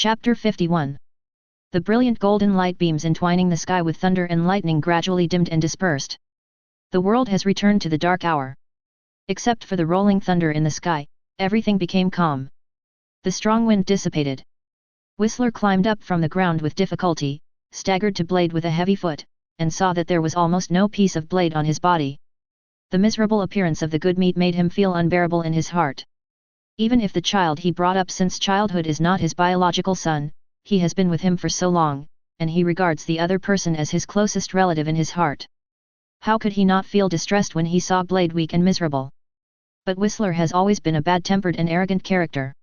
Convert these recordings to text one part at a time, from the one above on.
Chapter 51. The brilliant golden light beams entwining the sky with thunder and lightning gradually dimmed and dispersed. The world has returned to the dark hour. Except for the rolling thunder in the sky, everything became calm. The strong wind dissipated. Whistler climbed up from the ground with difficulty, staggered to Blade with a heavy foot, and saw that there was almost no piece of Blade on his body. The miserable appearance of the good meat made him feel unbearable in his heart. Even if the child he brought up since childhood is not his biological son, he has been with him for so long, and he regards the other person as his closest relative in his heart. How could he not feel distressed when he saw Blade weak and miserable? But Whistler has always been a bad-tempered and arrogant character.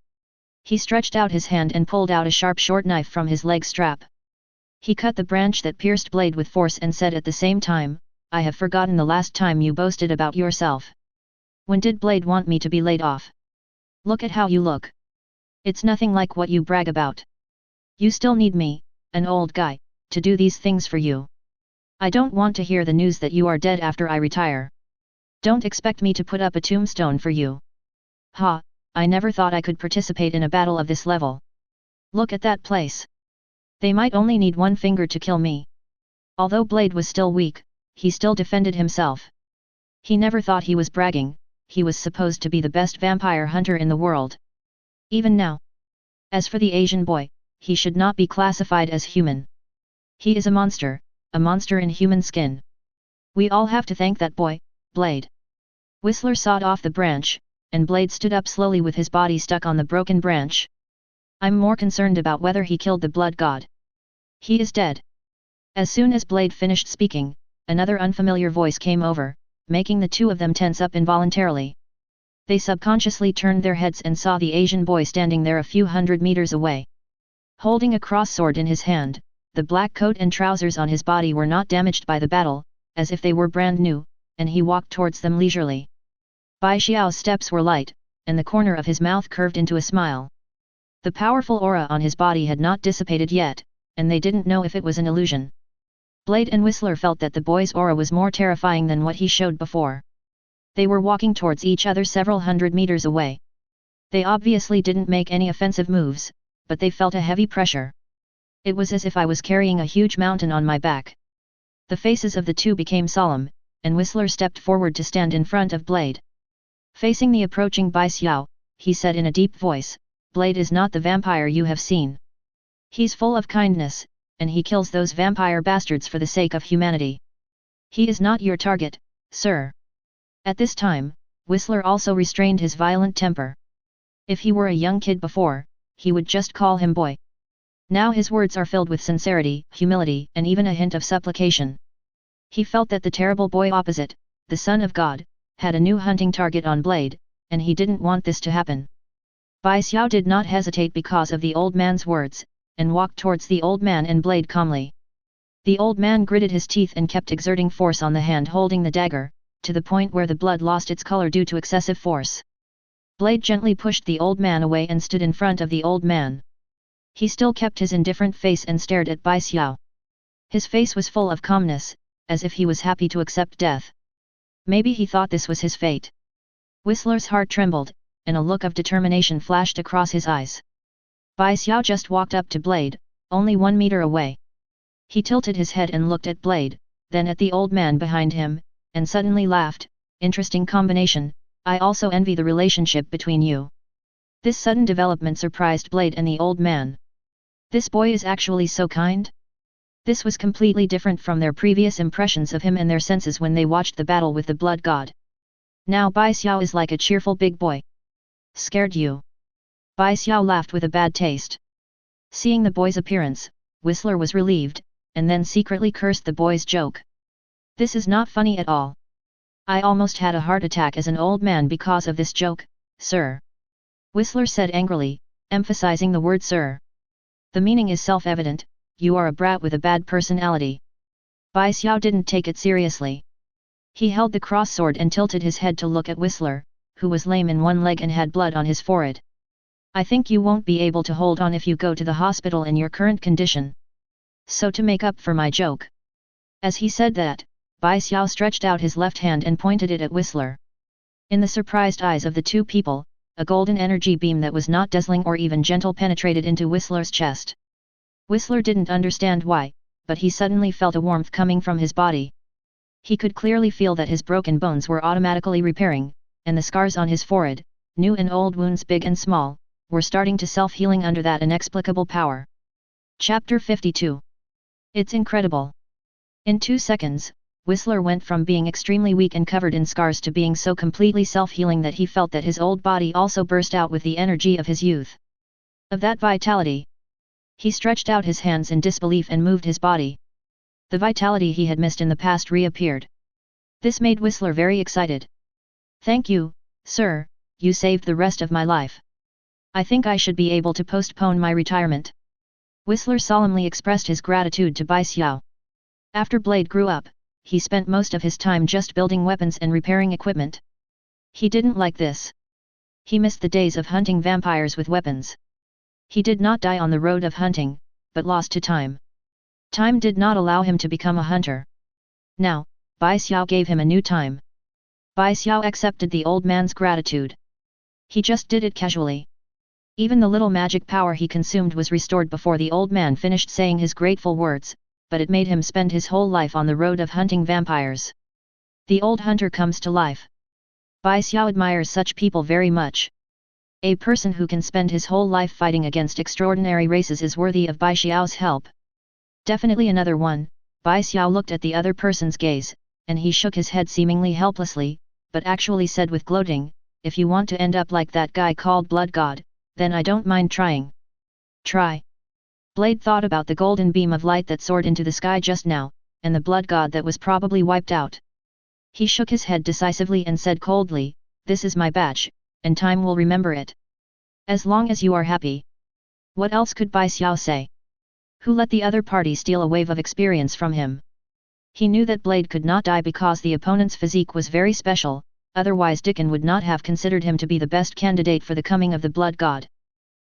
He stretched out his hand and pulled out a sharp short knife from his leg strap. He cut the branch that pierced Blade with force and said at the same time, "I have forgotten the last time you boasted about yourself. When did Blade want me to be laid off? Look at how you look. It's nothing like what you brag about. You still need me, an old guy, to do these things for you. I don't want to hear the news that you are dead after I retire. Don't expect me to put up a tombstone for you. Ha, I never thought I could participate in a battle of this level. Look at that place. They might only need one finger to kill me." Although Blade was still weak, he still defended himself. He never thought he was bragging. He was supposed to be the best vampire hunter in the world. Even now. As for the Asian boy, he should not be classified as human. He is a monster in human skin. We all have to thank that boy, Blade. Whistler sawed off the branch, and Blade stood up slowly with his body stuck on the broken branch. "I'm more concerned about whether he killed the blood god. He is dead." As soon as Blade finished speaking, another unfamiliar voice came over, making the two of them tense up involuntarily. They subconsciously turned their heads and saw the Asian boy standing there a few hundred meters away. Holding a cross sword in his hand, the black coat and trousers on his body were not damaged by the battle, as if they were brand new, and he walked towards them leisurely. Bai Xiao's steps were light, and the corner of his mouth curved into a smile. The powerful aura on his body had not dissipated yet, and they didn't know if it was an illusion. Blade and Whistler felt that the boy's aura was more terrifying than what he showed before. They were walking towards each other several hundred meters away. They obviously didn't make any offensive moves, but they felt a heavy pressure. It was as if I was carrying a huge mountain on my back. The faces of the two became solemn, and Whistler stepped forward to stand in front of Blade. Facing the approaching Bai Xiao, he said in a deep voice, "Blade is not the vampire you have seen. He's full of kindness, and he kills those vampire bastards for the sake of humanity. He is not your target, sir." At this time, Whistler also restrained his violent temper. If he were a young kid before, he would just call him boy. Now his words are filled with sincerity, humility, and even a hint of supplication. He felt that the terrible boy opposite, the Son of God, had a new hunting target on Blade, and he didn't want this to happen. Bai Xiao did not hesitate because of the old man's words, and walked towards the old man and Blade calmly. The old man gritted his teeth and kept exerting force on the hand holding the dagger, to the point where the blood lost its color due to excessive force. Blade gently pushed the old man away and stood in front of the old man. He still kept his indifferent face and stared at Bai Xiao. His face was full of calmness, as if he was happy to accept death. Maybe he thought this was his fate. Whistler's heart trembled, and a look of determination flashed across his eyes. Bai Xiao just walked up to Blade, only 1 meter away. He tilted his head and looked at Blade, then at the old man behind him, and suddenly laughed. "Interesting combination, I also envy the relationship between you." This sudden development surprised Blade and the old man. This boy is actually so kind? This was completely different from their previous impressions of him and their senses when they watched the battle with the blood god. Now Bai Xiao is like a cheerful big boy. "Scared you?" Bai Xiao laughed with a bad taste. Seeing the boy's appearance, Whistler was relieved, and then secretly cursed the boy's joke. "This is not funny at all. I almost had a heart attack as an old man because of this joke, sir," Whistler said angrily, emphasizing the word sir. "The meaning is self-evident, you are a brat with a bad personality." Bai Xiao didn't take it seriously. He held the cross sword and tilted his head to look at Whistler, who was lame in one leg and had blood on his forehead. "I think you won't be able to hold on if you go to the hospital in your current condition. So to make up for my joke." As he said that, Bai Xiao stretched out his left hand and pointed it at Whistler. In the surprised eyes of the two people, a golden energy beam that was not dazzling or even gentle penetrated into Whistler's chest. Whistler didn't understand why, but he suddenly felt a warmth coming from his body. He could clearly feel that his broken bones were automatically repairing, and the scars on his forehead, new and old wounds big and small, were starting to self-healing under that inexplicable power. Chapter 52. It's incredible. In 2 seconds, Whistler went from being extremely weak and covered in scars to being so completely self-healing that he felt that his old body also burst out with the energy of his youth. Of that vitality. He stretched out his hands in disbelief and moved his body. The vitality he had missed in the past reappeared. This made Whistler very excited. "Thank you, sir, you saved the rest of my life. I think I should be able to postpone my retirement." Whistler solemnly expressed his gratitude to Xiao. After Blade grew up, he spent most of his time just building weapons and repairing equipment. He didn't like this. He missed the days of hunting vampires with weapons. He did not die on the road of hunting, but lost to time. Time did not allow him to become a hunter. Now, Xiao gave him a new time. Xiao accepted the old man's gratitude. He just did it casually. Even the little magic power he consumed was restored before the old man finished saying his grateful words, but it made him spend his whole life on the road of hunting vampires. The old hunter comes to life. Xiao admires such people very much. A person who can spend his whole life fighting against extraordinary races is worthy of Xiao's help. Definitely another one. Xiao looked at the other person's gaze, and he shook his head seemingly helplessly, but actually said with gloating, "If you want to end up like that guy called Blood God, then I don't mind trying." Try. Blade thought about the golden beam of light that soared into the sky just now, and the Blood God that was probably wiped out. He shook his head decisively and said coldly, "This is my batch, and time will remember it. As long as you are happy." What else could Xiao say? Who let the other party steal a wave of experience from him? He knew that Blade could not die because the opponent's physique was very special, otherwise Dickon would not have considered him to be the best candidate for the coming of the Blood God.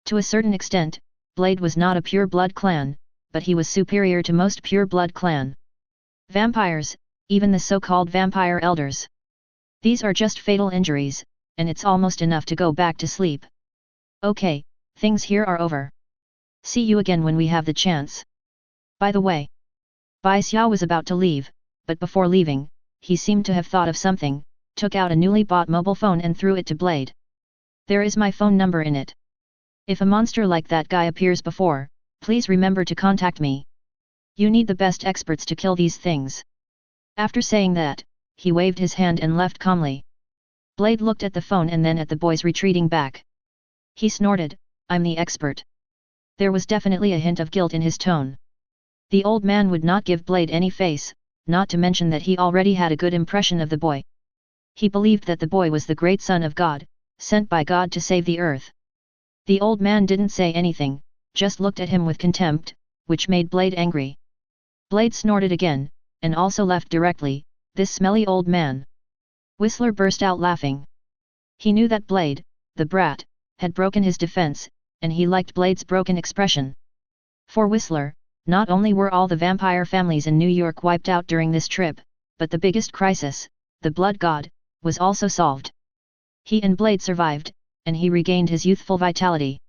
To a certain extent, Blade was not a pure blood clan, but he was superior to most pure blood clan. Vampires, even the so-called vampire elders. These are just fatal injuries, and it's almost enough to go back to sleep. Okay, things here are over. See you again when we have the chance. By the way. Xiao was about to leave, but before leaving, he seemed to have thought of something, took out a newly bought mobile phone and threw it to Blade. "There is my phone number in it. If a monster like that guy appears before, please remember to contact me. You need the best experts to kill these things." After saying that, he waved his hand and left calmly. Blade looked at the phone and then at the boys retreating back. He snorted, "I'm the expert." There was definitely a hint of guilt in his tone. The old man would not give Blade any face, not to mention that he already had a good impression of the boy. He believed that the boy was the great son of God, sent by God to save the earth. The old man didn't say anything, just looked at him with contempt, which made Blade angry. Blade snorted again, and also left directly, "This smelly old man." Whistler burst out laughing. He knew that Blade, the brat, had broken his defense, and he liked Blade's broken expression. For Whistler, not only were all the vampire families in New York wiped out during this trip, but the biggest crisis, the Blood God, was also solved. He and Blade survived, and he regained his youthful vitality.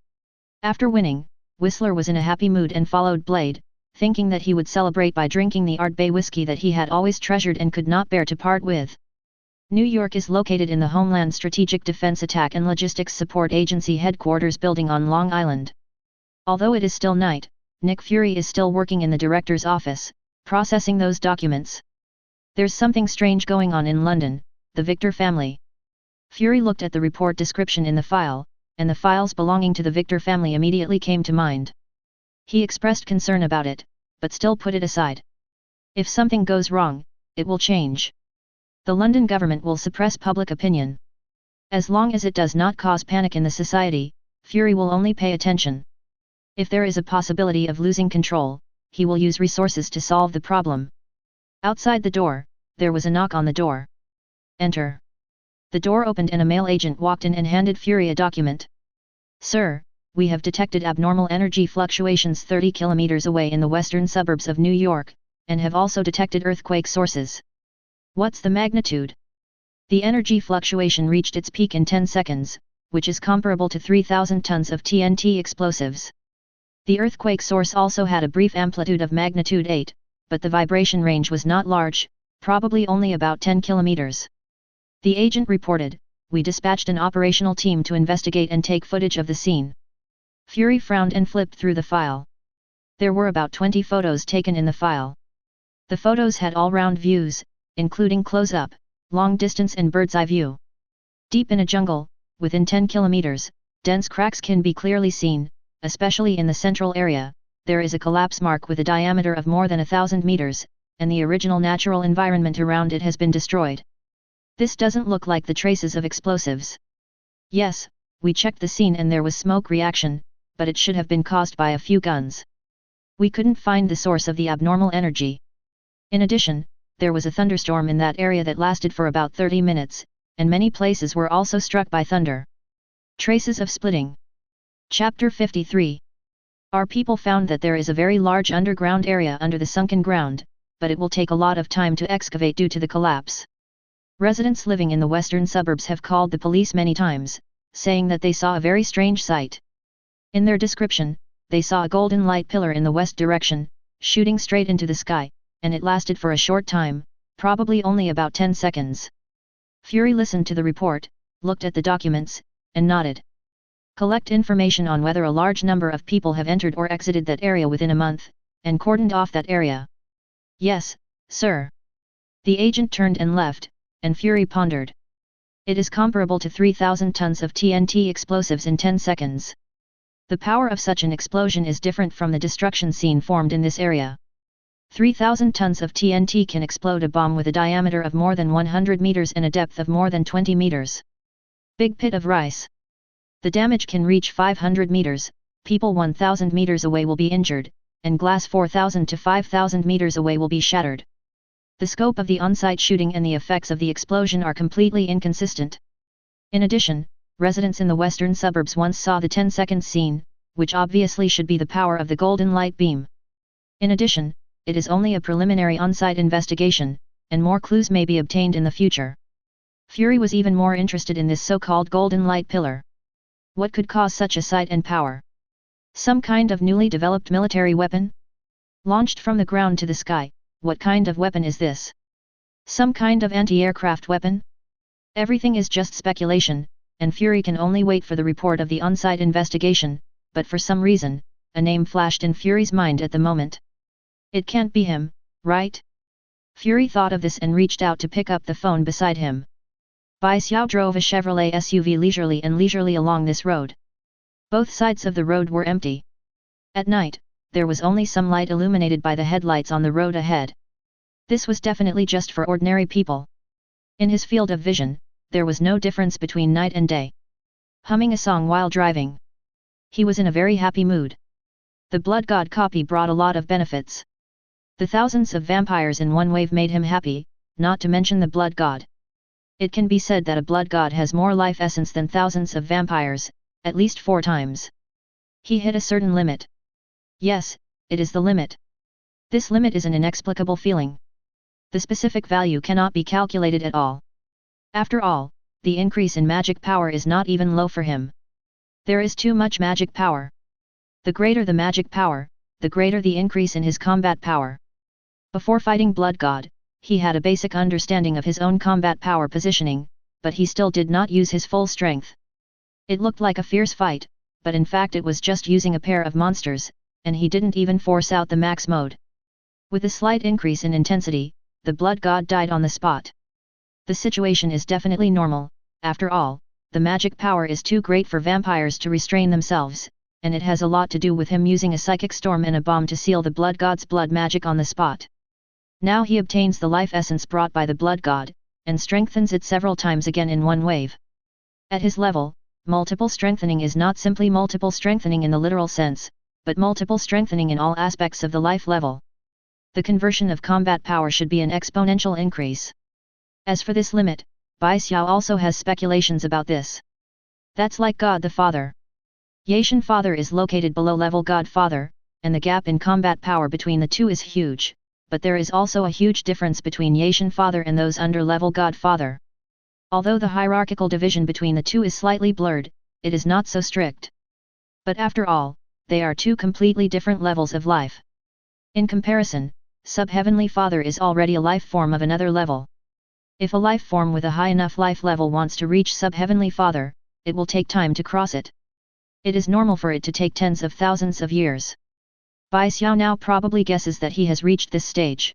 After winning, Whistler was in a happy mood and followed Blade, thinking that he would celebrate by drinking the Ard Bay whiskey that he had always treasured and could not bear to part with. New York is located in the Homeland Strategic Defense Attack and Logistics Support Agency headquarters building on Long Island. Although it is still night, Nick Fury is still working in the director's office, processing those documents. There's something strange going on in London, the Victor family. Fury looked at the report description in the file, and the files belonging to the Victor family immediately came to mind. He expressed concern about it, but still put it aside. If something goes wrong, it will change. The London government will suppress public opinion. As long as it does not cause panic in the society, Fury will only pay attention. If there is a possibility of losing control, he will use resources to solve the problem. Outside the door, there was a knock on the door. "Enter." The door opened and a male agent walked in and handed Fury a document. "Sir, we have detected abnormal energy fluctuations 30 kilometers away in the western suburbs of New York, and have also detected earthquake sources." "What's the magnitude?" "The energy fluctuation reached its peak in 10 seconds, which is comparable to 3,000 tons of TNT explosives. The earthquake source also had a brief amplitude of magnitude 8, but the vibration range was not large, probably only about 10 kilometers. The agent reported, "We dispatched an operational team to investigate and take footage of the scene." Fury frowned and flipped through the file. There were about 20 photos taken in the file. The photos had all-round views, including close-up, long-distance and bird's-eye view. Deep in a jungle, within 10 kilometers, dense cracks can be clearly seen, especially in the central area. There is a collapse mark with a diameter of more than 1,000 meters, and the original natural environment around it has been destroyed. This doesn't look like the traces of explosives. Yes, we checked the scene and there was smoke reaction, but it should have been caused by a few guns. We couldn't find the source of the abnormal energy. In addition, there was a thunderstorm in that area that lasted for about 30 minutes, and many places were also struck by thunder. Traces of splitting. Chapter 53. Our people found that there is a very large underground area under the sunken ground, but it will take a lot of time to excavate due to the collapse. Residents living in the western suburbs have called the police many times, saying that they saw a very strange sight. In their description, they saw a golden light pillar in the west direction, shooting straight into the sky, and it lasted for a short time, probably only about 10 seconds. Fury listened to the report, looked at the documents, and nodded. Collect information on whether a large number of people have entered or exited that area within a month, and cordoned off that area. Yes, sir. The agent turned and left, and Fury pondered. It is comparable to 3,000 tons of TNT explosives in 10 seconds. The power of such an explosion is different from the destruction scene formed in this area. 3,000 tons of TNT can explode a bomb with a diameter of more than 100 meters and a depth of more than 20 meters. Big pit of rice. The damage can reach 500 meters, people 1,000 meters away will be injured, and glass 4,000 to 5,000 meters away will be shattered. The scope of the on-site shooting and the effects of the explosion are completely inconsistent. In addition, residents in the western suburbs once saw the 10-second scene, which obviously should be the power of the golden light beam. In addition, it is only a preliminary on-site investigation, and more clues may be obtained in the future. Fury was even more interested in this so-called golden light pillar. What could cause such a sight and power? Some kind of newly developed military weapon? Launched from the ground to the sky, what kind of weapon is this? Some kind of anti-aircraft weapon? Everything is just speculation, and Fury can only wait for the report of the on-site investigation, but for some reason, a name flashed in Fury's mind at the moment. It can't be him, right? Fury thought of this and reached out to pick up the phone beside him. Xiao drove a Chevrolet SUV leisurely along this road. Both sides of the road were empty. At night, there was only some light illuminated by the headlights on the road ahead. This was definitely just for ordinary people. In his field of vision, there was no difference between night and day. Humming a song while driving. He was in a very happy mood. The Blood God copy brought a lot of benefits. The thousands of vampires in one wave made him happy, not to mention the Blood God. It can be said that a Blood God has more life essence than thousands of vampires, at least 4 times. He hit a certain limit. Yes, it is the limit. This limit is an inexplicable feeling. The specific value cannot be calculated at all. After all, the increase in magic power is not even low for him. There is too much magic power. The greater the magic power, the greater the increase in his combat power. Before fighting Blood God, he had a basic understanding of his own combat power positioning, but he still did not use his full strength. It looked like a fierce fight, but in fact it was just using a pair of monsters, and he didn't even force out the max mode. With a slight increase in intensity, the Blood God died on the spot. The situation is definitely normal. After all, the magic power is too great for vampires to restrain themselves, and it has a lot to do with him using a psychic storm and a bomb to seal the Blood God's blood magic on the spot. Now he obtains the life essence brought by the Blood God, and strengthens it several times again in one wave. At his level, multiple strengthening is not simply multiple strengthening in the literal sense, but multiple strengthening in all aspects of the life level. The conversion of combat power should be an exponential increase. As for this limit, Xiao also has speculations about this. That's like God the Father. Yaishan Father is located below level God Father, and the gap in combat power between the two is huge, but there is also a huge difference between Yaishan Father and those under level God Father. Although the hierarchical division between the two is slightly blurred, it is not so strict. But after all, they are two completely different levels of life. In comparison, Sub-Heavenly Father is already a life form of another level. If a life form with a high enough life level wants to reach Sub-Heavenly Father, it will take time to cross it. It is normal for it to take tens of thousands of years. Bai Xiao now probably guesses that he has reached this stage.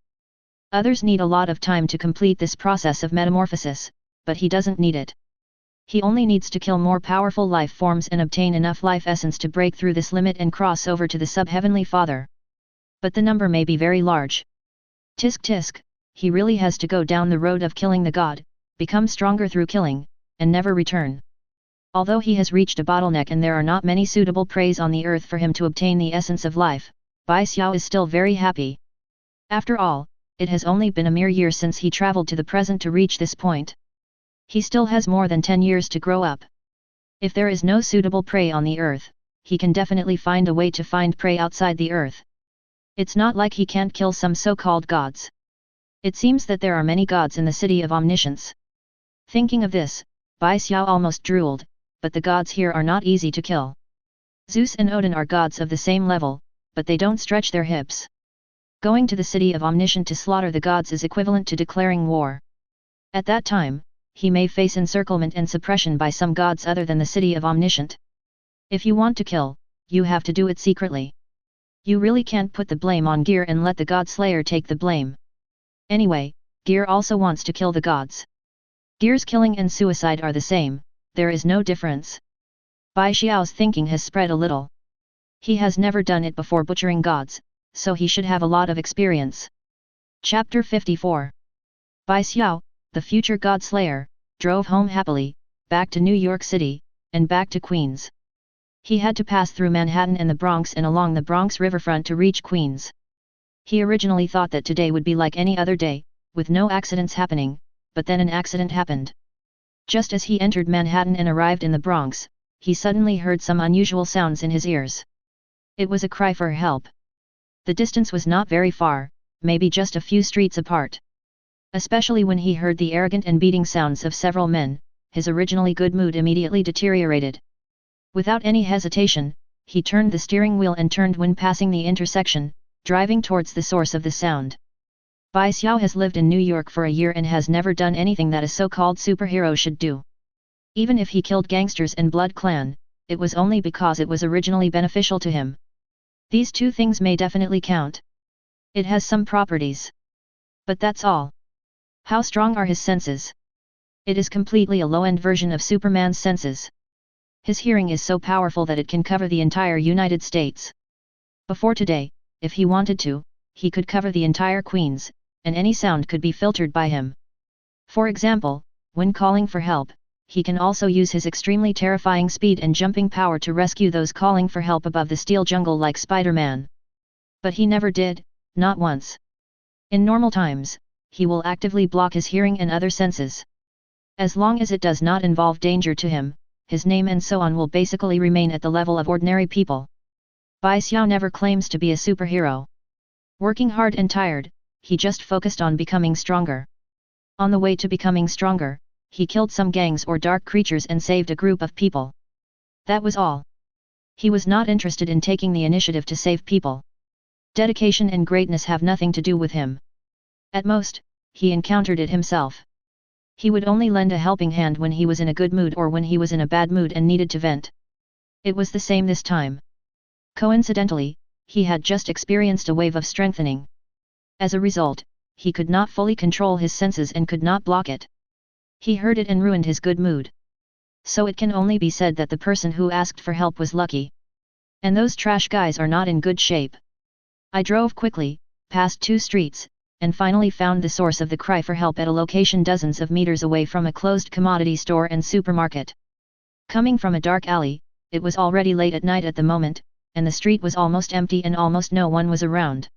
Others need a lot of time to complete this process of metamorphosis, but he doesn't need it. He only needs to kill more powerful life forms and obtain enough life essence to break through this limit and cross over to the Sub-Heavenly Father. But the number may be very large. Tisk tisk, he really has to go down the road of killing the god, become stronger through killing, and never return. Although he has reached a bottleneck and there are not many suitable preys on the earth for him to obtain the essence of life, Bai Xiao is still very happy. After all, it has only been a mere year since he traveled to the present to reach this point. He still has more than 10 years to grow up. If there is no suitable prey on the earth, he can definitely find a way to find prey outside the earth. It's not like he can't kill some so-called gods. It seems that there are many gods in the city of omniscience. Thinking of this, Bai Xiao almost drooled, but the gods here are not easy to kill. Zeus and Odin are gods of the same level, but they don't stretch their hips. Going to the city of omniscient to slaughter the gods is equivalent to declaring war. At that time, he may face encirclement and suppression by some gods other than the city of omniscient. If you want to kill, you have to do it secretly. You really can't put the blame on Gear and let the God Slayer take the blame. Anyway, Gear also wants to kill the gods. Gear's killing and suicide are the same, there is no difference. Bai Xiao's thinking has spread a little. He has never done it before butchering gods, so he should have a lot of experience. Chapter 54. Bai Xiao, the future God Slayer, drove home happily, back to New York City, and back to Queens. He had to pass through Manhattan and the Bronx and along the Bronx riverfront to reach Queens. He originally thought that today would be like any other day, with no accidents happening, but then an accident happened. Just as he entered Manhattan and arrived in the Bronx, he suddenly heard some unusual sounds in his ears. It was a cry for help. The distance was not very far, maybe just a few streets apart. Especially when he heard the arrogant and beating sounds of several men, his originally good mood immediately deteriorated. Without any hesitation, he turned the steering wheel and turned when passing the intersection, driving towards the source of the sound. Bai Xiao has lived in New York for a year and has never done anything that a so-called superhero should do. Even if he killed gangsters and Blood Clan, it was only because it was originally beneficial to him. These two things may definitely count. It has some properties. But that's all. How strong are his senses? It is completely a low-end version of Superman's senses. His hearing is so powerful that it can cover the entire United States. Before today, if he wanted to, he could cover the entire Queens, and any sound could be filtered by him. For example, when calling for help, he can also use his extremely terrifying speed and jumping power to rescue those calling for help above the steel jungle like Spider-Man. But he never did, not once. In normal times, he will actively block his hearing and other senses. As long as it does not involve danger to him, his name and so on will basically remain at the level of ordinary people. Bai Xiao never claims to be a superhero. Working hard and tired, he just focused on becoming stronger. On the way to becoming stronger, he killed some gangs or dark creatures and saved a group of people. That was all. He was not interested in taking the initiative to save people. Dedication and greatness have nothing to do with him. At most, he encountered it himself. He would only lend a helping hand when he was in a good mood or when he was in a bad mood and needed to vent. It was the same this time. Coincidentally, he had just experienced a wave of strengthening. As a result, he could not fully control his senses and could not block it. He heard it and ruined his good mood. So it can only be said that the person who asked for help was lucky. And those trash guys are not in good shape. I drove quickly, past 2 streets, and finally found the source of the cry for help at a location dozens of meters away from a closed commodity store and supermarket. Coming from a dark alley, it was already late at night at the moment, and the street was almost empty and almost no one was around.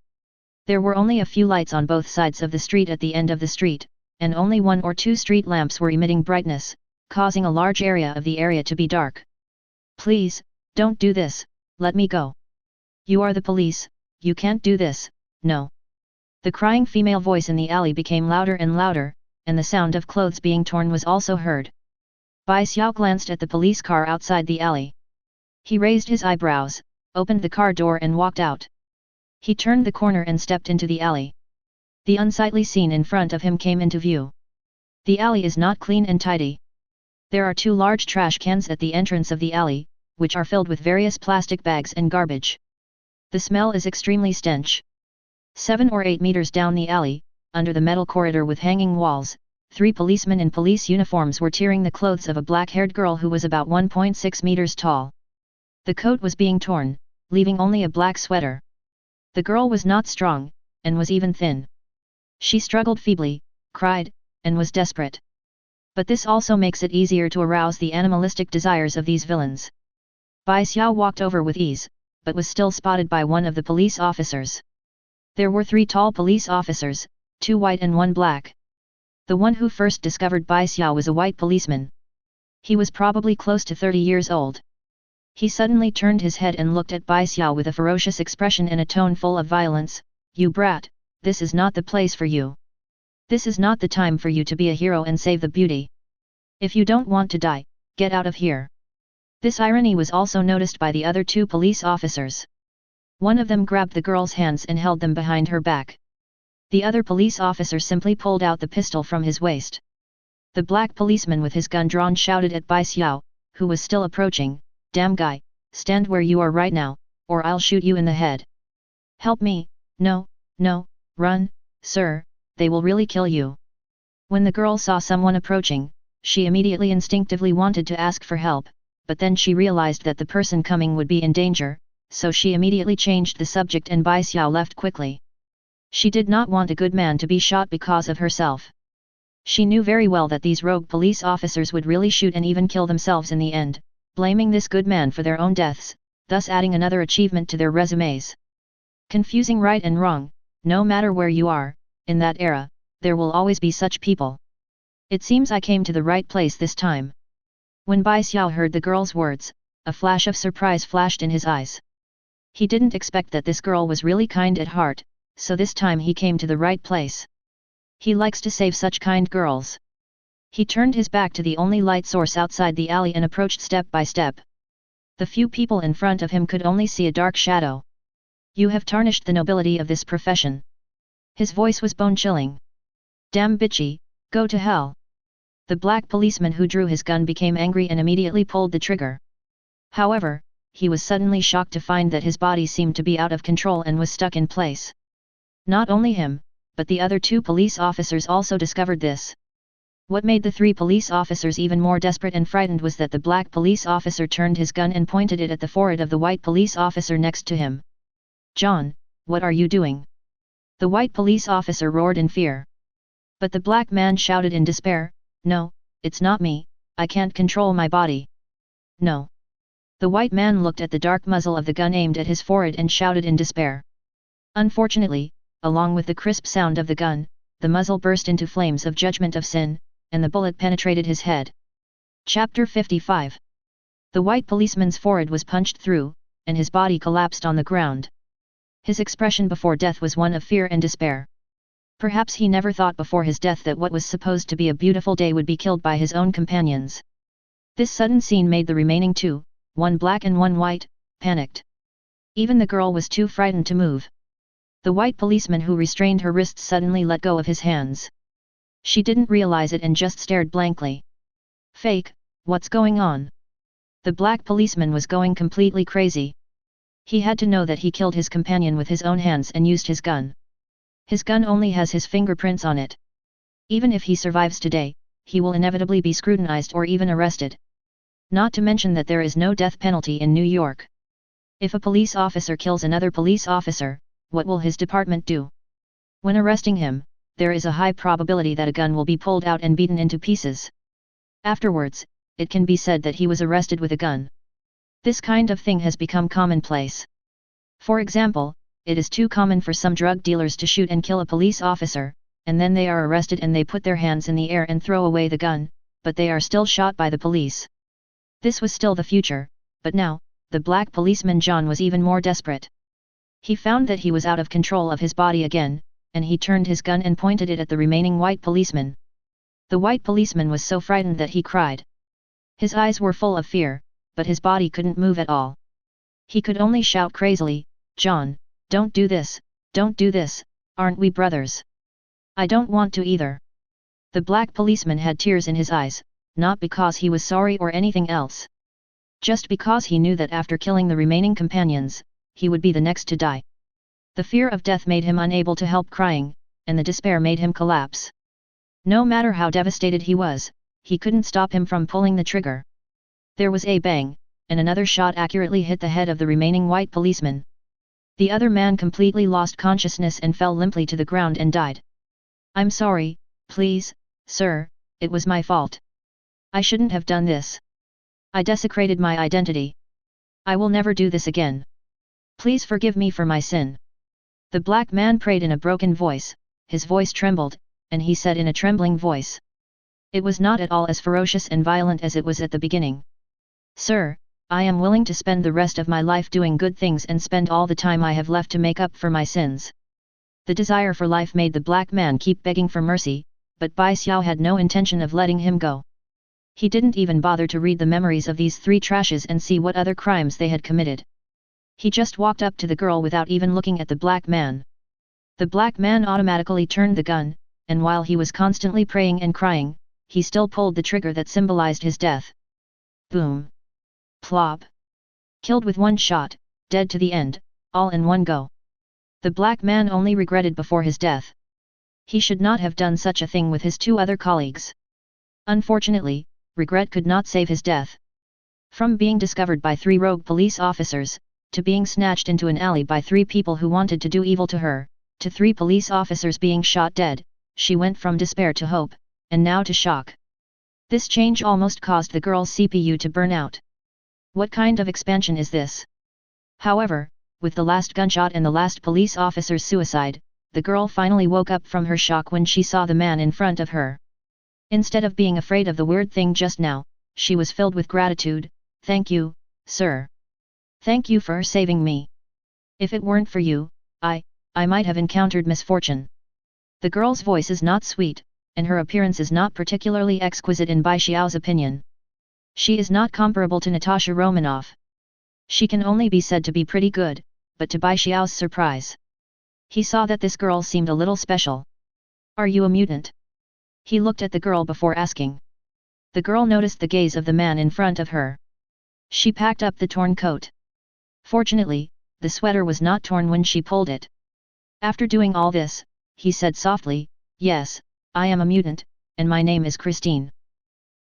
There were only a few lights on both sides of the street at the end of the street, and only 1 or 2 street lamps were emitting brightness, causing a large area of the area to be dark. Please, don't do this, let me go. You are the police, you can't do this, no. The crying female voice in the alley became louder and louder, and the sound of clothes being torn was also heard. Bai Xiao glanced at the police car outside the alley. He raised his eyebrows, opened the car door and walked out. He turned the corner and stepped into the alley. The unsightly scene in front of him came into view. The alley is not clean and tidy. There are 2 large trash cans at the entrance of the alley, which are filled with various plastic bags and garbage. The smell is extremely stench. 7 or 8 meters down the alley, under the metal corridor with hanging walls, 3 policemen in police uniforms were tearing the clothes of a black-haired girl who was about 1.6 meters tall. The coat was being torn, leaving only a black sweater. The girl was not strong, and was even thin. She struggled feebly, cried, and was desperate. But this also makes it easier to arouse the animalistic desires of these villains. Bai Xiao walked over with ease, but was still spotted by one of the police officers. There were 3 tall police officers, 2 white and 1 black. The one who first discovered Bai Xiao was a white policeman. He was probably close to 30 years old. He suddenly turned his head and looked at Bai Xiao with a ferocious expression and a tone full of violence. "You brat, this is not the place for you. This is not the time for you to be a hero and save the beauty. If you don't want to die, get out of here." This irony was also noticed by the other 2 police officers. One of them grabbed the girl's hands and held them behind her back. The other police officer simply pulled out the pistol from his waist. The black policeman with his gun drawn shouted at Bai Xiao, who was still approaching, "Damn guy, stand where you are right now, or I'll shoot you in the head." "Help me, no, run, sir, they will really kill you." When the girl saw someone approaching, she immediately instinctively wanted to ask for help, but then she realized that the person coming would be in danger, so she immediately changed the subject and Bai Xiao left quickly. She did not want a good man to be shot because of herself. She knew very well that these rogue police officers would really shoot and even kill themselves in the end, blaming this good man for their own deaths, thus adding another achievement to their resumes. Confusing right and wrong, no matter where you are, in that era, there will always be such people. It seems I came to the right place this time. When Bai Xiao heard the girl's words, a flash of surprise flashed in his eyes. He didn't expect that this girl was really kind at heart, so this time he came to the right place. He likes to save such kind girls. He turned his back to the only light source outside the alley and approached step by step. The few people in front of him could only see a dark shadow. "You have tarnished the nobility of this profession." His voice was bone-chilling. "Damn bitchy, go to hell." The black policeman who drew his gun became angry and immediately pulled the trigger. However, he was suddenly shocked to find that his body seemed to be out of control and was stuck in place. Not only him, but the other 2 police officers also discovered this. What made the 3 police officers even more desperate and frightened was that the black police officer turned his gun and pointed it at the forehead of the white police officer next to him. "John, what are you doing?" The white police officer roared in fear. But the black man shouted in despair, "No, it's not me, I can't control my body." "No." The white man looked at the dark muzzle of the gun aimed at his forehead and shouted in despair. Unfortunately, along with the crisp sound of the gun, the muzzle burst into flames of judgment of sin, and the bullet penetrated his head. Chapter 55. The white policeman's forehead was punched through, and his body collapsed on the ground. His expression before death was one of fear and despair. Perhaps he never thought before his death that what was supposed to be a beautiful day would be killed by his own companions. This sudden scene made the remaining 2, one black and one white, panicked. Even the girl was too frightened to move. The white policeman who restrained her wrists suddenly let go of his hands. She didn't realize it and just stared blankly. "Fake, what's going on?" The black policeman was going completely crazy. He had to know that he killed his companion with his own hands and used his gun. His gun only has his fingerprints on it. Even if he survives today, he will inevitably be scrutinized or even arrested. Not to mention that there is no death penalty in New York. If a police officer kills another police officer, what will his department do? When arresting him, there is a high probability that a gun will be pulled out and beaten into pieces. Afterwards, it can be said that he was arrested with a gun. This kind of thing has become commonplace. For example, it is too common for some drug dealers to shoot and kill a police officer, and then they are arrested and they put their hands in the air and throw away the gun, but they are still shot by the police. This was still the future, but now, the black policeman John was even more desperate. He found that he was out of control of his body again, and he turned his gun and pointed it at the remaining white policeman. The white policeman was so frightened that he cried. His eyes were full of fear, but his body couldn't move at all. He could only shout crazily, "John, don't do this, don't do this, aren't we brothers? I don't want to either." The black policeman had tears in his eyes, not because he was sorry or anything else. Just because he knew that after killing the remaining companions, he would be the next to die. The fear of death made him unable to help crying, and the despair made him collapse. No matter how devastated he was, he couldn't stop him from pulling the trigger. There was a bang, and another shot accurately hit the head of the remaining white policeman. The other man completely lost consciousness and fell limply to the ground and died. "I'm sorry, please, sir, it was my fault. I shouldn't have done this. I desecrated my identity. I will never do this again. Please forgive me for my sin." The black man prayed in a broken voice, his voice trembled, and he said in a trembling voice. It was not at all as ferocious and violent as it was at the beginning. "Sir, I am willing to spend the rest of my life doing good things and spend all the time I have left to make up for my sins." The desire for life made the black man keep begging for mercy, but Bai Xiao had no intention of letting him go. He didn't even bother to read the memories of these three trashes and see what other crimes they had committed. He just walked up to the girl without even looking at the black man. The black man automatically turned the gun, and while he was constantly praying and crying, he still pulled the trigger that symbolized his death. Boom! Plop! Killed with one shot, dead to the end, all in one go. The black man only regretted before his death. He should not have done such a thing with his two other colleagues. Unfortunately, regret could not save his death. From being discovered by 3 rogue police officers, to being snatched into an alley by 3 people who wanted to do evil to her, to 3 police officers being shot dead, she went from despair to hope, and now to shock. This change almost caused the girl's CPU to burn out. What kind of expansion is this? However, with the last gunshot and the last police officer's suicide, the girl finally woke up from her shock when she saw the man in front of her. Instead of being afraid of the weird thing just now, she was filled with gratitude. "Thank you, sir. Thank you for saving me. If it weren't for you, I might have encountered misfortune." The girl's voice is not sweet, and her appearance is not particularly exquisite in Bai Xiao's opinion. She is not comparable to Natasha Romanoff. She can only be said to be pretty good, but to Bai Xiao's surprise, he saw that this girl seemed a little special. "Are you a mutant?" He looked at the girl before asking. The girl noticed the gaze of the man in front of her. She packed up the torn coat. Fortunately, the sweater was not torn when she pulled it. After doing all this, he said softly, "Yes, I am a mutant, and my name is Christine."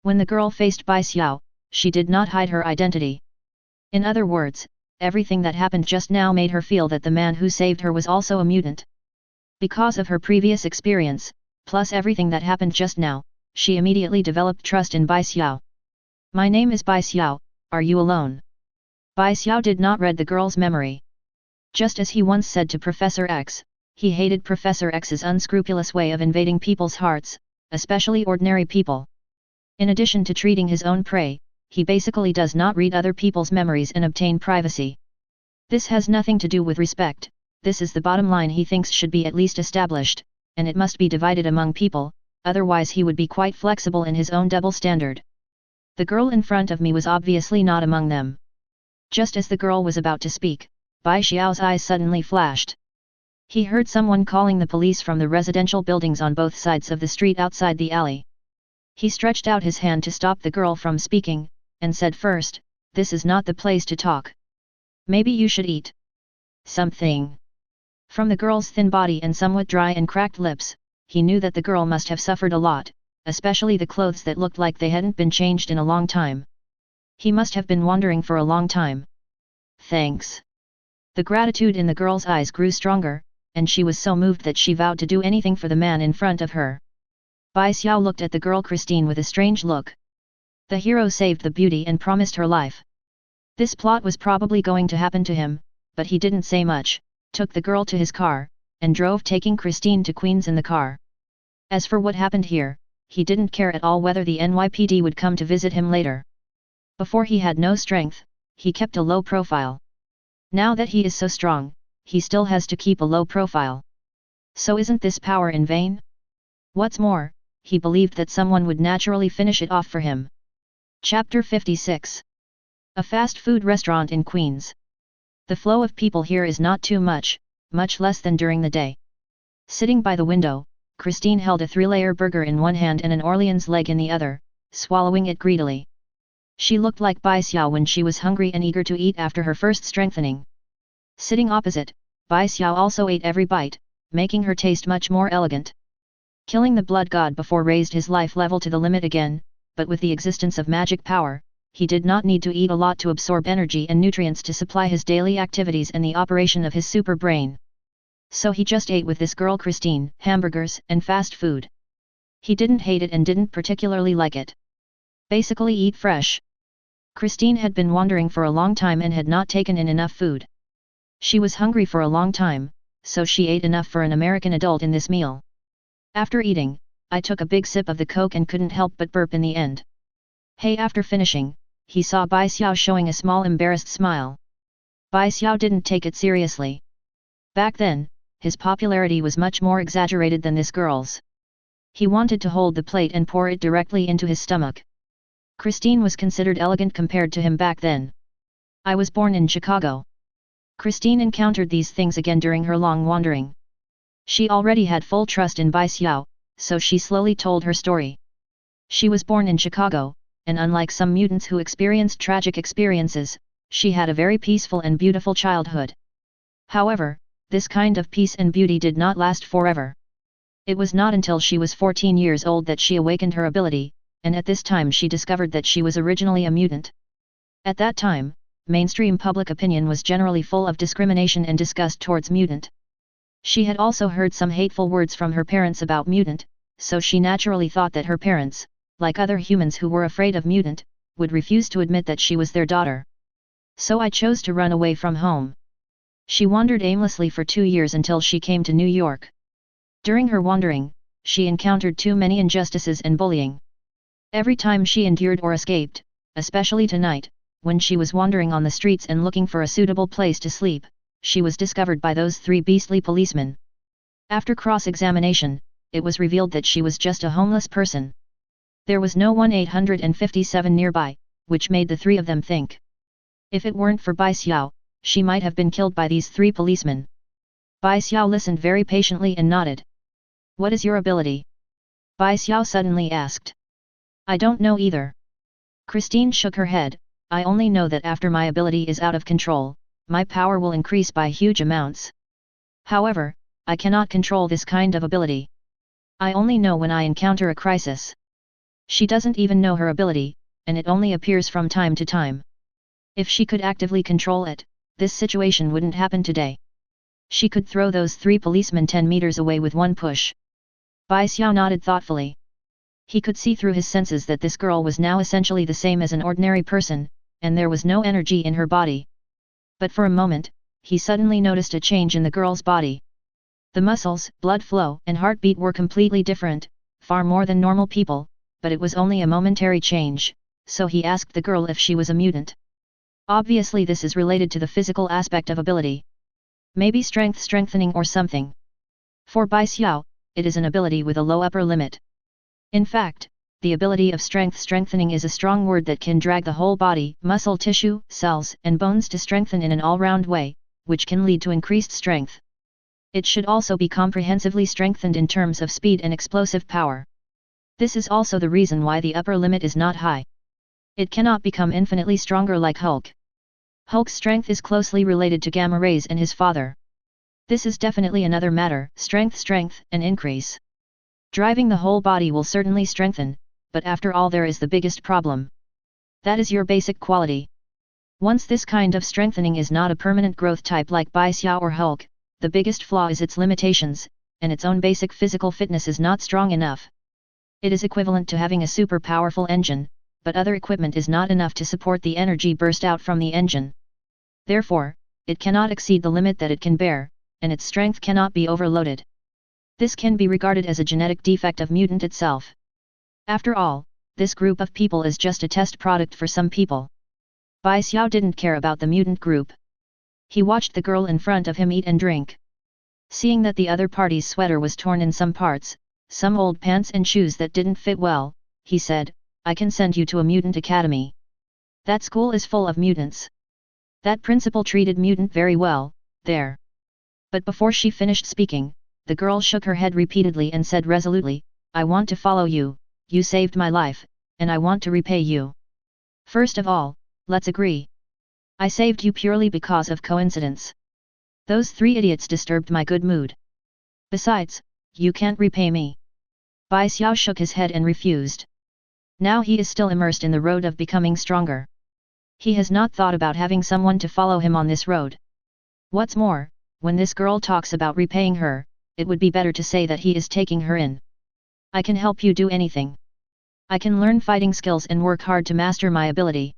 When the girl faced Bai Xiao, she did not hide her identity. In other words, everything that happened just now made her feel that the man who saved her was also a mutant. Because of her previous experience, plus everything that happened just now, she immediately developed trust in Bai Xiao. "My name is Bai Xiao, are you alone?" Bai Xiao did not read the girl's memory. Just as he once said to Professor X, he hated Professor X's unscrupulous way of invading people's hearts, especially ordinary people. In addition to treating his own prey, he basically does not read other people's memories and obtain privacy. This has nothing to do with respect, this is the bottom line he thinks should be at least established, and it must be divided among people, otherwise he would be quite flexible in his own double standard. The girl in front of me was obviously not among them. Just as the girl was about to speak, Bai Xiao's eyes suddenly flashed. He heard someone calling the police from the residential buildings on both sides of the street outside the alley. He stretched out his hand to stop the girl from speaking, and said first, "This is not the place to talk. Maybe you should eat something." From the girl's thin body and somewhat dry and cracked lips, he knew that the girl must have suffered a lot, especially the clothes that looked like they hadn't been changed in a long time. He must have been wandering for a long time. "Thanks." The gratitude in the girl's eyes grew stronger, and she was so moved that she vowed to do anything for the man in front of her. Bai Xiao looked at the girl Christine with a strange look. The hero saved the beauty and promised her life. This plot was probably going to happen to him, but he didn't say much, took the girl to his car, and drove taking Christine to Queens in the car. As for what happened here, he didn't care at all whether the NYPD would come to visit him later. Before he had no strength, he kept a low profile. Now that he is so strong, he still has to keep a low profile. So isn't this power in vain? What's more, he believed that someone would naturally finish it off for him. Chapter 56. A fast food restaurant in Queens. The flow of people here is not too much less than during the day. Sitting by the window, Christine held a 3-layer burger in one hand and an Orleans leg in the other, swallowing it greedily. She looked like Bai Xiao when she was hungry and eager to eat after her first strengthening. Sitting opposite, Bai Xiao also ate every bite, making her taste much more elegant. Killing the blood god before raised his life level to the limit again, but with the existence of magic power, he did not need to eat a lot to absorb energy and nutrients to supply his daily activities and the operation of his super brain. So he just ate with this girl Christine, hamburgers and fast food. He didn't hate it and didn't particularly like it. Basically eat fresh. Christine had been wandering for a long time and had not taken in enough food. She was hungry for a long time, so she ate enough for an American adult in this meal. After eating, I took a big sip of the Coke and couldn't help but burp in the end. Hey, after finishing, he saw Bai Xiao showing a small embarrassed smile. Bai Xiao didn't take it seriously. Back then, his popularity was much more exaggerated than this girl's. He wanted to hold the plate and pour it directly into his stomach. Christine was considered elegant compared to him back then. I was born in Chicago. Christine encountered these things again during her long wandering. She already had full trust in Bai Xiao, so she slowly told her story. She was born in Chicago, and unlike some mutants who experienced tragic experiences, she had a very peaceful and beautiful childhood. However, this kind of peace and beauty did not last forever. It was not until she was 14 years old that she awakened her ability, and at this time she discovered that she was originally a mutant. At that time, mainstream public opinion was generally full of discrimination and disgust towards mutant. She had also heard some hateful words from her parents about mutant, so she naturally thought that her parents, like other humans who were afraid of mutant, would refuse to admit that she was their daughter. So I chose to run away from home. She wandered aimlessly for 2 years until she came to New York. During her wandering, she encountered too many injustices and bullying. Every time she endured or escaped, especially tonight, when she was wandering on the streets and looking for a suitable place to sleep, she was discovered by those 3 beastly policemen. After cross-examination, it was revealed that she was just a homeless person. There was no 1-857 nearby, which made the 3 of them think. If it weren't for Bai Xiao, she might have been killed by these 3 policemen. Bai Xiao listened very patiently and nodded. What is your ability? Bai Xiao suddenly asked. I don't know either. Christine shook her head. I only know that after my ability is out of control, my power will increase by huge amounts. However, I cannot control this kind of ability. I only know when I encounter a crisis. She doesn't even know her ability, and it only appears from time to time. If she could actively control it, this situation wouldn't happen today. She could throw those 3 policemen 10 meters away with one push. Bai Xiao nodded thoughtfully. He could see through his senses that this girl was now essentially the same as an ordinary person, and there was no energy in her body. But for a moment, he suddenly noticed a change in the girl's body. The muscles, blood flow, and heartbeat were completely different, far more than normal people, but it was only a momentary change, so he asked the girl if she was a mutant. Obviously this is related to the physical aspect of ability. Maybe strengthening or something. For Bai Xiao, it is an ability with a low upper limit. In fact, the ability of strengthening is a strong word that can drag the whole body, muscle tissue, cells, and bones to strengthen in an all-round way, which can lead to increased strength. It should also be comprehensively strengthened in terms of speed and explosive power. This is also the reason why the upper limit is not high. It cannot become infinitely stronger like Hulk. Hulk's strength is closely related to gamma rays and his father. This is definitely another matter, strength and increase. Driving the whole body will certainly strengthen, but after all there is the biggest problem. That is your basic quality. Once this kind of strengthening is not a permanent growth type like Bai Xiao or Hulk, the biggest flaw is its limitations, and its own basic physical fitness is not strong enough. It is equivalent to having a super powerful engine, but other equipment is not enough to support the energy burst out from the engine. Therefore, it cannot exceed the limit that it can bear, and its strength cannot be overloaded. This can be regarded as a genetic defect of mutant itself. After all, this group of people is just a test product for some people. Bai Xiao didn't care about the mutant group. He watched the girl in front of him eat and drink. Seeing that the other party's sweater was torn in some parts, some old pants and shoes that didn't fit well, he said, I can send you to a mutant academy. That school is full of mutants. That principal treated mutant very well, there. But before she finished speaking, the girl shook her head repeatedly and said resolutely, I want to follow you, you saved my life, and I want to repay you. First of all, let's agree. I saved you purely because of coincidence. Those 3 idiots disturbed my good mood. Besides, you can't repay me. Bai Xiao shook his head and refused. Now he is still immersed in the road of becoming stronger. He has not thought about having someone to follow him on this road. What's more, when this girl talks about repaying her, it would be better to say that he is taking her in. I can help you do anything. I can learn fighting skills and work hard to master my ability.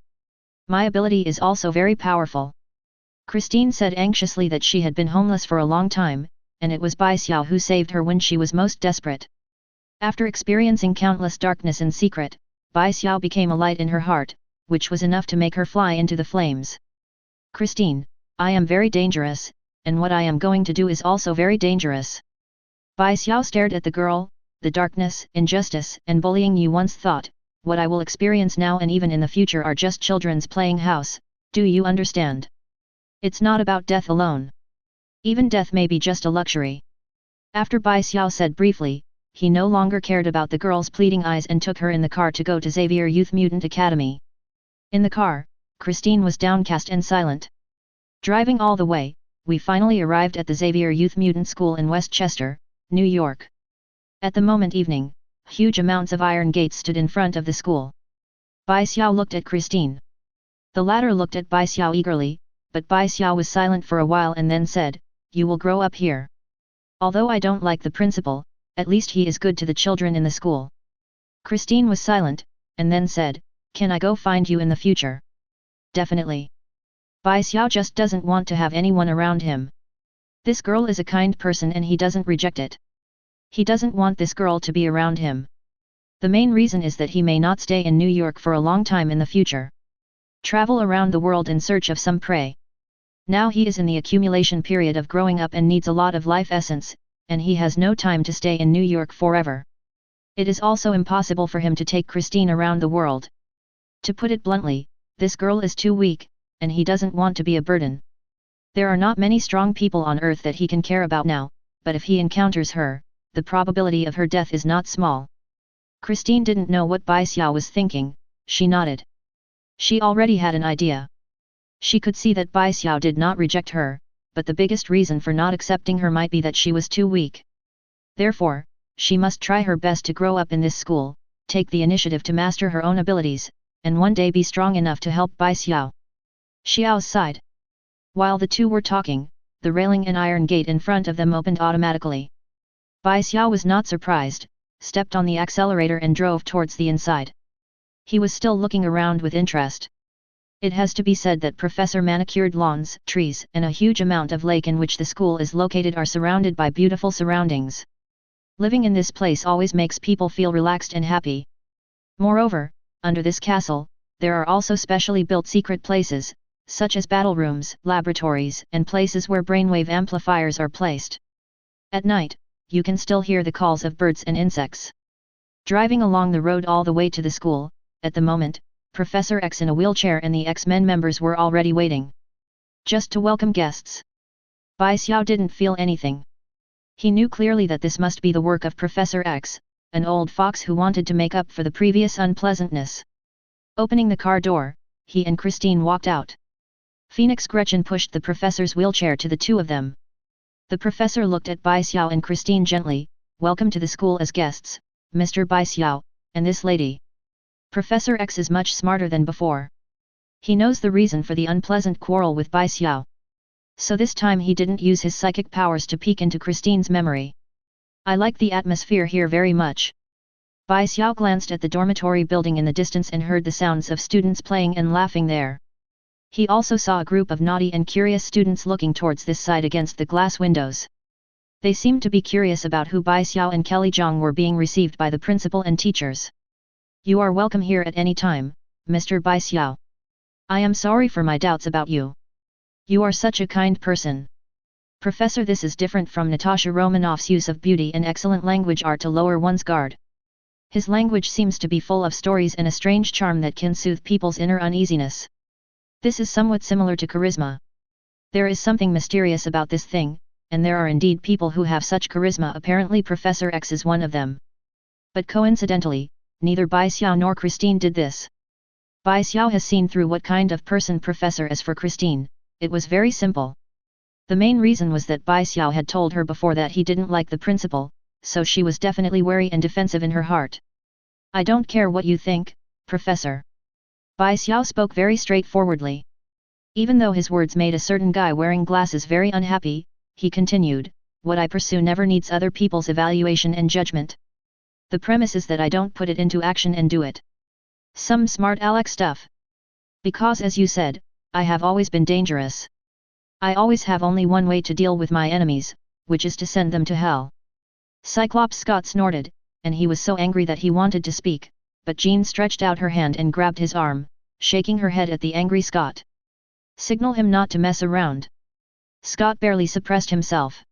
My ability is also very powerful. Christine said anxiously that she had been homeless for a long time, and it was Bai Xiao who saved her when she was most desperate. After experiencing countless darkness in secret, Bai Xiao became a light in her heart, which was enough to make her fly into the flames. Christine, I am very dangerous, and what I am going to do is also very dangerous. Bai Xiao stared at the girl. The darkness, injustice, and bullying you once thought, what I will experience now and even in the future are just children's playing house, do you understand? It's not about death alone. Even death may be just a luxury. After Bai Xiao said briefly, he no longer cared about the girl's pleading eyes and took her in the car to go to Xavier Youth Mutant Academy. In the car, Christine was downcast and silent. Driving all the way, we finally arrived at the Xavier Youth Mutant School in Westchester, New York. At the moment evening, huge amounts of iron gates stood in front of the school. Bai Xiao looked at Christine. The latter looked at Bai Xiao eagerly, but Bai Xiao was silent for a while and then said, You will grow up here. Although I don't like the principal, at least he is good to the children in the school. Christine was silent, and then said, Can I go find you in the future? Definitely. Bai Xiao just doesn't want to have anyone around him. This girl is a kind person and he doesn't reject it. He doesn't want this girl to be around him. The main reason is that he may not stay in New York for a long time in the future. Travel around the world in search of some prey. Now he is in the accumulation period of growing up and needs a lot of life essence, and he has no time to stay in New York forever. It is also impossible for him to take Christine around the world. To put it bluntly, this girl is too weak, and he doesn't want to be a burden. There are not many strong people on earth that he can care about now, but if he encounters her, the probability of her death is not small. Christine didn't know what Bai Xiao was thinking, she nodded. She already had an idea. She could see that Bai Xiao did not reject her, but the biggest reason for not accepting her might be that she was too weak. Therefore, she must try her best to grow up in this school, take the initiative to master her own abilities, and one day be strong enough to help Bai Xiao. Xiao sighed. While the two were talking, the railing and iron gate in front of them opened automatically. Bai Xiao was not surprised, stepped on the accelerator and drove towards the inside. He was still looking around with interest. It has to be said that Professor manicured lawns, trees, and a huge amount of lake in which the school is located are surrounded by beautiful surroundings. Living in this place always makes people feel relaxed and happy. Moreover, under this castle, there are also specially built secret places, such as battle rooms, laboratories, and places where brainwave amplifiers are placed. At night, you can still hear the calls of birds and insects. Driving along the road all the way to the school, at the moment, Professor X in a wheelchair and the X-Men members were already waiting. Just to welcome guests. Bai Xiao didn't feel anything. He knew clearly that this must be the work of Professor X, an old fox who wanted to make up for the previous unpleasantness. Opening the car door, he and Christine walked out. Phoenix Gretchen pushed the professor's wheelchair to the two of them. The professor looked at Bai Xiao and Christine gently, Welcome to the school as guests, Mr. Bai Xiao, and this lady. Professor X is much smarter than before. He knows the reason for the unpleasant quarrel with Bai Xiao. So this time he didn't use his psychic powers to peek into Christine's memory. I like the atmosphere here very much. Bai Xiao glanced at the dormitory building in the distance and heard the sounds of students playing and laughing there. He also saw a group of naughty and curious students looking towards this side against the glass windows. They seemed to be curious about who Bai Xiao and Kelly Zhang were being received by the principal and teachers. You are welcome here at any time, Mr. Bai Xiao. I am sorry for my doubts about you. You are such a kind person. Professor, this is different from Natasha Romanoff's use of beauty and excellent language art to lower one's guard. His language seems to be full of stories and a strange charm that can soothe people's inner uneasiness. This is somewhat similar to charisma. There is something mysterious about this thing, and there are indeed people who have such charisma. Apparently Professor X is one of them. But coincidentally, neither Bai Xiao nor Christine did this. Bai Xiao has seen through what kind of person Professor is for Christine. It was very simple. The main reason was that Bai Xiao had told her before that he didn't like the principal, so she was definitely wary and defensive in her heart. I don't care what you think, Professor. Bai Xiao spoke very straightforwardly. Even though his words made a certain guy wearing glasses very unhappy, he continued, what I pursue never needs other people's evaluation and judgment. The premise is that I don't put it into action and do it. Some smart aleck stuff. Because as you said, I have always been dangerous. I always have only one way to deal with my enemies, which is to send them to hell. Cyclops Scott snorted, and he was so angry that he wanted to speak, but Jean stretched out her hand and grabbed his arm, shaking her head at the angry Scott. Signal him not to mess around. Scott barely suppressed himself.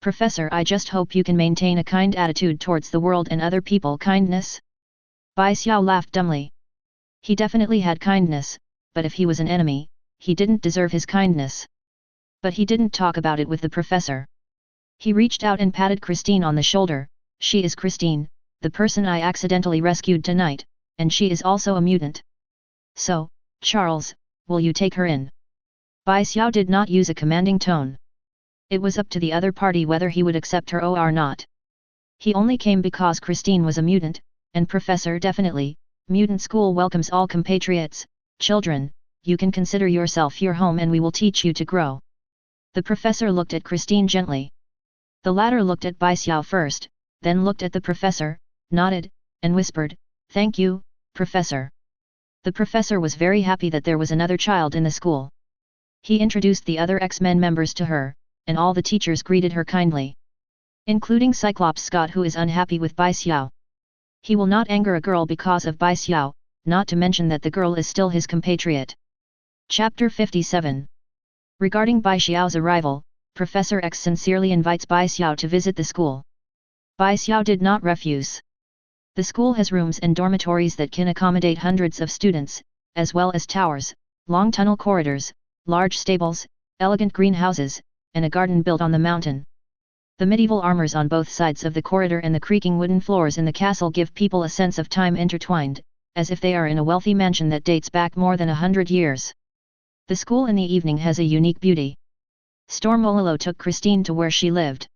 Professor, I just hope you can maintain a kind attitude towards the world and other people. Kindness? Bai Xiao laughed dumbly. He definitely had kindness, but if he was an enemy, he didn't deserve his kindness. But he didn't talk about it with the professor. He reached out and patted Christine on the shoulder. She is Christine, the person I accidentally rescued tonight, and she is also a mutant. So, Charles, will you take her in? Bai Xiao did not use a commanding tone. It was up to the other party whether he would accept her or not. He only came because Christine was a mutant, and Professor definitely. Mutant school welcomes all compatriots. Children, you can consider yourself your home and we will teach you to grow. The professor looked at Christine gently. The latter looked at Bai Xiao first, then looked at the professor, nodded, and whispered, "Thank you, Professor." The professor was very happy that there was another child in the school. He introduced the other X-Men members to her, and all the teachers greeted her kindly. Including Cyclops Scott, who is unhappy with Bai Xiao. He will not anger a girl because of Bai Xiao, not to mention that the girl is still his compatriot. Chapter 57. Regarding Bai Xiao's arrival, Professor X sincerely invites Bai Xiao to visit the school. Bai Xiao did not refuse. The school has rooms and dormitories that can accommodate hundreds of students, as well as towers, long tunnel corridors, large stables, elegant greenhouses, and a garden built on the mountain. The medieval armors on both sides of the corridor and the creaking wooden floors in the castle give people a sense of time intertwined, as if they are in a wealthy mansion that dates back more than 100 years. The school in the evening has a unique beauty. Stormololo took Christine to where she lived.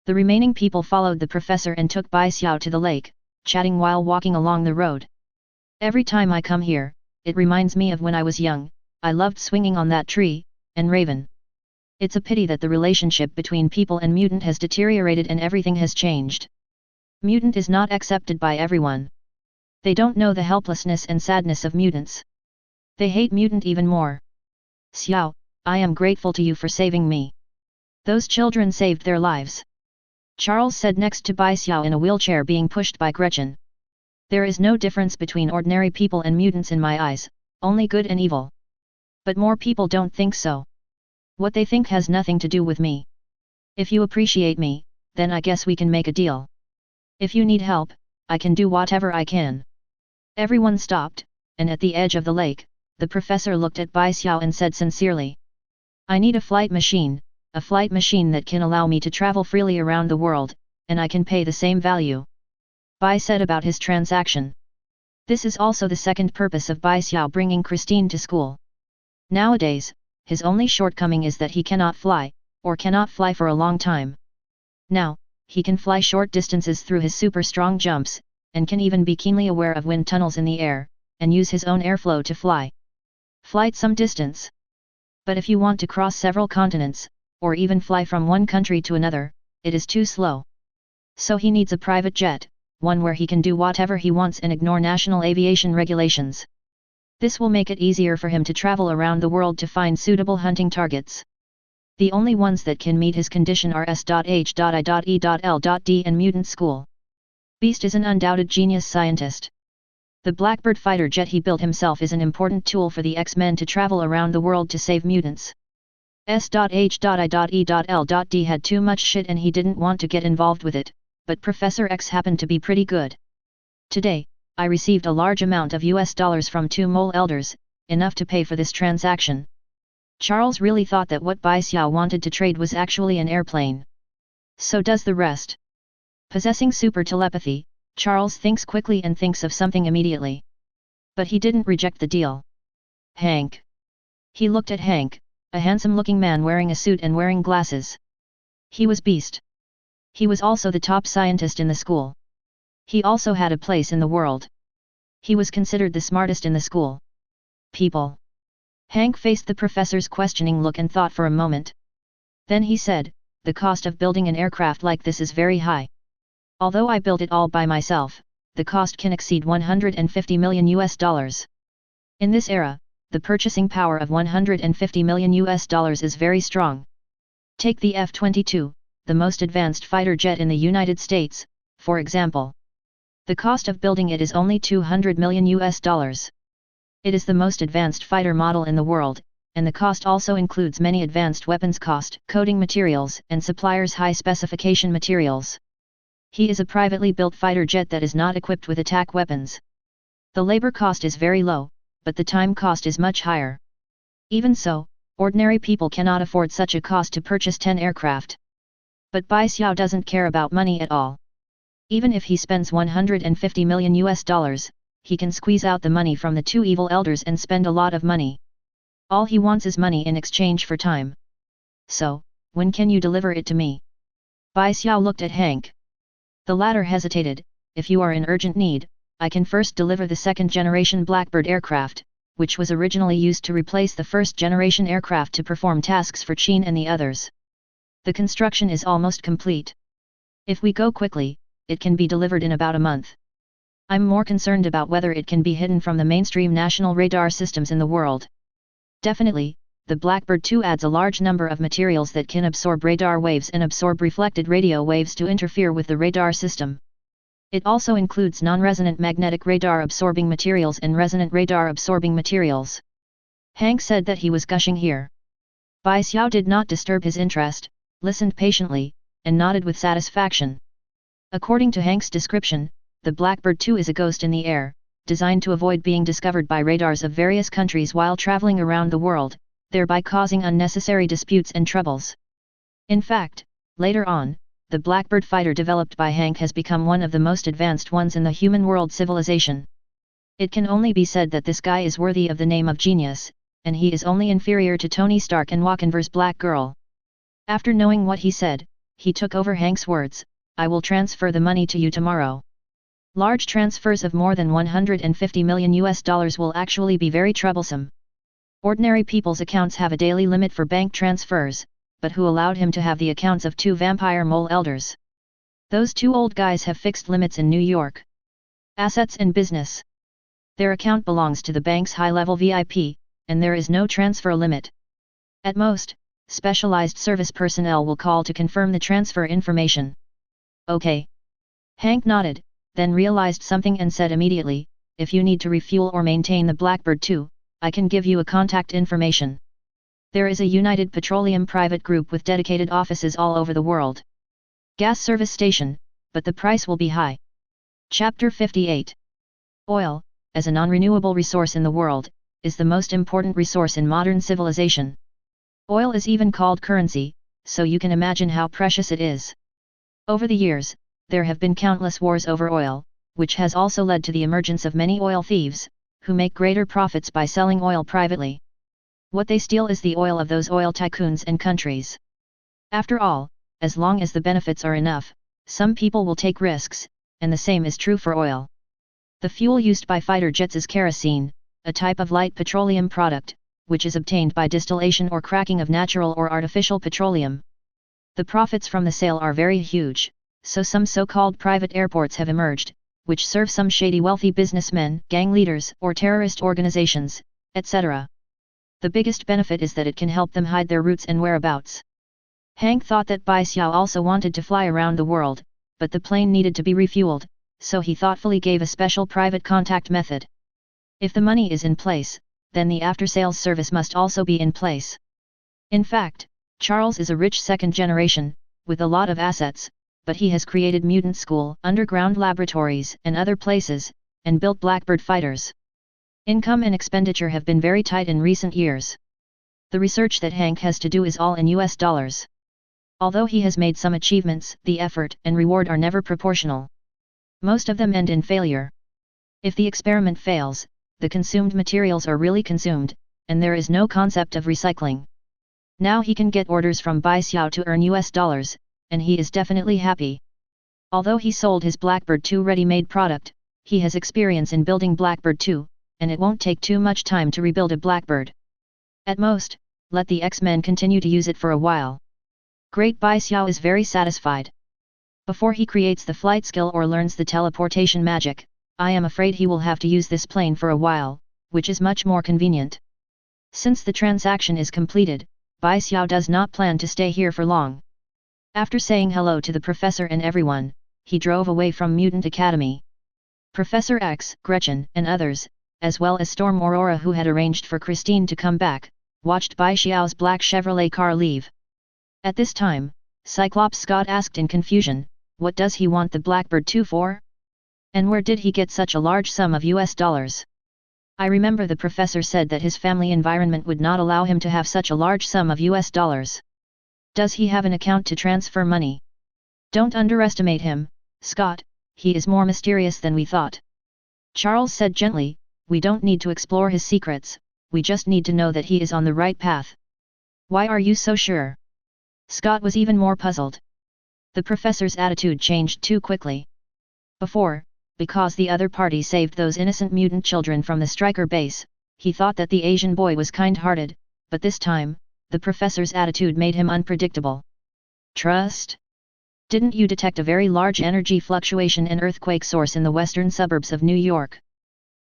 The remaining people followed the professor and took Bai Xiao to the lake, chatting while walking along the road. Every time I come here, it reminds me of when I was young. I loved swinging on that tree, and Raven. It's a pity that the relationship between people and mutant has deteriorated and everything has changed. Mutant is not accepted by everyone. They don't know the helplessness and sadness of mutants. They hate mutant even more. Xiao, I am grateful to you for saving me. Those children saved their lives. Charles said next to Bai Xiao in a wheelchair being pushed by Gretchen. There is no difference between ordinary people and mutants in my eyes, only good and evil. But more people don't think so. What they think has nothing to do with me. If you appreciate me, then I guess we can make a deal. If you need help, I can do whatever I can. Everyone stopped, and at the edge of the lake, the professor looked at Bai Xiao and said sincerely, I need a flight machine that can allow me to travel freely around the world, and I can pay the same value. Bai said about his transaction. This is also the second purpose of Bai Xiao bringing Christine to school. Nowadays, his only shortcoming is that he cannot fly, or cannot fly for a long time. Now, he can fly short distances through his super strong jumps, and can even be keenly aware of wind tunnels in the air, and use his own airflow to fly. Flight some distance. But if you want to cross several continents, or even fly from one country to another, it is too slow. So he needs a private jet, one where he can do whatever he wants and ignore national aviation regulations. This will make it easier for him to travel around the world to find suitable hunting targets. The only ones that can meet his condition are S.H.I.E.L.D. and Mutant School. Beast is an undoubted genius scientist. The Blackbird fighter jet he built himself is an important tool for the X-Men to travel around the world to save mutants. S.H.I.E.L.D. had too much shit and he didn't want to get involved with it, but Professor X happened to be pretty good. Today, I received a large amount of US dollars from 2 mole elders, enough to pay for this transaction. Charles really thought that what Bai Xiao wanted to trade was actually an airplane. So does the rest. Possessing super telepathy, Charles thinks quickly and thinks of something immediately. But he didn't reject the deal. Hank. He looked at Hank, a handsome-looking man wearing a suit and wearing glasses. He was beast. He was also the top scientist in the school. He also had a place in the world. He was considered the smartest in the school. People. Hank faced the professor's questioning look and thought for a moment. Then he said, the cost of building an aircraft like this is very high. Although I built it all by myself, the cost can exceed 150 million US dollars. In this era, the purchasing power of 150 million US dollars is very strong. Take the F-22, the most advanced fighter jet in the United States, for example. The cost of building it is only 200 million US dollars. It is the most advanced fighter model in the world, and the cost also includes many advanced weapons cost, coating materials, and suppliers' high specification materials. He is a privately built fighter jet that is not equipped with attack weapons. The labor cost is very low, but the time cost is much higher. Even so, ordinary people cannot afford such a cost to purchase 10 aircraft. But Bai Xiao doesn't care about money at all. Even if he spends 150 million US dollars, he can squeeze out the money from the 2 evil elders and spend a lot of money. All he wants is money in exchange for time. So, when can you deliver it to me? Bai Xiao looked at Hank. The latter hesitated. If you are in urgent need, I can first deliver the second-generation Blackbird aircraft, which was originally used to replace the first-generation aircraft to perform tasks for Qin and the others. The construction is almost complete. If we go quickly, it can be delivered in about a month. I'm more concerned about whether it can be hidden from the mainstream national radar systems in the world. Definitely, the Blackbird 2 adds a large number of materials that can absorb radar waves and absorb reflected radio waves to interfere with the radar system. It also includes non-resonant magnetic radar absorbing materials and resonant radar absorbing materials. Hank said that he was gushing here. Bai Xiao did not disturb his interest, listened patiently, and nodded with satisfaction. According to Hank's description, the Blackbird 2 is a ghost in the air, designed to avoid being discovered by radars of various countries while traveling around the world, thereby causing unnecessary disputes and troubles. In fact, later on, the Blackbird fighter developed by Hank has become one of the most advanced ones in the human world civilization. It can only be said that this guy is worthy of the name of genius, and he is only inferior to Tony Stark and Wakanver's Black Girl. After knowing what he said, he took over Hank's words, I will transfer the money to you tomorrow. Large transfers of more than 150 million US dollars will actually be very troublesome. Ordinary people's accounts have a daily limit for bank transfers, but who allowed him to have the accounts of 2 vampire mole elders? Those 2 old guys have fixed limits in New York. Assets and business. Their account belongs to the bank's high-level VIP, and there is no transfer limit. At most, specialized service personnel will call to confirm the transfer information. Okay. Hank nodded, then realized something and said immediately, if you need to refuel or maintain the Blackbird 2, I can give you a contact information. There is a United Petroleum private group with dedicated offices all over the world. Gas service station, but the price will be high. Chapter 58. Oil, as a non-renewable resource in the world, is the most important resource in modern civilization. Oil is even called currency, so you can imagine how precious it is. Over the years, there have been countless wars over oil, which has also led to the emergence of many oil thieves, who make greater profits by selling oil privately. What they steal is the oil of those oil tycoons and countries. After all, as long as the benefits are enough, some people will take risks, and the same is true for oil. The fuel used by fighter jets is kerosene, a type of light petroleum product, which is obtained by distillation or cracking of natural or artificial petroleum. The profits from the sale are very huge, so some so-called private airports have emerged, which serve some shady wealthy businessmen, gang leaders, or terrorist organizations, etc. The biggest benefit is that it can help them hide their routes and whereabouts. Hank thought that Bai Xiao also wanted to fly around the world, but the plane needed to be refueled, so he thoughtfully gave a special private contact method. If the money is in place, then the after-sales service must also be in place. In fact, Charles is a rich second generation, with a lot of assets, but he has created mutant school, underground laboratories, and other places, and built Blackbird fighters. Income and expenditure have been very tight in recent years. The research that Hank has to do is all in US dollars. Although he has made some achievements, the effort and reward are never proportional. Most of them end in failure. If the experiment fails, the consumed materials are really consumed, and there is no concept of recycling. Now he can get orders from Xiao to earn US dollars, and he is definitely happy. Although he sold his Blackbird 2 ready-made product, he has experience in building Blackbird 2, and it won't take too much time to rebuild a Blackbird. At most, let the X-Men continue to use it for a while. Great Xiao is very satisfied. Before he creates the flight skill or learns the teleportation magic, I am afraid he will have to use this plane for a while, which is much more convenient. Since the transaction is completed, Xiao does not plan to stay here for long. After saying hello to the professor and everyone, he drove away from Mutant Academy. Professor X, Gretchen, and others, as well as Storm Aurora who had arranged for Christine to come back, watched Xiao's black Chevrolet car leave. At this time, Cyclops Scott asked in confusion, what does he want the Blackbird 2 for? And where did he get such a large sum of US dollars? I remember the professor said that his family environment would not allow him to have such a large sum of US dollars. Does he have an account to transfer money? Don't underestimate him, Scott, he is more mysterious than we thought. Charles said gently, we don't need to explore his secrets, we just need to know that he is on the right path. Why are you so sure? Scott was even more puzzled. The professor's attitude changed too quickly. Before, because the other party saved those innocent mutant children from the striker base, he thought that the Asian boy was kind-hearted, but this time, the professor's attitude made him unpredictable. Trust? Didn't you detect a very large energy fluctuation and earthquake source in the western suburbs of New York?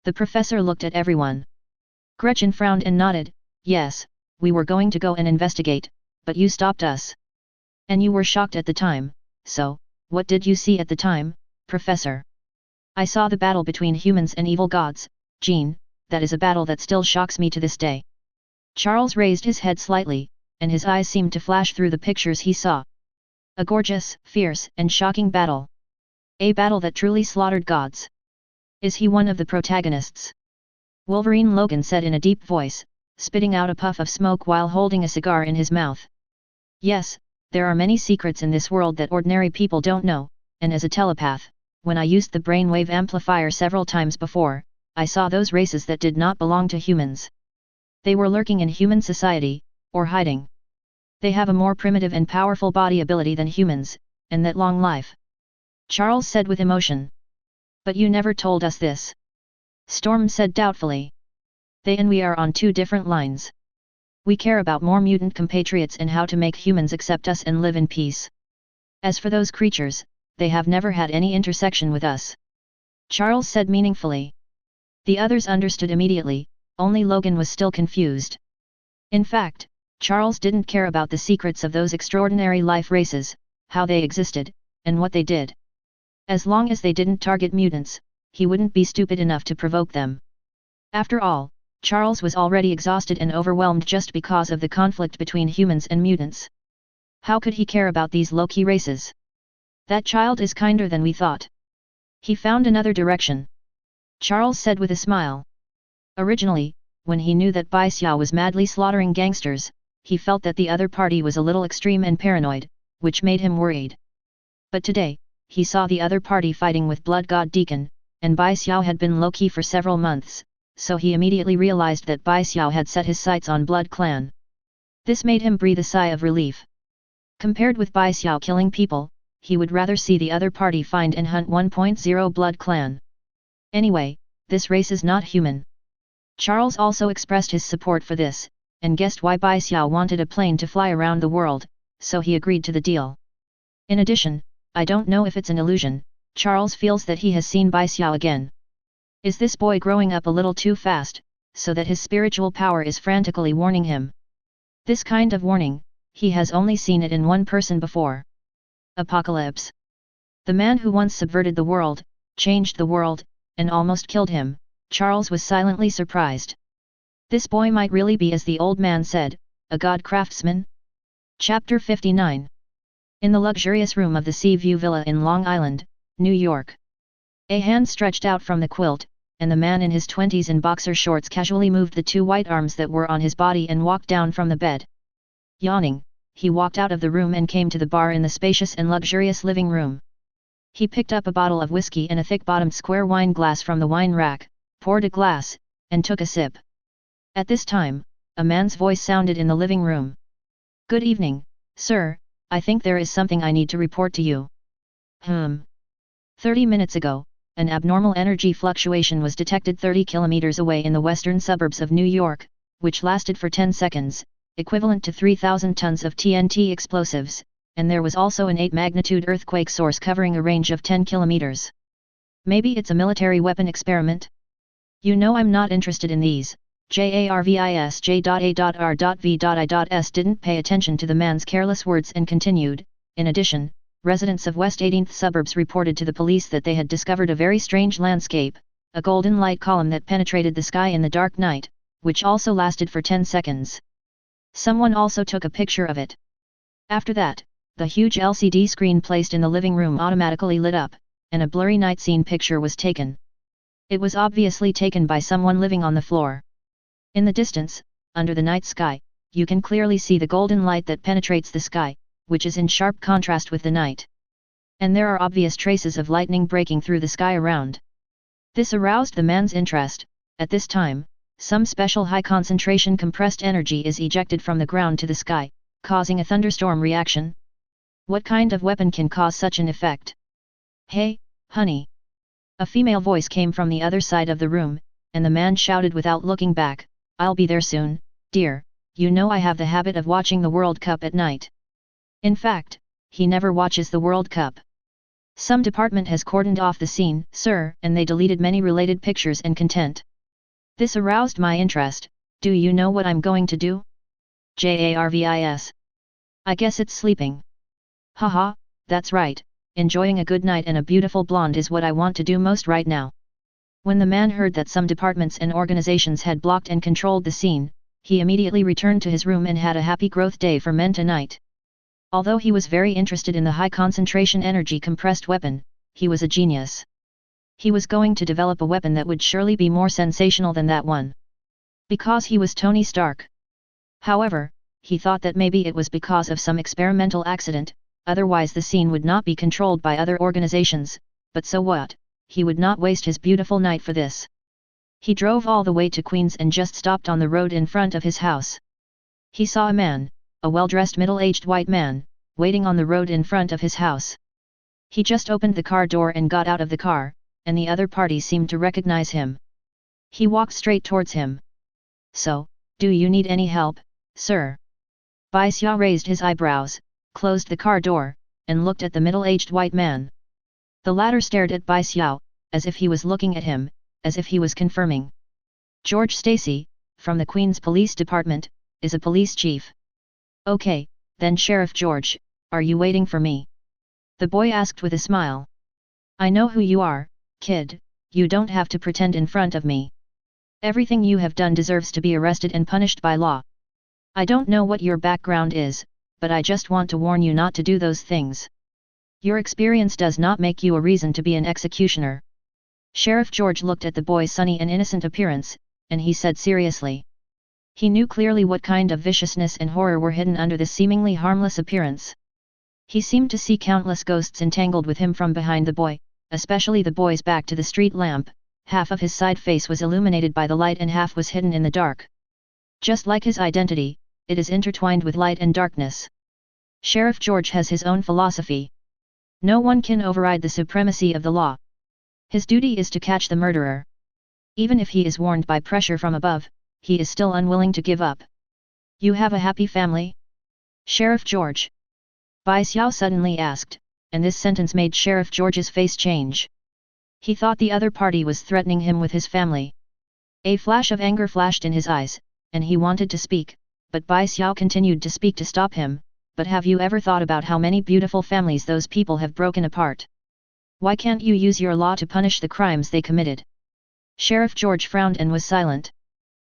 The professor looked at everyone. Gretchen frowned and nodded, yes, we were going to go and investigate, but you stopped us. And you were shocked at the time, so, what did you see at the time, Professor? I saw the battle between humans and evil gods, Jean, that is a battle that still shocks me to this day. Charles raised his head slightly, and his eyes seemed to flash through the pictures he saw. A gorgeous, fierce, and shocking battle. A battle that truly slaughtered gods. Is he one of the protagonists? Wolverine Logan said in a deep voice, spitting out a puff of smoke while holding a cigar in his mouth. Yes, there are many secrets in this world that ordinary people don't know, and as a telepath, when I used the brainwave amplifier several times before, I saw those races that did not belong to humans. They were lurking in human society, or hiding. They have a more primitive and powerful body ability than humans, and that long life. Charles said with emotion. But you never told us this. Storm said doubtfully. They and we are on two different lines. We care about more mutant compatriots and how to make humans accept us and live in peace. As for those creatures, they have never had any intersection with us. Charles said meaningfully. The others understood immediately, only Logan was still confused. In fact, Charles didn't care about the secrets of those extraordinary life races, how they existed, and what they did. As long as they didn't target mutants, he wouldn't be stupid enough to provoke them. After all, Charles was already exhausted and overwhelmed just because of the conflict between humans and mutants. How could he care about these low-key races? That child is kinder than we thought. He found another direction. Charles said with a smile. Originally, when he knew that Xiao was madly slaughtering gangsters, he felt that the other party was a little extreme and paranoid, which made him worried. But today, he saw the other party fighting with Blood God Deacon, and Xiao had been low-key for several months, so he immediately realized that Xiao had set his sights on Blood Clan. This made him breathe a sigh of relief. Compared with Xiao killing people, he would rather see the other party find and hunt 1.0 Blood Clan. Anyway, this race is not human. Charles also expressed his support for this, and guessed why Xiao wanted a plane to fly around the world, so he agreed to the deal. In addition, I don't know if it's an illusion, Charles feels that he has seen Xiao again. Is this boy growing up a little too fast, so that his spiritual power is frantically warning him? This kind of warning, he has only seen it in one person before. Apocalypse. The man who once subverted the world, changed the world, and almost killed him, Charles was silently surprised. This boy might really be as the old man said, a god craftsman? Chapter 59. In the luxurious room of the Sea View Villa in Long Island, New York. A hand stretched out from the quilt, and the man in his 20s in boxer shorts casually moved the two white arms that were on his body and walked down from the bed. Yawning, he walked out of the room and came to the bar in the spacious and luxurious living room. He picked up a bottle of whiskey and a thick-bottomed square wine glass from the wine rack, poured a glass, and took a sip. At this time, a man's voice sounded in the living room. "Good evening, sir, I think there is something I need to report to you." 30 minutes ago, an abnormal energy fluctuation was detected 30 kilometers away in the western suburbs of New York, which lasted for 10 seconds, equivalent to 3,000 tons of TNT explosives, and there was also an 8-magnitude earthquake source covering a range of 10 kilometers. Maybe it's a military weapon experiment? You know I'm not interested in these. JARVISJ.A.R.V.I.S didn't pay attention to the man's careless words and continued. In addition, residents of West 18th suburbs reported to the police that they had discovered a very strange landscape, a golden light column that penetrated the sky in the dark night, which also lasted for 10 seconds. Someone also took a picture of it. After that, the huge LCD screen placed in the living room automatically lit up, and a blurry night scene picture was taken. It was obviously taken by someone living on the floor. In the distance, under the night sky, you can clearly see the golden light that penetrates the sky, which is in sharp contrast with the night. And there are obvious traces of lightning breaking through the sky around. This aroused the man's interest. At this time, some special high-concentration compressed energy is ejected from the ground to the sky, causing a thunderstorm reaction. What kind of weapon can cause such an effect? "Hey, honey!" A female voice came from the other side of the room, and the man shouted without looking back, "I'll be there soon, dear, you know I have the habit of watching the World Cup at night." In fact, he never watches the World Cup. Some department has cordoned off the scene, sir, and they deleted many related pictures and content. This aroused my interest. Do you know what I'm going to do? JARVIS. I guess it's sleeping. Haha, that's right, enjoying a good night and a beautiful blonde is what I want to do most right now. When the man heard that some departments and organizations had blocked and controlled the scene, he immediately returned to his room and had a happy growth day for men tonight. Although he was very interested in the high-concentration energy compressed weapon, he was a genius. He was going to develop a weapon that would surely be more sensational than that one. Because he was Tony Stark. However, he thought that maybe it was because of some experimental accident, otherwise the scene would not be controlled by other organizations, but so what, he would not waste his beautiful night for this. He drove all the way to Queens and just stopped on the road in front of his house. He saw a man, a well-dressed middle-aged white man, waiting on the road in front of his house. He just opened the car door and got out of the car, and the other party seemed to recognize him. He walked straight towards him. "So, do you need any help, sir?" Xiao raised his eyebrows, closed the car door, and looked at the middle-aged white man. The latter stared at Xiao, as if he was looking at him, as if he was confirming. "George Stacy, from the Queens Police Department, is a police chief." "Okay, then Sheriff George, are you waiting for me?" the boy asked with a smile. "I know who you are, kid, you don't have to pretend in front of me. Everything you have done deserves to be arrested and punished by law. I don't know what your background is, but I just want to warn you not to do those things. Your experience does not make you a reason to be an executioner." Sheriff George looked at the boy's sunny and innocent appearance, and he said seriously. He knew clearly what kind of viciousness and horror were hidden under this seemingly harmless appearance. He seemed to see countless ghosts entangled with him from behind the boy, especially the boy's back to the street lamp. Half of his side face was illuminated by the light and half was hidden in the dark. Just like his identity, it is intertwined with light and darkness. Sheriff George has his own philosophy. No one can override the supremacy of the law. His duty is to catch the murderer. Even if he is warned by pressure from above, he is still unwilling to give up. "You have a happy family?" Sheriff George Xiao suddenly asked, and this sentence made Sheriff George's face change. He thought the other party was threatening him with his family. A flash of anger flashed in his eyes, and he wanted to speak, but Xiao continued to speak to stop him. "But have you ever thought about how many beautiful families those people have broken apart? Why can't you use your law to punish the crimes they committed?" Sheriff George frowned and was silent.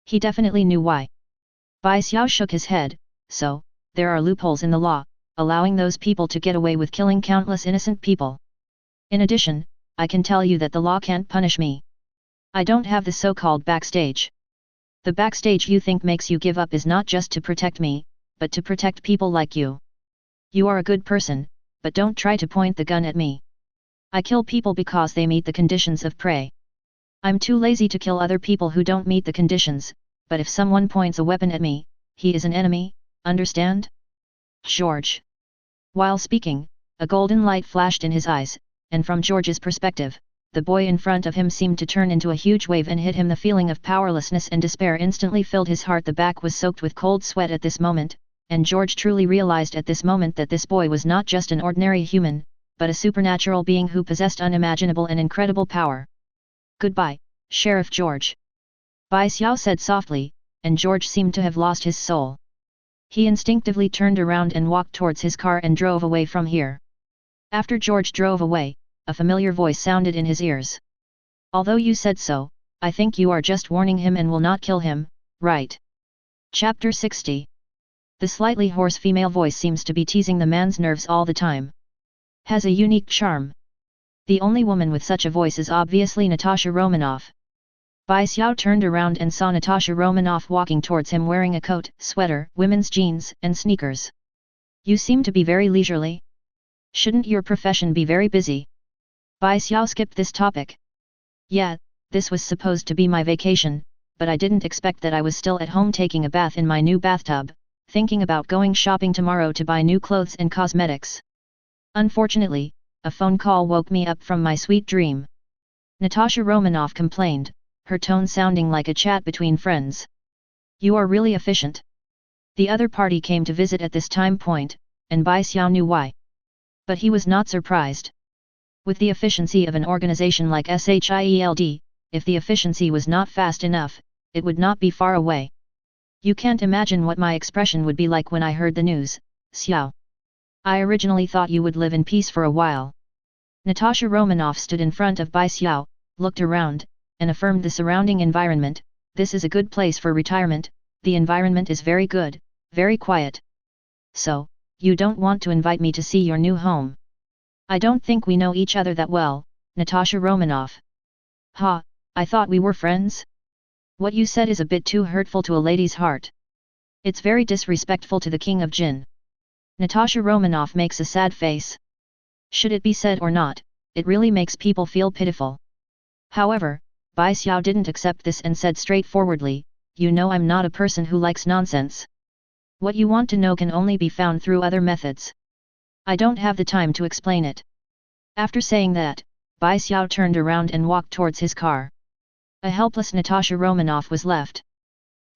He definitely knew why. Xiao shook his head. "So, there are loopholes in the law, allowing those people to get away with killing countless innocent people. In addition, I can tell you that the law can't punish me. I don't have the so-called backstage. The backstage you think makes you give up is not just to protect me, but to protect people like you. You are a good person, but don't try to point the gun at me. I kill people because they meet the conditions of prey. I'm too lazy to kill other people who don't meet the conditions, but if someone points a weapon at me, he is an enemy, understand? George. While speaking, a golden light flashed in his eyes, and from George's perspective, the boy in front of him seemed to turn into a huge wave and hit him. The feeling of powerlessness and despair instantly filled his heart. The back was soaked with cold sweat at this moment, and George truly realized at this moment that this boy was not just an ordinary human, but a supernatural being who possessed unimaginable and incredible power. Goodbye, Sheriff George. Bai Xiao said softly, and George seemed to have lost his soul. He instinctively turned around and walked towards his car and drove away from here. After George drove away, a familiar voice sounded in his ears. Although you said so, I think you are just warning him and will not kill him, right? Chapter 60. The slightly hoarse female voice seems to be teasing the man's nerves all the time. Has a unique charm. The only woman with such a voice is obviously Natasha Romanoff. Bai Xiao turned around and saw Natasha Romanoff walking towards him wearing a coat, sweater, women's jeans, and sneakers. You seem to be very leisurely. Shouldn't your profession be very busy? Bai Xiao skipped this topic. Yeah, this was supposed to be my vacation, but I didn't expect that I was still at home taking a bath in my new bathtub, thinking about going shopping tomorrow to buy new clothes and cosmetics. Unfortunately, a phone call woke me up from my sweet dream. Natasha Romanoff complained, her tone sounding like a chat between friends. You are really efficient. The other party came to visit at this time point, and Bai Xiao knew why. But he was not surprised. With the efficiency of an organization like SHIELD, if the efficiency was not fast enough, it would not be far away. You can't imagine what my expression would be like when I heard the news, Xiao. I originally thought you would live in peace for a while. Natasha Romanoff stood in front of Bai Xiao, looked around, and affirmed the surrounding environment. This is a good place for retirement, the environment is very good, very quiet. So, you don't want to invite me to see your new home? I don't think we know each other that well, Natasha Romanoff. Ha, I thought we were friends? What you said is a bit too hurtful to a lady's heart. It's very disrespectful to the King of Jin. Natasha Romanoff makes a sad face. Should it be said or not, it really makes people feel pitiful. However, Bai Xiao didn't accept this and said straightforwardly, you know I'm not a person who likes nonsense. What you want to know can only be found through other methods. I don't have the time to explain it. After saying that, Bai Xiao turned around and walked towards his car. A helpless Natasha Romanoff was left.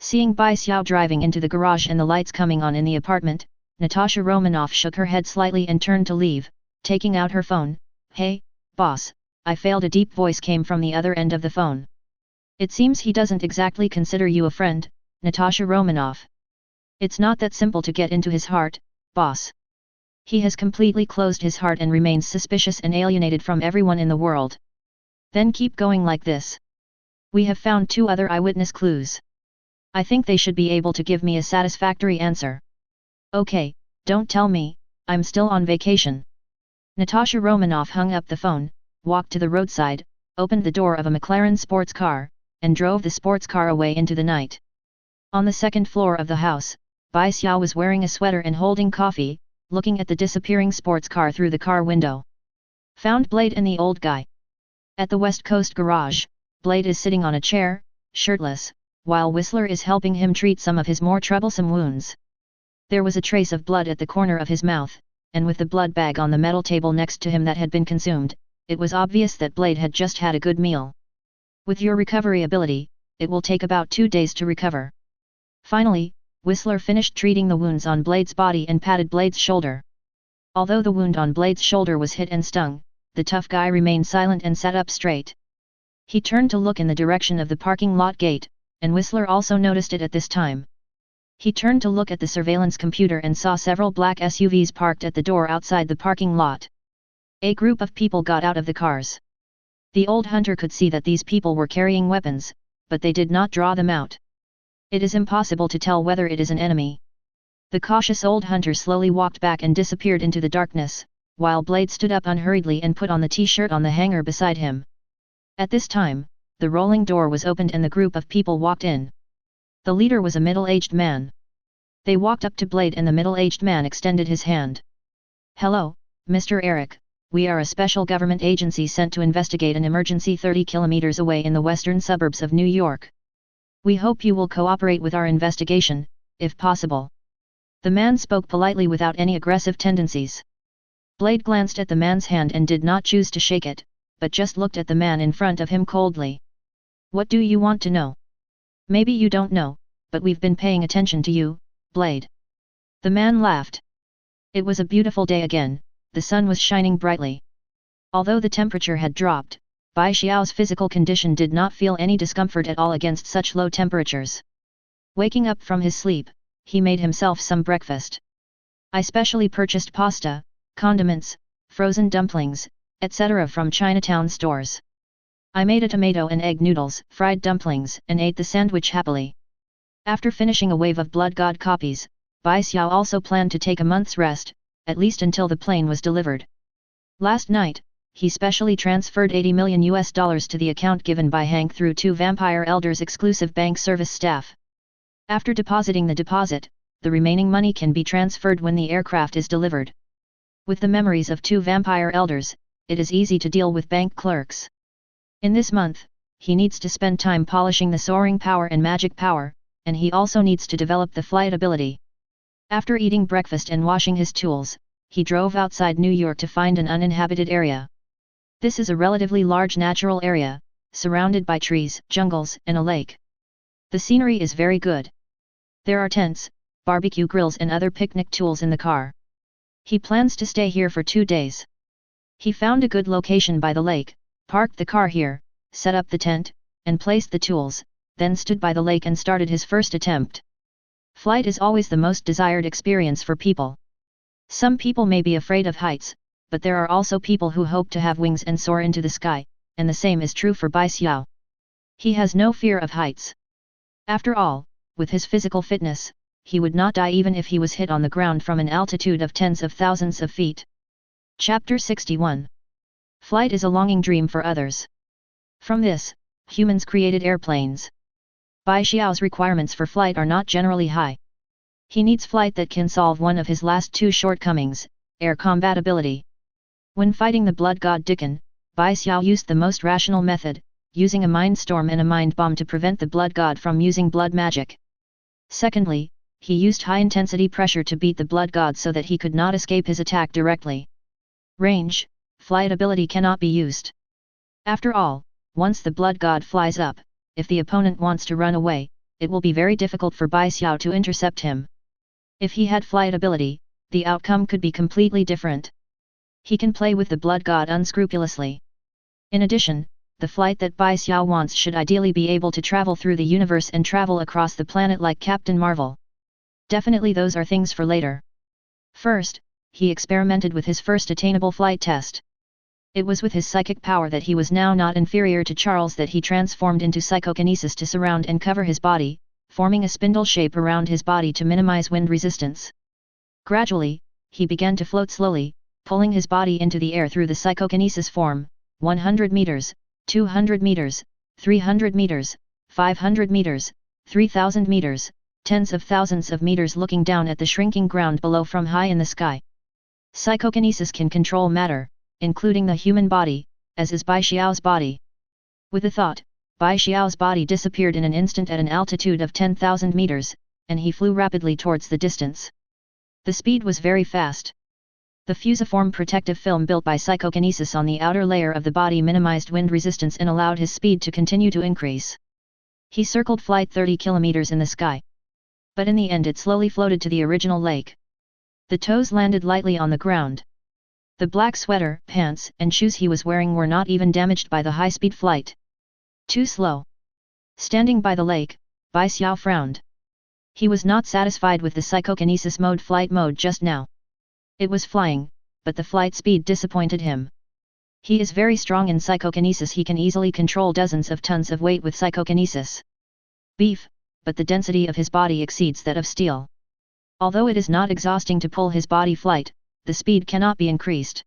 Seeing Bai Xiao driving into the garage and the lights coming on in the apartment, Natasha Romanoff shook her head slightly and turned to leave, taking out her phone. Hey, boss, I failed. A deep voice came from the other end of the phone. It seems he doesn't exactly consider you a friend, Natasha Romanoff. It's not that simple to get into his heart, boss. He has completely closed his heart and remains suspicious and alienated from everyone in the world. Then keep going like this. We have found 2 other eyewitness clues. I think they should be able to give me a satisfactory answer. Okay, don't tell me, I'm still on vacation. Natasha Romanoff hung up the phone, walked to the roadside, opened the door of a McLaren sports car, and drove the sports car away into the night. On the second floor of the house, Bai Xiao was wearing a sweater and holding coffee, looking at the disappearing sports car through the car window. Found Blade and the old guy. At the West Coast garage, Blade is sitting on a chair, shirtless, while Whistler is helping him treat some of his more troublesome wounds. There was a trace of blood at the corner of his mouth, and with the blood bag on the metal table next to him that had been consumed, it was obvious that Blade had just had a good meal. With your recovery ability, it will take about 2 days to recover. Finally, Whistler finished treating the wounds on Blade's body and patted Blade's shoulder. Although the wound on Blade's shoulder was hit and stung, the tough guy remained silent and sat up straight. He turned to look in the direction of the parking lot gate, and Whistler also noticed it at this time. He turned to look at the surveillance computer and saw several black SUVs parked at the door outside the parking lot. A group of people got out of the cars. The old hunter could see that these people were carrying weapons, but they did not draw them out. It is impossible to tell whether it is an enemy. The cautious old hunter slowly walked back and disappeared into the darkness, while Blade stood up unhurriedly and put on the t-shirt on the hanger beside him. At this time, the rolling door was opened and the group of people walked in. The leader was a middle-aged man. They walked up to Blade and the middle-aged man extended his hand. "Hello, Mr. Eric, we are a special government agency sent to investigate an emergency 30 kilometers away in the western suburbs of New York. We hope you will cooperate with our investigation, if possible." The man spoke politely without any aggressive tendencies. Blade glanced at the man's hand and did not choose to shake it, but just looked at the man in front of him coldly. "What do you want to know?" "Maybe you don't know, but we've been paying attention to you, Blade." The man laughed. It was a beautiful day again, the sun was shining brightly. Although the temperature had dropped, Bai Xiao's physical condition did not feel any discomfort at all against such low temperatures. Waking up from his sleep, he made himself some breakfast. "I specially purchased pasta, condiments, frozen dumplings, etc. from Chinatown stores. I made a tomato and egg noodles, fried dumplings, and ate the sandwich happily." After finishing a wave of Blood God copies, Bai Xiao also planned to take a month's rest, at least until the plane was delivered. Last night, he specially transferred $80 million to the account given by Hank through two Vampire Elders' exclusive bank service staff. After depositing the deposit, the remaining money can be transferred when the aircraft is delivered. With the memories of two Vampire Elders, it is easy to deal with bank clerks. In this month, he needs to spend time polishing the soaring power and magic power, and he also needs to develop the flight ability. After eating breakfast and washing his tools, he drove outside New York to find an uninhabited area. This is a relatively large natural area, surrounded by trees, jungles, and a lake. The scenery is very good. There are tents, barbecue grills and other picnic tools in the car. He plans to stay here for 2 days. He found a good location by the lake, parked the car here, set up the tent, and placed the tools, then stood by the lake and started his first attempt. Flight is always the most desired experience for people. Some people may be afraid of heights, but there are also people who hope to have wings and soar into the sky, and the same is true for Bai Xiao. He has no fear of heights. After all, with his physical fitness, he would not die even if he was hit on the ground from an altitude of tens of thousands of feet. Chapter 61. Flight is a longing dream for others. From this, humans created airplanes. Bai Xiao's requirements for flight are not generally high. He needs flight that can solve one of his last two shortcomings, air compatibility. When fighting the blood god Dickon, Bai Xiao used the most rational method, using a mind storm and a mind bomb to prevent the blood god from using blood magic. Secondly, he used high-intensity pressure to beat the blood god so that he could not escape his attack directly. Range, flight ability cannot be used. After all, once the blood god flies up, if the opponent wants to run away, it will be very difficult for Bai Xiao to intercept him. If he had flight ability, the outcome could be completely different. He can play with the blood god unscrupulously. In addition, the flight that Bai Xiao wants should ideally be able to travel through the universe and travel across the planet like Captain Marvel. Definitely those are things for later. First, he experimented with his first attainable flight test. It was with his psychic power that he was now not inferior to Charles that he transformed into psychokinesis to surround and cover his body, forming a spindle shape around his body to minimize wind resistance. Gradually, he began to float slowly, pulling his body into the air through the psychokinesis form, 100 meters, 200 meters, 300 meters, 500 meters, 3000 meters, tens of thousands of meters looking down at the shrinking ground below from high in the sky. Psychokinesis can control matter, including the human body, as is Bai Xiao's body. With a thought, Bai Xiao's body disappeared in an instant at an altitude of 10,000 meters, and he flew rapidly towards the distance. The speed was very fast. The fusiform protective film built by psychokinesis on the outer layer of the body minimized wind resistance and allowed his speed to continue to increase. He circled flight 30 kilometers in the sky. But in the end it slowly floated to the original lake. The toes landed lightly on the ground. The black sweater, pants, and shoes he was wearing were not even damaged by the high-speed flight. Too slow. Standing by the lake, Bai Xiao frowned. He was not satisfied with the psychokinesis mode flight mode just now. It was flying, but the flight speed disappointed him. He is very strong in psychokinesis. He can easily control dozens of tons of weight with psychokinesis. Beef, but the density of his body exceeds that of steel. Although it is not exhausting to pull his body flight, the speed cannot be increased.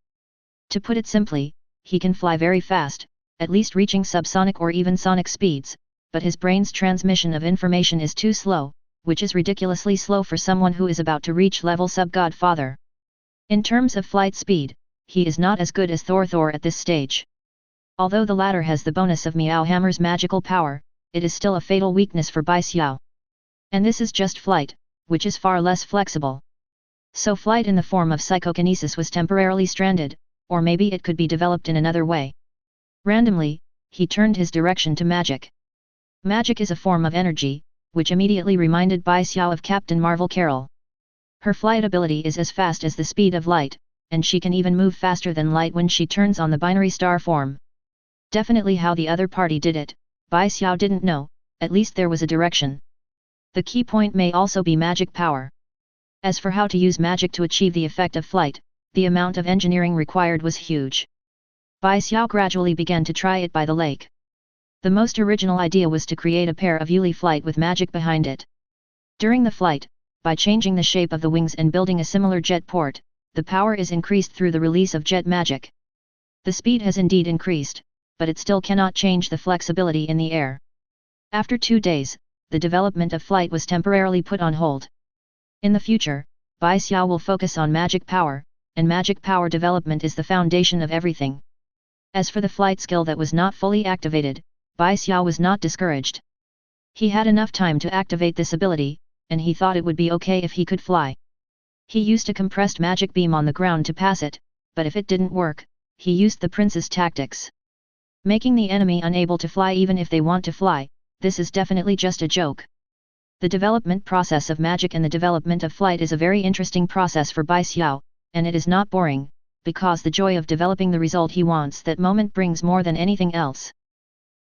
To put it simply, he can fly very fast, at least reaching subsonic or even sonic speeds, but his brain's transmission of information is too slow, which is ridiculously slow for someone who is about to reach level sub-godfather. In terms of flight speed, he is not as good as Thor at this stage. Although the latter has the bonus of Meow Hammer's magical power, it is still a fatal weakness for Xiao. And this is just flight, which is far less flexible. So flight in the form of psychokinesis was temporarily stranded, or maybe it could be developed in another way. Randomly, he turned his direction to magic. Magic is a form of energy, which immediately reminded Xiao of Captain Marvel Carol. Her flight ability is as fast as the speed of light, and she can even move faster than light when she turns on the binary star form. Definitely how the other party did it, Xiao didn't know, at least there was a direction. The key point may also be magic power. As for how to use magic to achieve the effect of flight, the amount of engineering required was huge. Xiao gradually began to try it by the lake. The most original idea was to create a pair of Yuli flight with magic behind it. During the flight, by changing the shape of the wings and building a similar jet port, the power is increased through the release of jet magic. The speed has indeed increased, but it still cannot change the flexibility in the air. After 2 days, the development of flight was temporarily put on hold. In the future, Xiao will focus on magic power, and magic power development is the foundation of everything. As for the flight skill that was not fully activated, Xiao was not discouraged. He had enough time to activate this ability, and he thought it would be okay if he could fly. He used a compressed magic beam on the ground to pass it, but if it didn't work, he used the prince's tactics. Making the enemy unable to fly even if they want to fly, this is definitely just a joke. The development process of magic and the development of flight is a very interesting process for Xiao, and it is not boring, because the joy of developing the result he wants that moment brings more than anything else.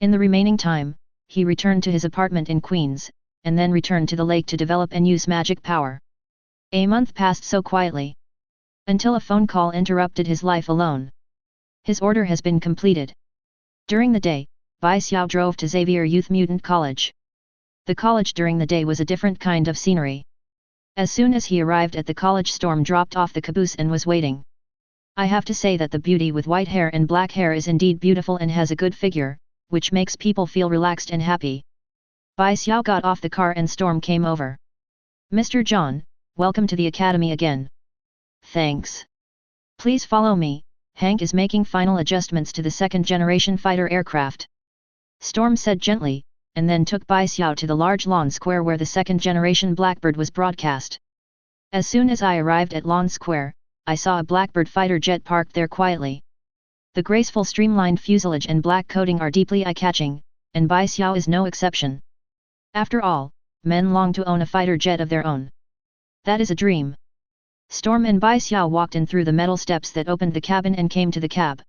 In the remaining time, he returned to his apartment in Queens, and then returned to the lake to develop and use magic power. A month passed so quietly. Until a phone call interrupted his life alone. His order has been completed. During the day, Xiao drove to Xavier Youth Mutant College. The college during the day was a different kind of scenery. As soon as he arrived at the college, Storm dropped off the caboose and was waiting. I have to say that the beauty with white hair and black hair is indeed beautiful and has a good figure, which makes people feel relaxed and happy. Xiao got off the car and Storm came over. Mr. John, welcome to the academy again. Thanks. Please follow me, Hank is making final adjustments to the second-generation fighter aircraft. Storm said gently, and then took Xiao to the large lawn square where the second-generation Blackbird was broadcast. As soon as I arrived at Lawn Square, I saw a Blackbird fighter jet parked there quietly. The graceful streamlined fuselage and black coating are deeply eye-catching, and Xiao is no exception. After all, men long to own a fighter jet of their own. That is a dream. Storm and Xiao walked in through the metal steps that opened the cabin and came to the cab.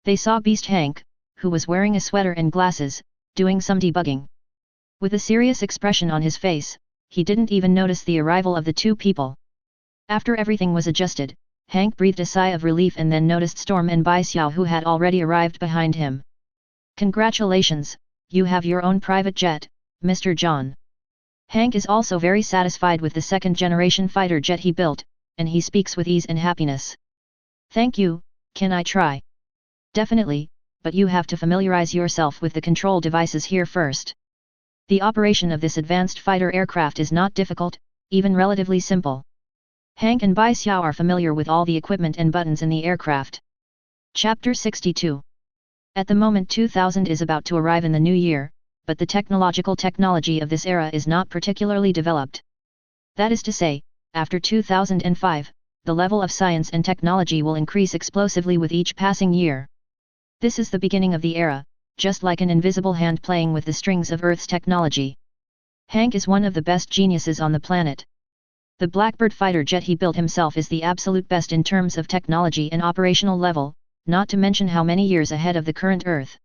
They saw Beast Hank, who was wearing a sweater and glasses, doing some debugging. With a serious expression on his face, he didn't even notice the arrival of the two people. After everything was adjusted, Hank breathed a sigh of relief and then noticed Storm and Xiao who had already arrived behind him. Congratulations, you have your own private jet, Mr. John. Hank is also very satisfied with the second-generation fighter jet he built, and he speaks with ease and happiness. Thank you, can I try? Definitely, but you have to familiarize yourself with the control devices here first. The operation of this advanced fighter aircraft is not difficult, even relatively simple. Hank and Xiao are familiar with all the equipment and buttons in the aircraft. Chapter 62. At the moment 2000 is about to arrive in the new year, but the technology of this era is not particularly developed. That is to say, after 2005, the level of science and technology will increase explosively with each passing year. This is the beginning of the era, just like an invisible hand playing with the strings of Earth's technology. Hank is one of the best geniuses on the planet. The Blackbird fighter jet he built himself is the absolute best in terms of technology and operational level, not to mention how many years ahead of the current Earth.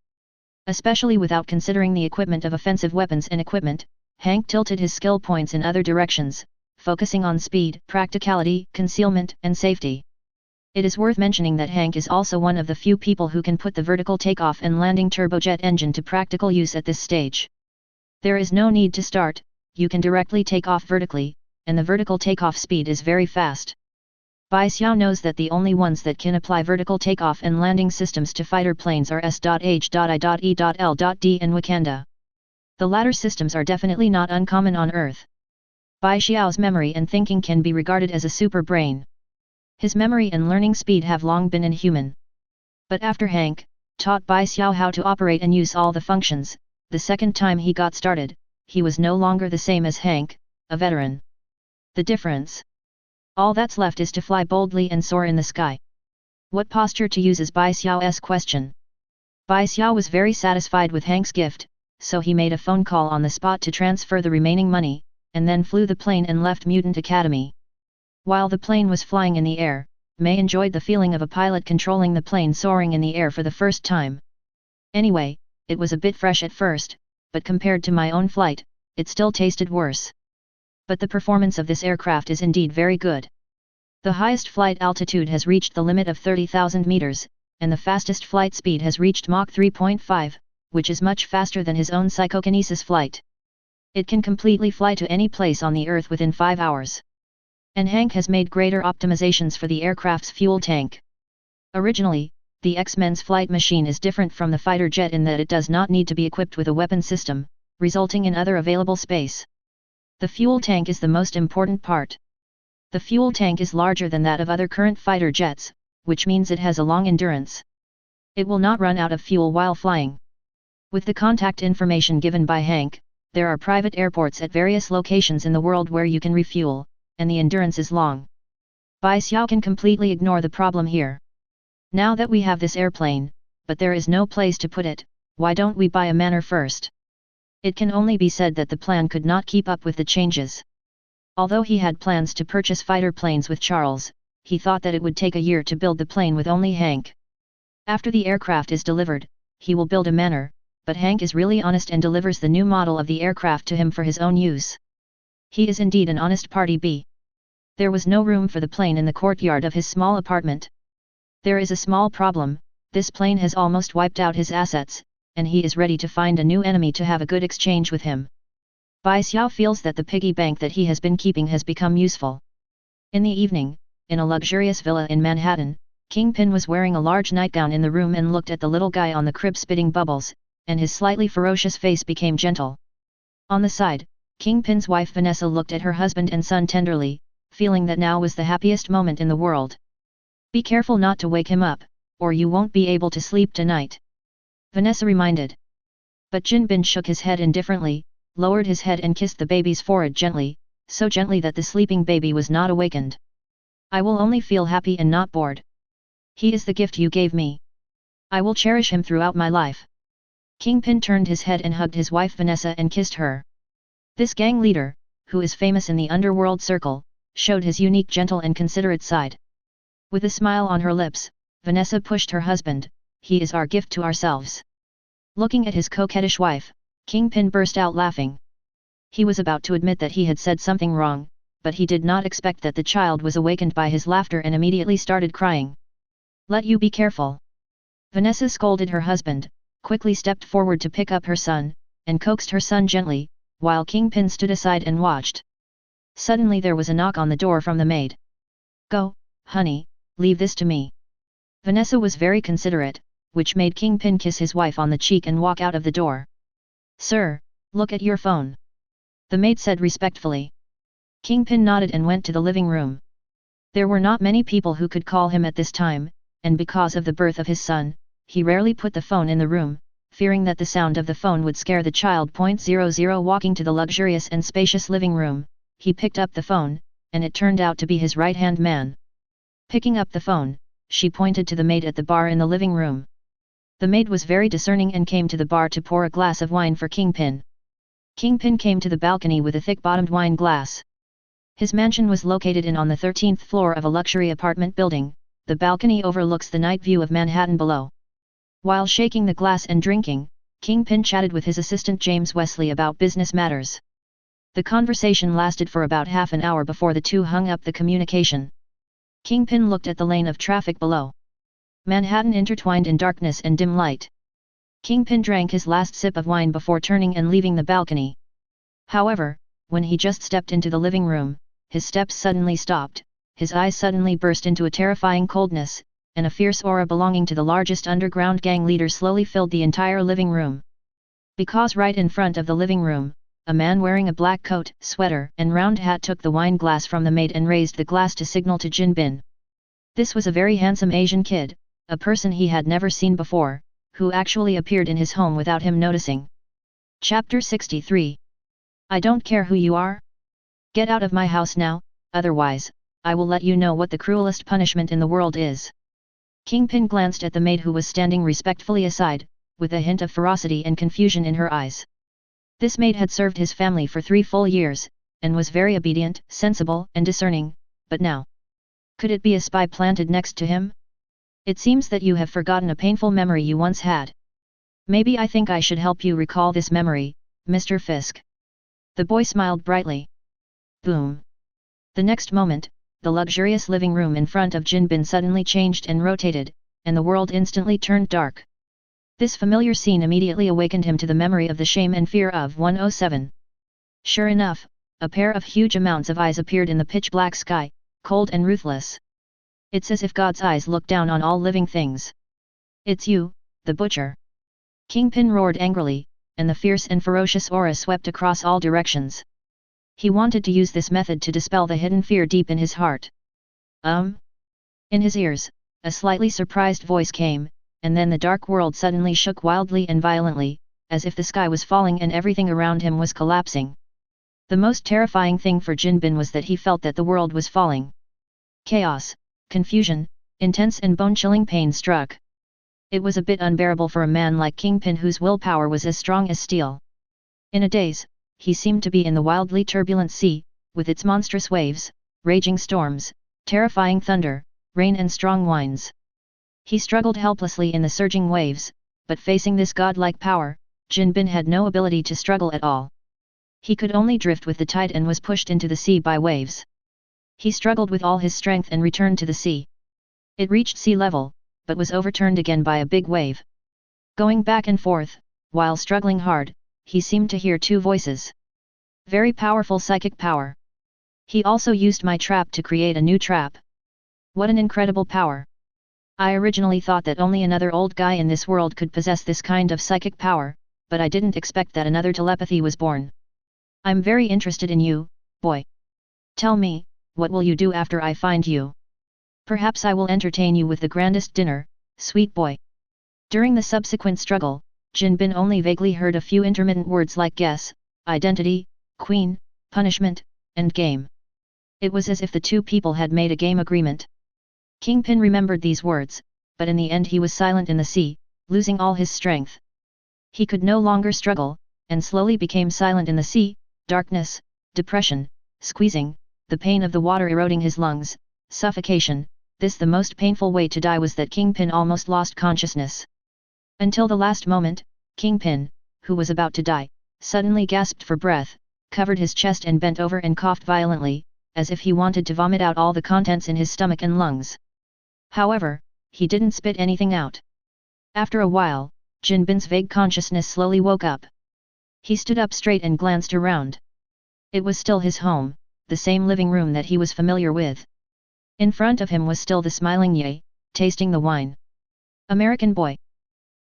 Especially without considering the equipment of offensive weapons and equipment, Hank tilted his skill points in other directions, focusing on speed, practicality, concealment, and safety. It is worth mentioning that Hank is also one of the few people who can put the vertical takeoff and landing turbojet engine to practical use at this stage. There is no need to start, you can directly take off vertically, and the vertical takeoff speed is very fast. Bai Xiao knows that the only ones that can apply vertical takeoff and landing systems to fighter planes are S.H.I.E.L.D. and Wakanda. The latter systems are definitely not uncommon on Earth. Bai Xiao's memory and thinking can be regarded as a super brain. His memory and learning speed have long been inhuman. But after Hank taught Bai Xiao how to operate and use all the functions, the second time he got started, he was no longer the same as Hank, a veteran. The difference? All that's left is to fly boldly and soar in the sky. What posture to use is Bai Xiao's question. Bai Xiao was very satisfied with Hank's gift, so he made a phone call on the spot to transfer the remaining money, and then flew the plane and left Mutant Academy. While the plane was flying in the air, May enjoyed the feeling of a pilot controlling the plane soaring in the air for the first time. Anyway, it was a bit fresh at first, but compared to my own flight, it still tasted worse. But the performance of this aircraft is indeed very good. The highest flight altitude has reached the limit of 30,000 meters, and the fastest flight speed has reached Mach 3.5, which is much faster than his own psychokinesis flight. It can completely fly to any place on the Earth within 5 hours. And Hank has made greater optimizations for the aircraft's fuel tank. Originally, the X-Men's flight machine is different from the fighter jet in that it does not need to be equipped with a weapon system, resulting in other available space. The fuel tank is the most important part. The fuel tank is larger than that of other current fighter jets, which means it has a long endurance. It will not run out of fuel while flying. With the contact information given by Hank, there are private airports at various locations in the world where you can refuel, and the endurance is long. Bai Xiao can completely ignore the problem here. Now that we have this airplane, but there is no place to put it, why don't we buy a manor first? It can only be said that the plan could not keep up with the changes. Although he had plans to purchase fighter planes with Charles, he thought that it would take a year to build the plane with only Hank. After the aircraft is delivered, he will build a manor, but Hank is really honest and delivers the new model of the aircraft to him for his own use. He is indeed an honest party B. There was no room for the plane in the courtyard of his small apartment. There is a small problem, this plane has almost wiped out his assets, and he is ready to find a new enemy to have a good exchange with him. Bai Xiao feels that the piggy bank that he has been keeping has become useful. In the evening, in a luxurious villa in Manhattan, Kingpin was wearing a large nightgown in the room and looked at the little guy on the crib spitting bubbles, and his slightly ferocious face became gentle. On the side, Kingpin's wife Vanessa looked at her husband and son tenderly, feeling that now was the happiest moment in the world. Be careful not to wake him up, or you won't be able to sleep tonight, Vanessa reminded. But Jin Bin shook his head indifferently, lowered his head and kissed the baby's forehead gently, so gently that the sleeping baby was not awakened. I will only feel happy and not bored. He is the gift you gave me. I will cherish him throughout my life. Kingpin turned his head and hugged his wife Vanessa and kissed her. This gang leader, who is famous in the underworld circle, showed his unique gentle and considerate side. With a smile on her lips, Vanessa pushed her husband, he is our gift to ourselves. Looking at his coquettish wife, Kingpin burst out laughing. He was about to admit that he had said something wrong, but he did not expect that the child was awakened by his laughter and immediately started crying. Let you be careful. Vanessa scolded her husband, quickly stepped forward to pick up her son, and coaxed her son gently, while Kingpin stood aside and watched. Suddenly there was a knock on the door from the maid. Go, honey, leave this to me. Vanessa was very considerate, which made Kingpin kiss his wife on the cheek and walk out of the door. Sir, look at your phone. The maid said respectfully. Kingpin nodded and went to the living room. There were not many people who could call him at this time, and because of the birth of his son, he rarely put the phone in the room, fearing that the sound of the phone would scare the child. 00 Walking to the luxurious and spacious living room, he picked up the phone, and it turned out to be his right-hand man. Picking up the phone, she pointed to the maid at the bar in the living room. The maid was very discerning and came to the bar to pour a glass of wine for Kingpin. Kingpin came to the balcony with a thick-bottomed wine glass. His mansion was located on the 13th floor of a luxury apartment building. The balcony overlooks the night view of Manhattan below. While shaking the glass and drinking, Kingpin chatted with his assistant James Wesley about business matters. The conversation lasted for about half an hour before the two hung up the communication. Kingpin looked at the lane of traffic below. Manhattan intertwined in darkness and dim light. Kingpin drank his last sip of wine before turning and leaving the balcony. However, when he just stepped into the living room, his steps suddenly stopped, his eyes suddenly burst into a terrifying coldness, and a fierce aura belonging to the largest underground gang leader slowly filled the entire living room. Because right in front of the living room, a man wearing a black coat, sweater, and round hat took the wine glass from the maid and raised the glass to signal to Jin Bin. This was a very handsome Asian kid, a person he had never seen before, who actually appeared in his home without him noticing. Chapter 63. I don't care who you are. Get out of my house now, otherwise, I will let you know what the cruelest punishment in the world is. Kingpin glanced at the maid who was standing respectfully aside, with a hint of ferocity and confusion in her eyes. This maid had served his family for 3 full years, and was very obedient, sensible, and discerning, but now, could it be a spy planted next to him? It seems that you have forgotten a painful memory you once had. Maybe I think I should help you recall this memory, Mr. Fisk. The boy smiled brightly. Boom. The next moment, the luxurious living room in front of Jin Bin suddenly changed and rotated, and the world instantly turned dark. This familiar scene immediately awakened him to the memory of the shame and fear of 107. Sure enough, a pair of huge amounts of eyes appeared in the pitch-black sky, cold and ruthless. It's as if God's eyes look down on all living things. It's you, the butcher. Kingpin roared angrily, and the fierce and ferocious aura swept across all directions. He wanted to use this method to dispel the hidden fear deep in his heart. In his ears, a slightly surprised voice came, and then the dark world suddenly shook wildly and violently, as if the sky was falling and everything around him was collapsing. The most terrifying thing for Jin Bin was that he felt that the world was falling. Chaos, confusion, intense and bone-chilling pain struck. It was a bit unbearable for a man like Kingpin whose willpower was as strong as steel. In a daze, he seemed to be in the wildly turbulent sea, with its monstrous waves, raging storms, terrifying thunder, rain and strong winds. He struggled helplessly in the surging waves, but facing this godlike power, Jin Bin had no ability to struggle at all. He could only drift with the tide and was pushed into the sea by waves. He struggled with all his strength and returned to the sea. It reached sea level, but was overturned again by a big wave. Going back and forth, while struggling hard, he seemed to hear 2 voices. Very powerful psychic power. He also used my trap to create a new trap. What an incredible power. I originally thought that only another old guy in this world could possess this kind of psychic power, but I didn't expect that another telepathy was born. I'm very interested in you, boy. Tell me, what will you do after I find you? Perhaps I will entertain you with the grandest dinner, sweet boy. During the subsequent struggle, Jin Bin only vaguely heard a few intermittent words like guess, identity, queen, punishment, and game. It was as if the 2 people had made a game agreement. Kingpin remembered these words, but in the end he was silent in the sea, losing all his strength. He could no longer struggle, and slowly became silent in the sea, darkness, depression, squeezing, the pain of the water eroding his lungs, suffocation. This the most painful way to die was that Kingpin almost lost consciousness. Until the last moment, Kingpin, who was about to die, suddenly gasped for breath, covered his chest and bent over and coughed violently, as if he wanted to vomit out all the contents in his stomach and lungs. However, he didn't spit anything out. After a while, Jin Bin's vague consciousness slowly woke up. He stood up straight and glanced around. It was still his home, the same living room that he was familiar with. In front of him was still the smiling Ye, tasting the wine. American boy.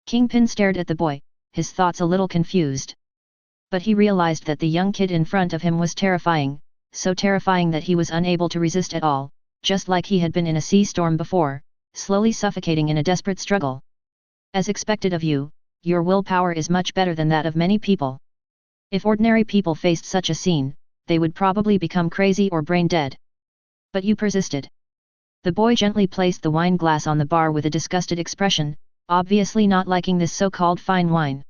Kingpin stared at the boy, his thoughts a little confused. But he realized that the young kid in front of him was terrifying, so terrifying that he was unable to resist at all, just like he had been in a sea storm before, slowly suffocating in a desperate struggle. As expected of you, your willpower is much better than that of many people. If ordinary people faced such a scene, they would probably become crazy or brain dead. But you persisted. The boy gently placed the wine glass on the bar with a disgusted expression, obviously not liking this so-called fine wine.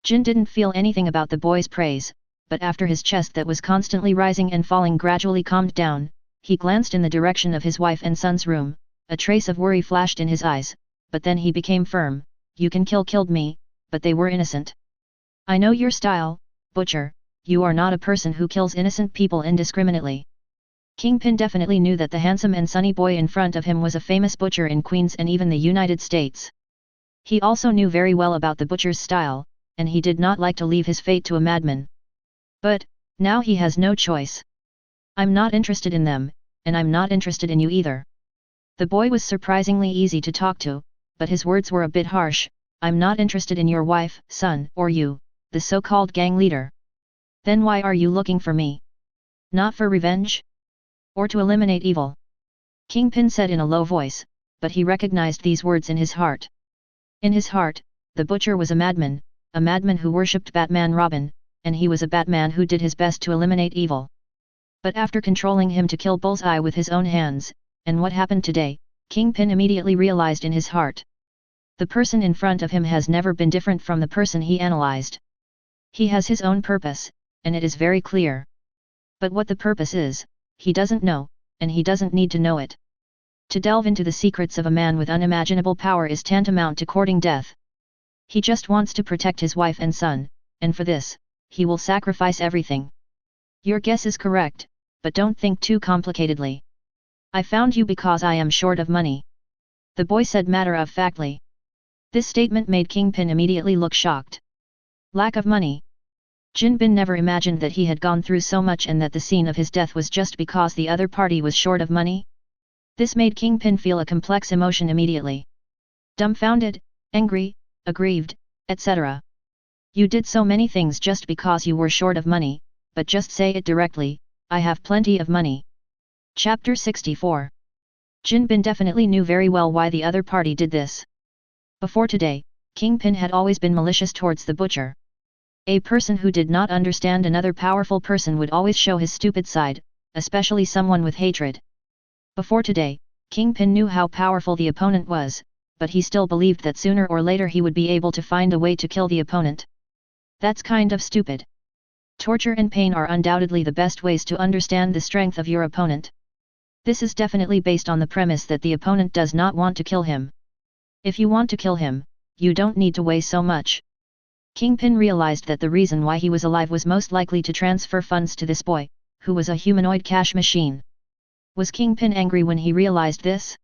Jin didn't feel anything about the boy's praise, but after his chest that was constantly rising and falling gradually calmed down, he glanced in the direction of his wife and son's room. A trace of worry flashed in his eyes, but then he became firm. You can killed me, but they were innocent. I know your style, butcher, you are not a person who kills innocent people indiscriminately. Kingpin definitely knew that the handsome and sunny boy in front of him was a famous butcher in Queens and even the United States. He also knew very well about the butcher's style, and he did not like to leave his fate to a madman. But, now he has no choice. I'm not interested in them, and I'm not interested in you either. The boy was surprisingly easy to talk to, but his words were a bit harsh. I'm not interested in your wife, son, or you, the so-called gang leader. Then why are you looking for me? Not for revenge? Or to eliminate evil? Kingpin said in a low voice, but he recognized these words in his heart. In his heart, the butcher was a madman who worshipped Batman Robin, and he was a Batman who did his best to eliminate evil. But after controlling him to kill Bullseye with his own hands, and what happened today, Kingpin immediately realized in his heart. The person in front of him has never been different from the person he analyzed. He has his own purpose, and it is very clear. But what the purpose is, he doesn't know, and he doesn't need to know it. To delve into the secrets of a man with unimaginable power is tantamount to courting death. He just wants to protect his wife and son, and for this, he will sacrifice everything. Your guess is correct, but don't think too complicatedly. I found you because I am short of money. The boy said matter-of-factly. This statement made Kingpin immediately look shocked. Lack of money. Jin Bin never imagined that he had gone through so much and that the scene of his death was just because the other party was short of money. This made Kingpin feel a complex emotion immediately. Dumbfounded, angry, aggrieved, etc. You did so many things just because you were short of money, but just say it directly, I have plenty of money. Chapter 64. Jin Bin definitely knew very well why the other party did this. Before today, Kingpin had always been malicious towards the butcher. A person who did not understand another powerful person would always show his stupid side, especially someone with hatred. Before today, Kingpin knew how powerful the opponent was, but he still believed that sooner or later he would be able to find a way to kill the opponent. That's kind of stupid. Torture and pain are undoubtedly the best ways to understand the strength of your opponent. This is definitely based on the premise that the opponent does not want to kill him. If you want to kill him, you don't need to weigh so much. Kingpin realized that the reason why he was alive was most likely to transfer funds to this boy, who was a humanoid cash machine. Was Kingpin angry when he realized this?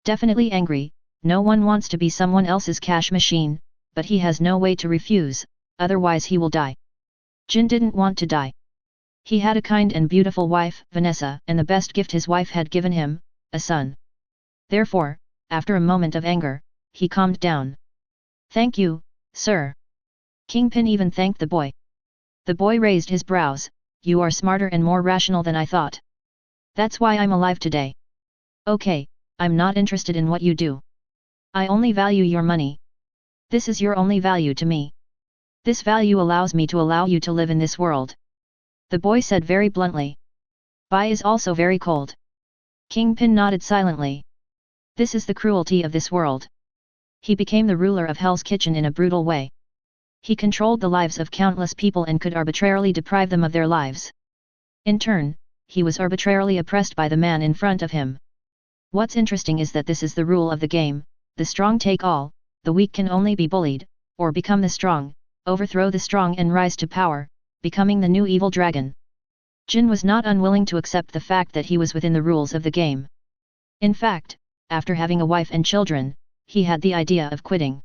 Definitely angry. No one wants to be someone else's cash machine, but he has no way to refuse, otherwise he will die. Jin didn't want to die. He had a kind and beautiful wife, Vanessa, and the best gift his wife had given him, a son. Therefore, after a moment of anger, he calmed down. Thank you, sir. Kingpin even thanked the boy. The boy raised his brows. You are smarter and more rational than I thought. That's why I'm alive today. Okay, I'm not interested in what you do. I only value your money. This is your only value to me. This value allows me to allow you to live in this world. The boy said very bluntly. Bai is also very cold. Kingpin nodded silently. This is the cruelty of this world. He became the ruler of Hell's Kitchen in a brutal way. He controlled the lives of countless people and could arbitrarily deprive them of their lives. In turn, he was arbitrarily oppressed by the man in front of him. What's interesting is that this is the rule of the game, the strong take all, the weak can only be bullied, or become the strong, overthrow the strong and rise to power, becoming the new evil dragon. Jin was not unwilling to accept the fact that he was within the rules of the game. In fact, after having a wife and children, he had the idea of quitting.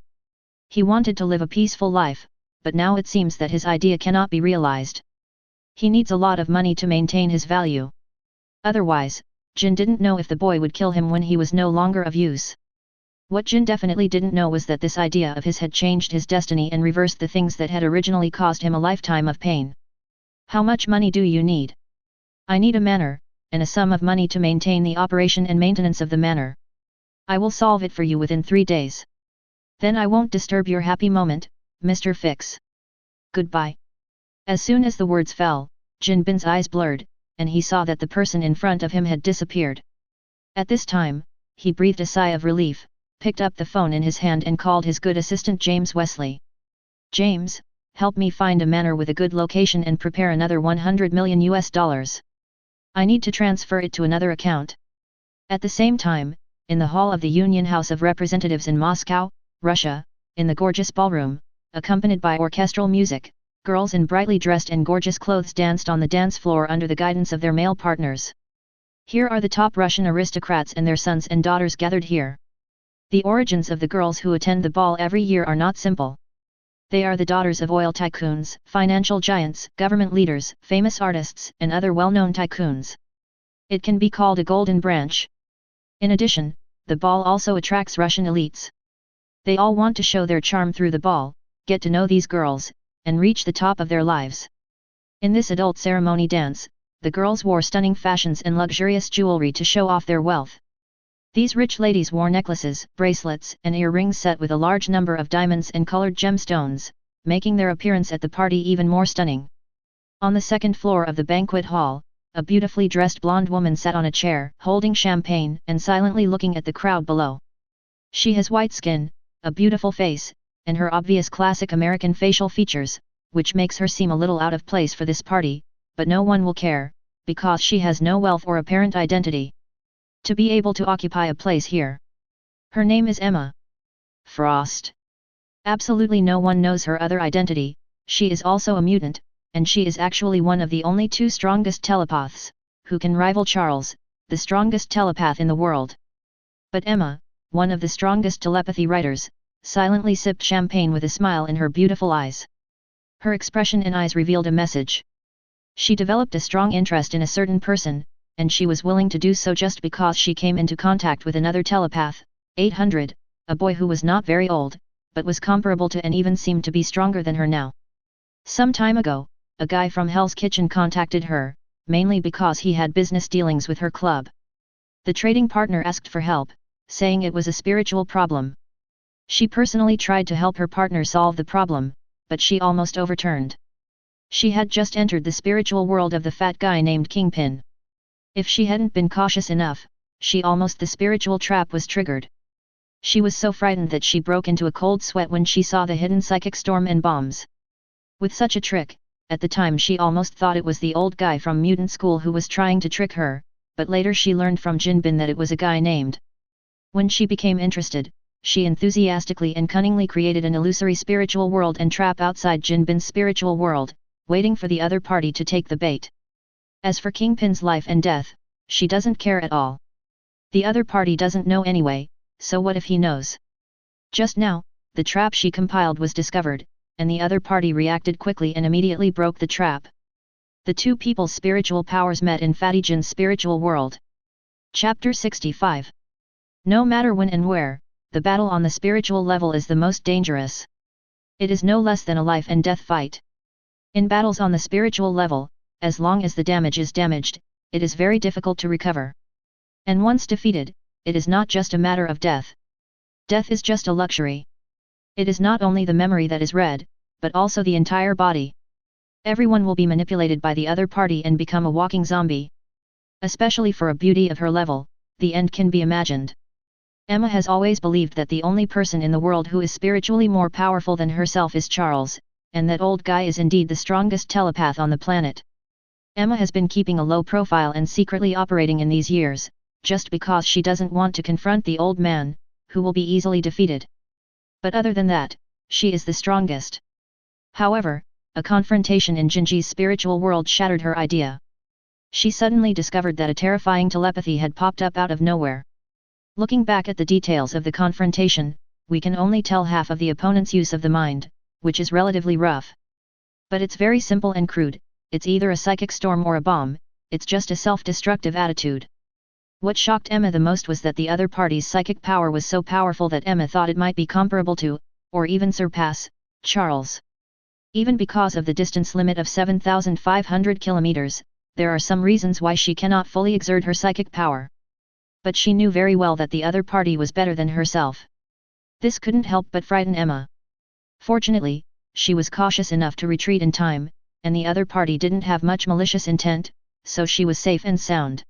He wanted to live a peaceful life, but now it seems that his idea cannot be realized. He needs a lot of money to maintain his value. Otherwise, Jin didn't know if the boy would kill him when he was no longer of use. What Jin definitely didn't know was that this idea of his had changed his destiny and reversed the things that had originally caused him a lifetime of pain. How much money do you need? I need a manor, and a sum of money to maintain the operation and maintenance of the manor. I will solve it for you within 3 days. Then I won't disturb your happy moment, Mr. Fix. Goodbye. As soon as the words fell, Jin Bin's eyes blurred, and he saw that the person in front of him had disappeared. At this time, he breathed a sigh of relief, picked up the phone in his hand and called his good assistant James Wesley. James, help me find a manor with a good location and prepare another $100 million. I need to transfer it to another account. At the same time, in the hall of the Union House of Representatives in Moscow, Russia, in the gorgeous ballroom, accompanied by orchestral music, girls in brightly dressed and gorgeous clothes danced on the dance floor under the guidance of their male partners. Here are the top Russian aristocrats and their sons and daughters gathered here. The origins of the girls who attend the ball every year are not simple. They are the daughters of oil tycoons, financial giants, government leaders, famous artists, and other well-known tycoons. It can be called a golden branch. In addition, the ball also attracts Russian elites. They all want to show their charm through the ball, get to know these girls, and reach the top of their lives. In this adult ceremony dance, the girls wore stunning fashions and luxurious jewelry to show off their wealth. These rich ladies wore necklaces, bracelets, and earrings set with a large number of diamonds and colored gemstones, making their appearance at the party even more stunning. On the second floor of the banquet hall, a beautifully dressed blonde woman sat on a chair, holding champagne and silently looking at the crowd below. She has white skin, a beautiful face, and her obvious classic American facial features, which makes her seem a little out of place for this party, but no one will care, because she has no wealth or apparent identity to be able to occupy a place here. Her name is Emma Frost. Absolutely no one knows her other identity. She is also a mutant, and she is actually one of the only two strongest telepaths, who can rival Charles, the strongest telepath in the world. But Emma, one of the strongest telepathy writers, silently sipped champagne with a smile in her beautiful eyes. Her expression and eyes revealed a message. She developed a strong interest in a certain person, and she was willing to do so just because she came into contact with another telepath, 800, a boy who was not very old, but was comparable to and even seemed to be stronger than her now. Some time ago, a guy from Hell's Kitchen contacted her, mainly because he had business dealings with her club. The trading partner asked for help, saying it was a spiritual problem. She personally tried to help her partner solve the problem, but she almost overturned. She had just entered the spiritual world of the fat guy named Kingpin. If she hadn't been cautious enough, the spiritual trap was triggered. She was so frightened that she broke into a cold sweat when she saw the hidden psychic storm and bombs. With such a trick, at the time she almost thought it was the old guy from mutant school who was trying to trick her, but later she learned from Jinbin that it was a guy named. When she became interested, she enthusiastically and cunningly created an illusory spiritual world and trap outside Jinbin's spiritual world, waiting for the other party to take the bait. As for Kingpin's life and death, she doesn't care at all. The other party doesn't know anyway, so what if he knows? Just now, the trap she compiled was discovered, and the other party reacted quickly and immediately broke the trap. The two people's spiritual powers met in Fatty Jin's spiritual world. Chapter 65. No matter when and where, the battle on the spiritual level is the most dangerous. It is no less than a life and death fight. In battles on the spiritual level, as long as the damage is damaged, it is very difficult to recover. And once defeated, it is not just a matter of death. Death is just a luxury. It is not only the memory that is read, but also the entire body. Everyone will be manipulated by the other party and become a walking zombie. Especially for a beauty of her level, the end can be imagined. Emma has always believed that the only person in the world who is spiritually more powerful than herself is Charles, and that old guy is indeed the strongest telepath on the planet. Emma has been keeping a low profile and secretly operating in these years, just because she doesn't want to confront the old man, who will be easily defeated. But other than that, she is the strongest. However, a confrontation in Jinji's spiritual world shattered her idea. She suddenly discovered that a terrifying telepathy had popped up out of nowhere. Looking back at the details of the confrontation, we can only tell half of the opponent's use of the mind, which is relatively rough. But it's very simple and crude. It's either a psychic storm or a bomb, it's just a self-destructive attitude. What shocked Emma the most was that the other party's psychic power was so powerful that Emma thought it might be comparable to, or even surpass, Charles. Even because of the distance limit of 7,500 kilometers, there are some reasons why she cannot fully exert her psychic power. But she knew very well that the other party was better than herself. This couldn't help but frighten Emma. Fortunately, she was cautious enough to retreat in time, and the other party didn't have much malicious intent, so she was safe and sound.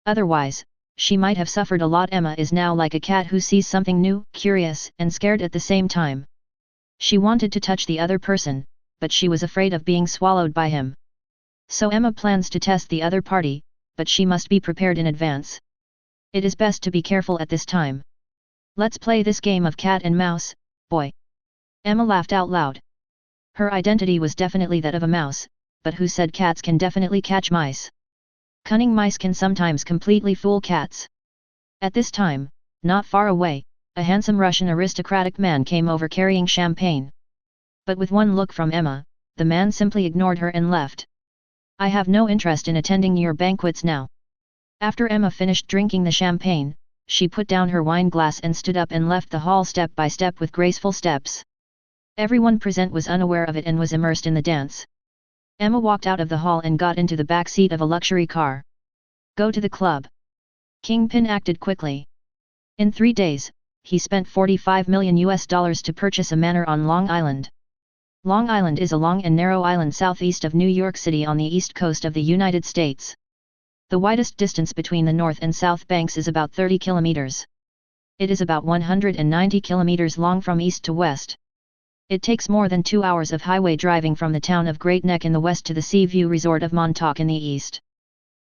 Otherwise, she might have suffered a lot. Emma is now like a cat who sees something new, curious and scared at the same time. She wanted to touch the other person, but she was afraid of being swallowed by him. So Emma plans to test the other party, but she must be prepared in advance. It is best to be careful at this time. Let's play this game of cat and mouse, boy. Emma laughed out loud. Her identity was definitely that of a mouse, but who said cats can definitely catch mice? Cunning mice can sometimes completely fool cats. At this time, not far away, a handsome Russian aristocratic man came over carrying champagne. But with one look from Emma, the man simply ignored her and left. I have no interest in attending your banquets now. After Emma finished drinking the champagne, she put down her wine glass and stood up and left the hall step by step with graceful steps. Everyone present was unaware of it and was immersed in the dance. Emma walked out of the hall and got into the back seat of a luxury car. Go to the club. Kingpin acted quickly. In 3 days, he spent $45 million to purchase a manor on Long Island. Long Island is a long and narrow island southeast of New York City on the east coast of the United States. The widest distance between the north and south banks is about 30 kilometers. It is about 190 kilometers long from east to west. It takes more than 2 hours of highway driving from the town of Great Neck in the west to the Sea View Resort of Montauk in the east.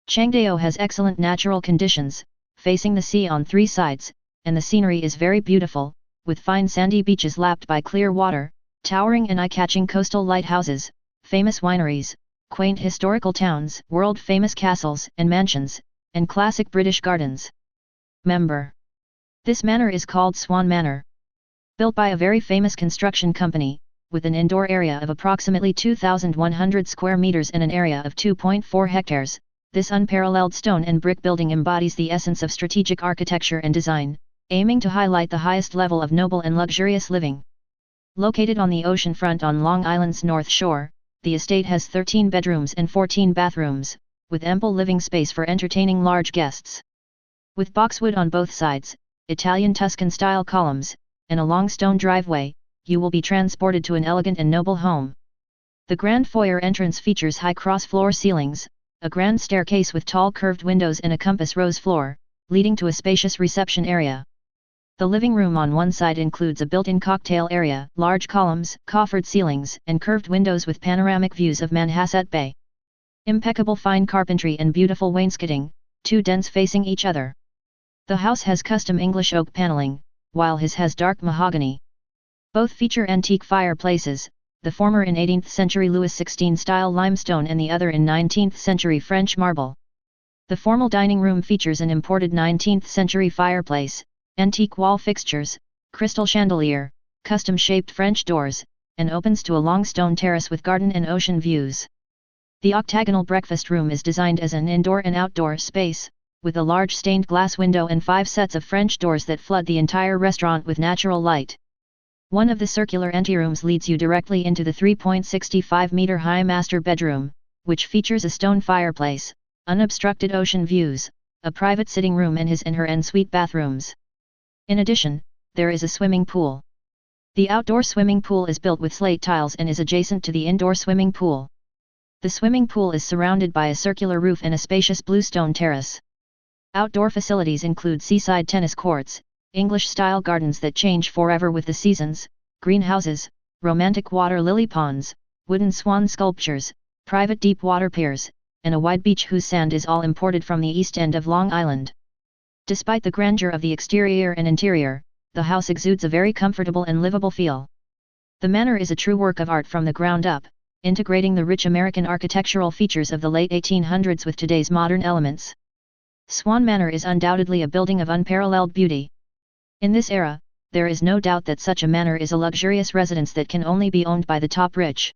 Changdeo has excellent natural conditions, facing the sea on 3 sides, and the scenery is very beautiful, with fine sandy beaches lapped by clear water, towering and eye-catching coastal lighthouses, famous wineries, quaint historical towns, world-famous castles and mansions, and classic British gardens. Member. This manor is called Swan Manor. Built by a very famous construction company, with an indoor area of approximately 2,100 square meters and an area of 2.4 hectares, this unparalleled stone and brick building embodies the essence of strategic architecture and design, aiming to highlight the highest level of noble and luxurious living. Located on the ocean front on Long Island's North Shore, the estate has 13 bedrooms and 14 bathrooms, with ample living space for entertaining large guests. With boxwood on both sides, Italian Tuscan-style columns, and a long stone driveway, you will be transported to an elegant and noble home. The grand foyer entrance features high cross-floor ceilings, a grand staircase with tall curved windows and a compass rose floor, leading to a spacious reception area. The living room on one side includes a built-in cocktail area, large columns, coffered ceilings, and curved windows with panoramic views of Manhasset Bay. Impeccable fine carpentry and beautiful wainscoting, 2 dens facing each other. The house has custom English oak paneling, while his has dark mahogany. Both feature antique fireplaces, the former in 18th century Louis XVI style limestone and the other in 19th century French marble. The formal dining room features an imported 19th century fireplace, antique wall fixtures, crystal chandelier, custom-shaped French doors, and opens to a long stone terrace with garden and ocean views. The octagonal breakfast room is designed as an indoor and outdoor space, with a large stained glass window and 5 sets of French doors that flood the entire restaurant with natural light. One of the circular anterooms leads you directly into the 3.65-meter-high master bedroom, which features a stone fireplace, unobstructed ocean views, a private sitting room and his and her ensuite bathrooms. In addition, there is a swimming pool. The outdoor swimming pool is built with slate tiles and is adjacent to the indoor swimming pool. The swimming pool is surrounded by a circular roof and a spacious bluestone terrace. Outdoor facilities include seaside tennis courts, English-style gardens that change forever with the seasons, greenhouses, romantic water lily ponds, wooden swan sculptures, private deep water piers, and a wide beach whose sand is all imported from the east end of Long Island. Despite the grandeur of the exterior and interior, the house exudes a very comfortable and livable feel. The manor is a true work of art from the ground up, integrating the rich American architectural features of the late 1800s with today's modern elements. Swan Manor is undoubtedly a building of unparalleled beauty. In this era, there is no doubt that such a manor is a luxurious residence that can only be owned by the top rich.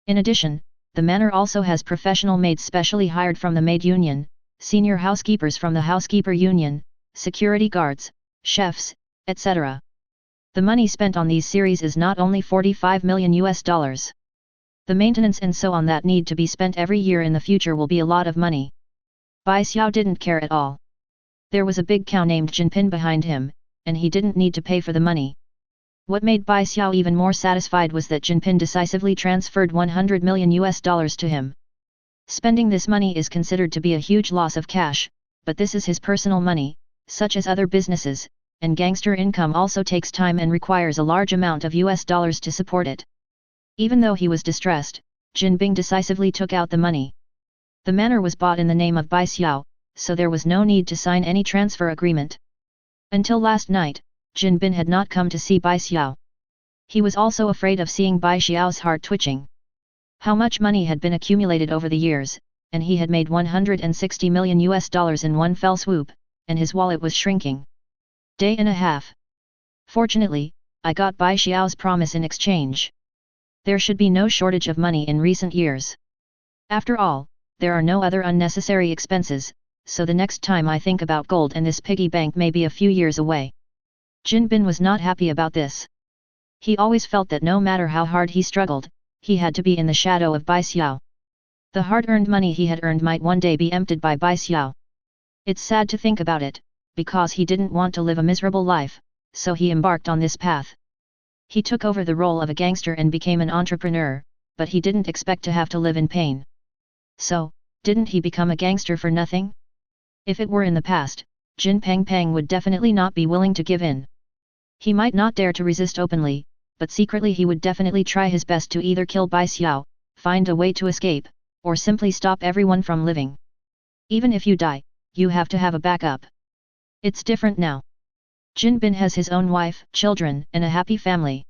In addition, the manor also has professional maids specially hired from the maid union, senior housekeepers from the housekeeper union, security guards, chefs, etc. The money spent on these series is not only $45 million. The maintenance and so on that need to be spent every year in the future will be a lot of money. Bai Xiao didn't care at all. There was a big cow named Jinpin behind him, and he didn't need to pay for the money. What made Bai Xiao even more satisfied was that Jinpin decisively transferred $100 million to him. Spending this money is considered to be a huge loss of cash, but this is his personal money, such as other businesses, and gangster income also takes time and requires a large amount of US dollars to support it. Even though he was distressed, Jinping decisively took out the money. The manor was bought in the name of Bai Xiao, so there was no need to sign any transfer agreement. Until last night, Jinping had not come to see Bai Xiao. He was also afraid of seeing Bai Xiao's heart twitching. How much money had been accumulated over the years, and he had made $160 million in one fell swoop, and his wallet was shrinking. Day and a half. Fortunately, I got Bai Xiao's promise in exchange. There should be no shortage of money in recent years. After all, there are no other unnecessary expenses, so the next time I think about gold and this piggy bank may be a few years away. Jin Bin was not happy about this. He always felt that no matter how hard he struggled, he had to be in the shadow of Bai Xiao. The hard-earned money he had earned might one day be emptied by Bai Xiao. It's sad to think about it, because he didn't want to live a miserable life, so he embarked on this path. He took over the role of a gangster and became an entrepreneur, but he didn't expect to have to live in pain. So, didn't he become a gangster for nothing? If it were in the past, Jin Pang would definitely not be willing to give in. He might not dare to resist openly, but secretly he would definitely try his best to either kill Bai Xiao, find a way to escape, or simply stop everyone from living. Even if you die, you have to have a backup. It's different now. Jin Bin has his own wife, children, and a happy family.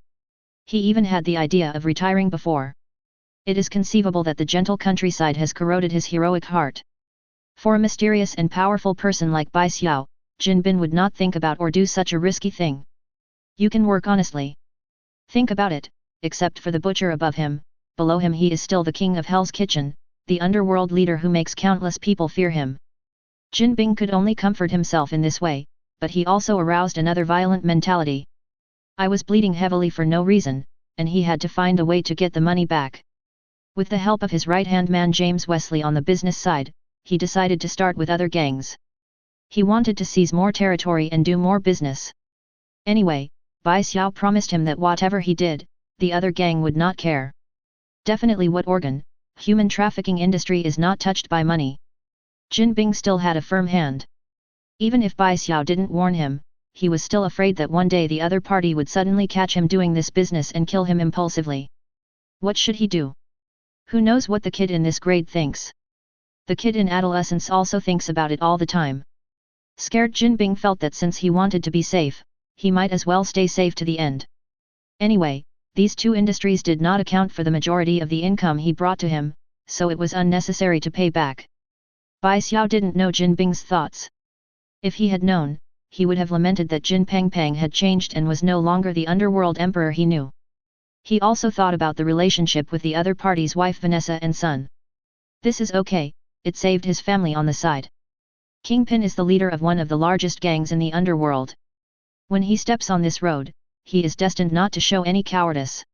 He even had the idea of retiring before. It is conceivable that the gentle countryside has corroded his heroic heart. For a mysterious and powerful person like Bai Xiao, Jin Bin would not think about or do such a risky thing. You can work honestly. Think about it, except for the butcher above him, below him he is still the king of Hell's Kitchen, the underworld leader who makes countless people fear him. Jin Bin could only comfort himself in this way, but he also aroused another violent mentality. I was bleeding heavily for no reason, and he had to find a way to get the money back. With the help of his right-hand man James Wesley on the business side, he decided to start with other gangs. He wanted to seize more territory and do more business. Anyway, Bai Xiao promised him that whatever he did, the other gang would not care. Definitely what organ, human trafficking industry is not touched by money. Jin Bin still had a firm hand. Even if Bai Xiao didn't warn him, he was still afraid that one day the other party would suddenly catch him doing this business and kill him impulsively. What should he do? Who knows what the kid in this grade thinks? The kid in adolescence also thinks about it all the time. Scared Jin Bin felt that since he wanted to be safe, he might as well stay safe to the end. Anyway, these two industries did not account for the majority of the income he brought to him, so it was unnecessary to pay back. Bai Xiao didn't know Jin Bing's thoughts. If he had known, he would have lamented that Jin Pang had changed and was no longer the underworld emperor he knew. He also thought about the relationship with the other party's wife Vanessa and son. This is okay, it saved his family on the side. Kingpin is the leader of one of the largest gangs in the underworld. When he steps on this road, he is destined not to show any cowardice.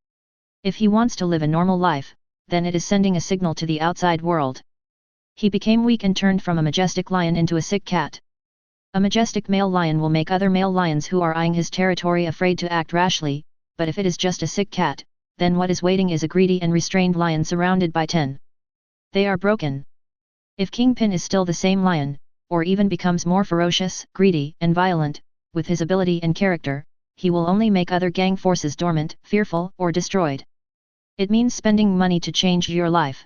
If he wants to live a normal life, then it is sending a signal to the outside world. He became weak and turned from a majestic lion into a sick cat. A majestic male lion will make other male lions who are eyeing his territory afraid to act rashly, but if it is just a sick cat, then what is waiting is a greedy and restrained lion surrounded by 10. They are broken. If Kingpin is still the same lion, or even becomes more ferocious, greedy, and violent, with his ability and character, he will only make other gang forces dormant, fearful, or destroyed. It means spending money to change your life.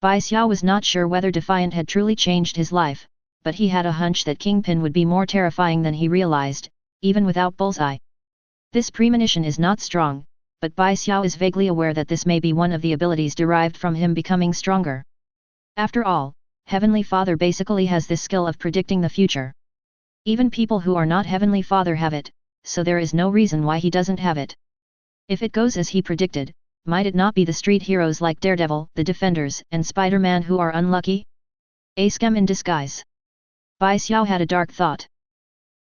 Bai Xiao was not sure whether Defiant had truly changed his life, but he had a hunch that Kingpin would be more terrifying than he realized, even without Bullseye. This premonition is not strong, but Bai Xiao is vaguely aware that this may be one of the abilities derived from him becoming stronger. After all, Heavenly Father basically has this skill of predicting the future. Even people who are not Heavenly Father have it, so there is no reason why he doesn't have it. If it goes as he predicted, might it not be the street heroes like Daredevil, the Defenders, and Spider-Man who are unlucky? A scam in disguise. Bai Xiao had a dark thought.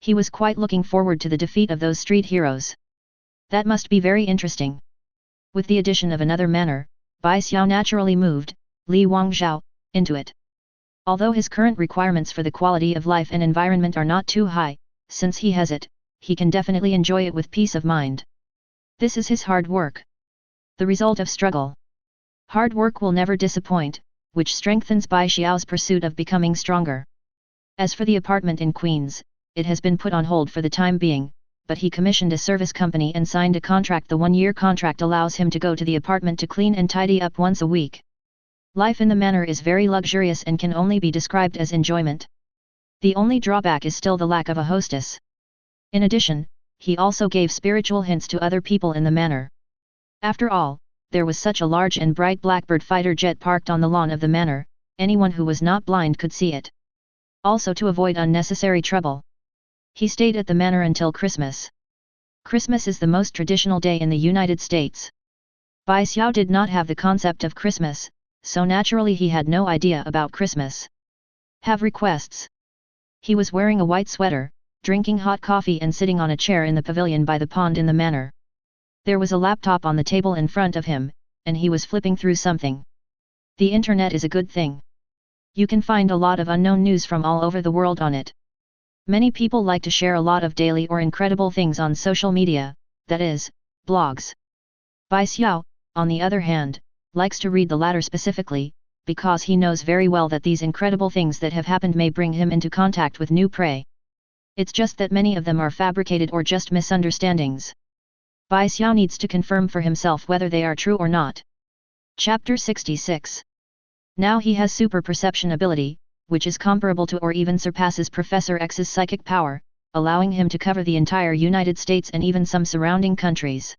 He was quite looking forward to the defeat of those street heroes. That must be very interesting. With the addition of another manner, Bai Xiao naturally moved, Li Wangzhao, into it. Although his current requirements for the quality of life and environment are not too high, since he has it, he can definitely enjoy it with peace of mind. This is his hard work. The result of struggle. Hard work will never disappoint, which strengthens Bai Xiao's pursuit of becoming stronger. As for the apartment in Queens, it has been put on hold for the time being, but he commissioned a service company and signed a contract. The one-year contract allows him to go to the apartment to clean and tidy up once a week. Life in the manor is very luxurious and can only be described as enjoyment. The only drawback is still the lack of a hostess. In addition, he also gave spiritual hints to other people in the manor. After all, there was such a large and bright Blackbird fighter jet parked on the lawn of the manor, anyone who was not blind could see it. Also to avoid unnecessary trouble, he stayed at the manor until Christmas. Christmas is the most traditional day in the United States. Bai Xiao did not have the concept of Christmas, so naturally he had no idea about Christmas. Have requests. He was wearing a white sweater, drinking hot coffee and sitting on a chair in the pavilion by the pond in the manor. There was a laptop on the table in front of him, and he was flipping through something. The internet is a good thing. You can find a lot of unknown news from all over the world on it. Many people like to share a lot of daily or incredible things on social media, that is, blogs. Bai Xiao, on the other hand, likes to read the latter specifically, because he knows very well that these incredible things that have happened may bring him into contact with new prey. It's just that many of them are fabricated or just misunderstandings. Bai Xiao needs to confirm for himself whether they are true or not. Chapter 66. Now he has super perception ability, which is comparable to or even surpasses Professor X's psychic power, allowing him to cover the entire United States and even some surrounding countries.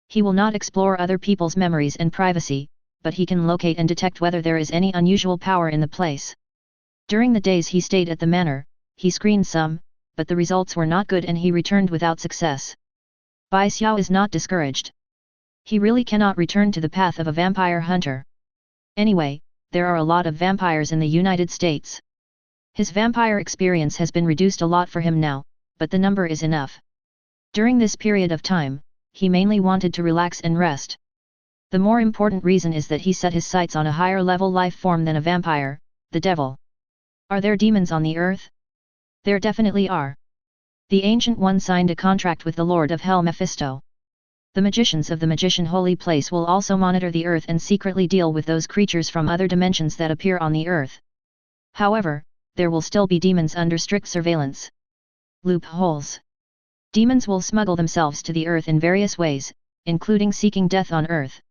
He will not explore other people's memories and privacy, but he can locate and detect whether there is any unusual power in the place. During the days he stayed at the manor, he screened some, but the results were not good and he returned without success. Bai Xiao is not discouraged. He really cannot return to the path of a vampire hunter. Anyway, there are a lot of vampires in the United States. His vampire experience has been reduced a lot for him now, but the number is enough. During this period of time, he mainly wanted to relax and rest. The more important reason is that he set his sights on a higher level life form than a vampire, the devil. Are there demons on the earth? There definitely are. The Ancient One signed a contract with the Lord of Hell Mephisto. The magicians of the Magician Holy Place will also monitor the earth and secretly deal with those creatures from other dimensions that appear on the earth. However, there will still be demons under strict surveillance. Loopholes. Demons will smuggle themselves to the earth in various ways, including seeking death on earth.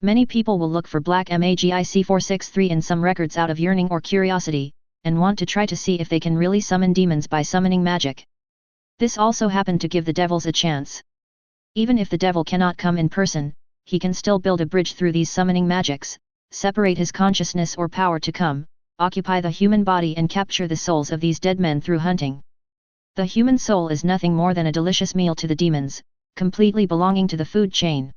Many people will look for black magic 463 in some records out of yearning or curiosity, and want to try to see if they can really summon demons by summoning magic. This also happened to give the devils a chance. Even if the devil cannot come in person, he can still build a bridge through these summoning magics, separate his consciousness or power to come, occupy the human body and capture the souls of these dead men through hunting. The human soul is nothing more than a delicious meal to the demons, completely belonging to the food chain.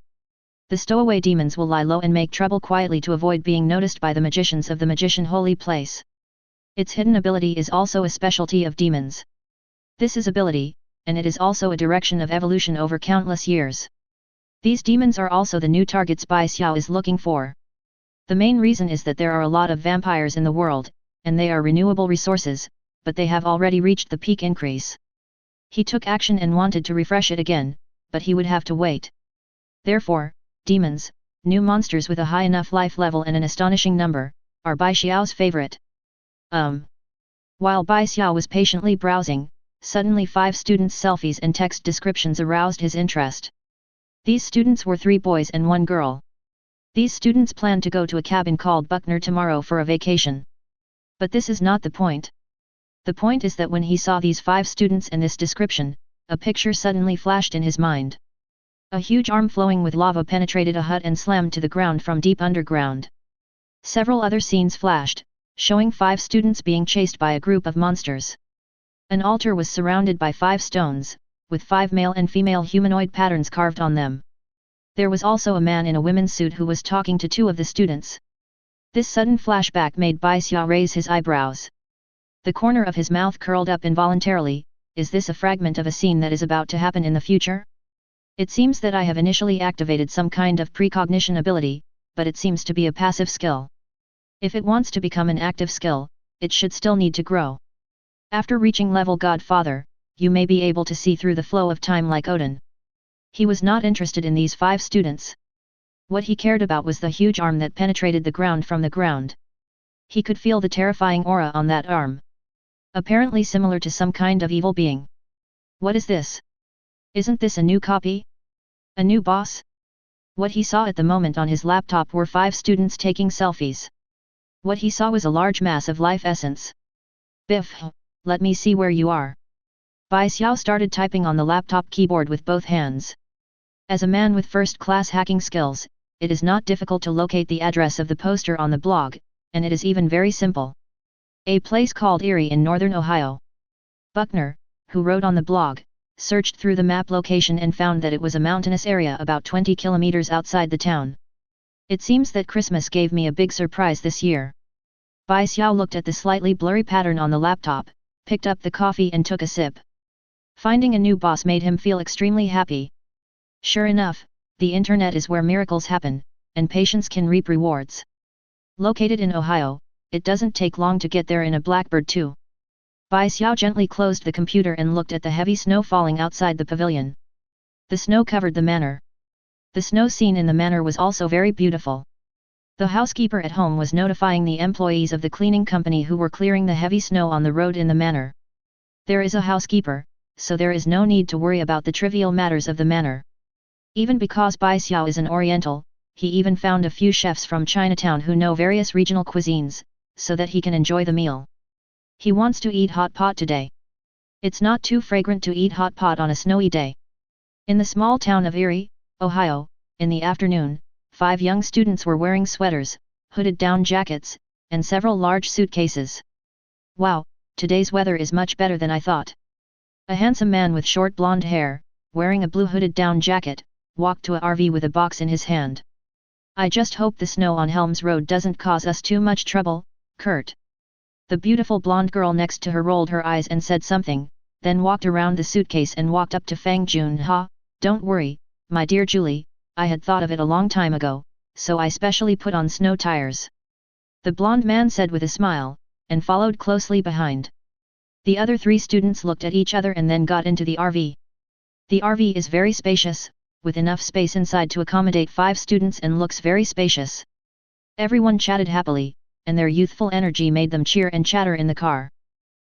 The stowaway demons will lie low and make trouble quietly to avoid being noticed by the magicians of the Magician Holy Place. Its hidden ability is also a specialty of demons. This is ability, and it is also a direction of evolution over countless years. These demons are also the new targets Bai Xiao is looking for. The main reason is that there are a lot of vampires in the world, and they are renewable resources, but they have already reached the peak increase. He took action and wanted to refresh it again, but he would have to wait. Therefore, demons, new monsters with a high enough life level and an astonishing number, are Bai Xiao's favorite. While Bai Xiao was patiently browsing, suddenly 5 students' selfies and text descriptions aroused his interest. These students were 3 boys and 1 girl. These students planned to go to a cabin called Buckner tomorrow for a vacation. But this is not the point. The point is that when he saw these 5 students and this description, a picture suddenly flashed in his mind. A huge arm flowing with lava penetrated a hut and slammed to the ground from deep underground. Several other scenes flashed, showing 5 students being chased by a group of monsters. An altar was surrounded by 5 stones, with 5 male and female humanoid patterns carved on them. There was also a man in a women's suit who was talking to 2 of the students. This sudden flashback made Bai Xiao raise his eyebrows. The corner of his mouth curled up involuntarily. Is this a fragment of a scene that is about to happen in the future? It seems that I have initially activated some kind of precognition ability, but it seems to be a passive skill. If it wants to become an active skill, it should still need to grow. After reaching level Godfather, you may be able to see through the flow of time like Odin. He was not interested in these 5 students. What he cared about was the huge arm that penetrated the ground from the ground. He could feel the terrifying aura on that arm. Apparently similar to some kind of evil being. What is this? Isn't this a new copy? A new boss? What he saw at the moment on his laptop were 5 students taking selfies. What he saw was a large mass of life essence. Biff, let me see where you are. Bai Xiao started typing on the laptop keyboard with both hands. As a man with first-class hacking skills, it is not difficult to locate the address of the poster on the blog, and it is even very simple. A place called Erie in northern Ohio. Buckner, who wrote on the blog, searched through the map location and found that it was a mountainous area about 20 kilometers outside the town. It seems that Christmas gave me a big surprise this year. Xiao looked at the slightly blurry pattern on the laptop, picked up the coffee and took a sip. Finding a new boss made him feel extremely happy. Sure enough, the internet is where miracles happen, and patience can reap rewards. Located in Ohio, it doesn't take long to get there in a Blackbird 2. Xiao gently closed the computer and looked at the heavy snow falling outside the pavilion. The snow covered the manor. The snow scene in the manor was also very beautiful. The housekeeper at home was notifying the employees of the cleaning company who were clearing the heavy snow on the road in the manor. There is a housekeeper, so there is no need to worry about the trivial matters of the manor. Even because Xiao is an Oriental, he even found a few chefs from Chinatown who know various regional cuisines, so that he can enjoy the meal. He wants to eat hot pot today. It's not too fragrant to eat hot pot on a snowy day. In the small town of Erie, Ohio, in the afternoon, 5 young students were wearing sweaters, hooded down jackets, and several large suitcases. Wow, today's weather is much better than I thought. A handsome man with short blonde hair, wearing a blue hooded down jacket, walked to a RV with a box in his hand. I just hope the snow on Helms Road doesn't cause us too much trouble, Kurt. The beautiful blonde girl next to her rolled her eyes and said something, then walked around the suitcase and walked up to Fang Junha. Don't worry, my dear Julie, I had thought of it a long time ago, so I specially put on snow tires. The blonde man said with a smile, and followed closely behind. The other 3 students looked at each other and then got into the RV. The RV is very spacious, with enough space inside to accommodate 5 students and looks very spacious. Everyone chatted happily, and their youthful energy made them cheer and chatter in the car.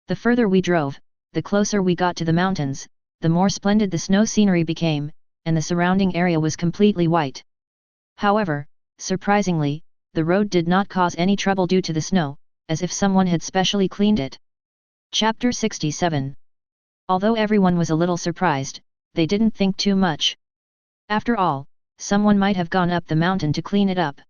The further we drove, the closer we got to the mountains, the more splendid the snow scenery became, and the surrounding area was completely white. However, surprisingly, the road did not cause any trouble due to the snow, as if someone had specially cleaned it. Chapter 67. Although everyone was a little surprised, they didn't think too much. After all, someone might have gone up the mountain to clean it up.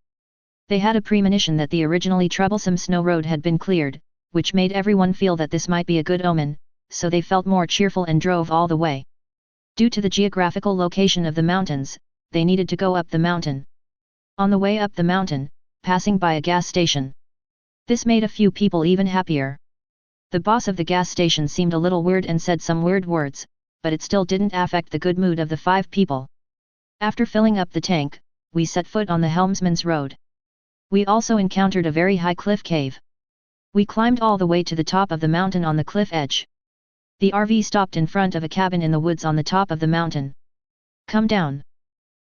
They had a premonition that the originally troublesome snow road had been cleared, which made everyone feel that this might be a good omen, so they felt more cheerful and drove all the way. Due to the geographical location of the mountains, they needed to go up the mountain. On the way up the mountain, passing by a gas station. This made a few people even happier. The boss of the gas station seemed a little weird and said some weird words, but it still didn't affect the good mood of the 5 people. After filling up the tank, we set foot on the Helmsman's Road. We also encountered a very high cliff cave. We climbed all the way to the top of the mountain on the cliff edge. The RV stopped in front of a cabin in the woods on the top of the mountain. Come down.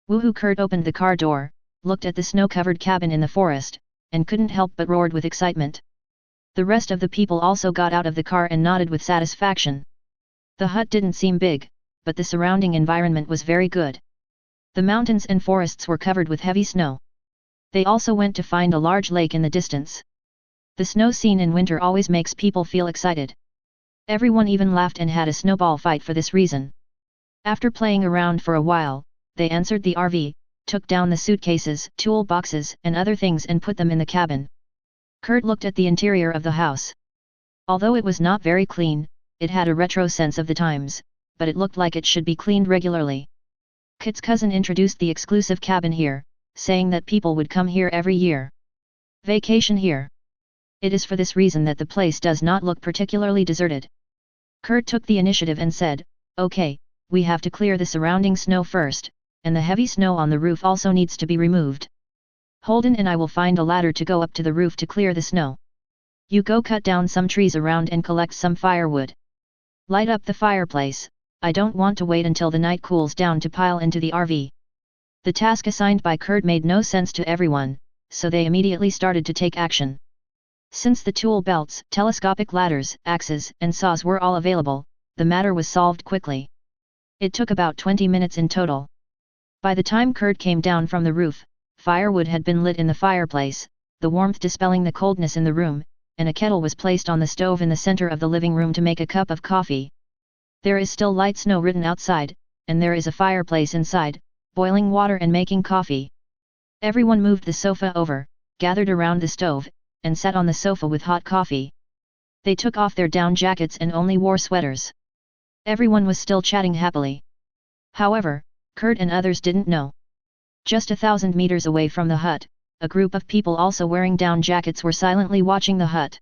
Woohoo! Kurt opened the car door, looked at the snow-covered cabin in the forest, and couldn't help but roared with excitement. The rest of the people also got out of the car and nodded with satisfaction. The hut didn't seem big, but the surrounding environment was very good. The mountains and forests were covered with heavy snow. They also went to find a large lake in the distance. The snow scene in winter always makes people feel excited. Everyone even laughed and had a snowball fight for this reason. After playing around for a while, they answered the RV, took down the suitcases, tool boxes, and other things and put them in the cabin. Kurt looked at the interior of the house. Although it was not very clean, it had a retro sense of the times, but it looked like it should be cleaned regularly. Kit's cousin introduced the exclusive cabin here, saying that people would come here every year. Vacation here. It is for this reason that the place does not look particularly deserted. Kurt took the initiative and said, "Okay, we have to clear the surrounding snow first, and the heavy snow on the roof also needs to be removed. Holden and I will find a ladder to go up to the roof to clear the snow. You go cut down some trees around and collect some firewood. Light up the fireplace, I don't want to wait until the night cools down to pile into the RV." The task assigned by Kurt made no sense to everyone, so they immediately started to take action. Since the tool belts, telescopic ladders, axes, and saws were all available, the matter was solved quickly. It took about 20 minutes in total. By the time Kurt came down from the roof, firewood had been lit in the fireplace, the warmth dispelling the coldness in the room, and a kettle was placed on the stove in the center of the living room to make a cup of coffee. There is still light snow written outside, and there is a fireplace inside, boiling water and making coffee. Everyone moved the sofa over, gathered around the stove, and sat on the sofa with hot coffee. They took off their down jackets and only wore sweaters. Everyone was still chatting happily. However, Kurt and others didn't know. Just 1,000 meters away from the hut, a group of people also wearing down jackets were silently watching the hut.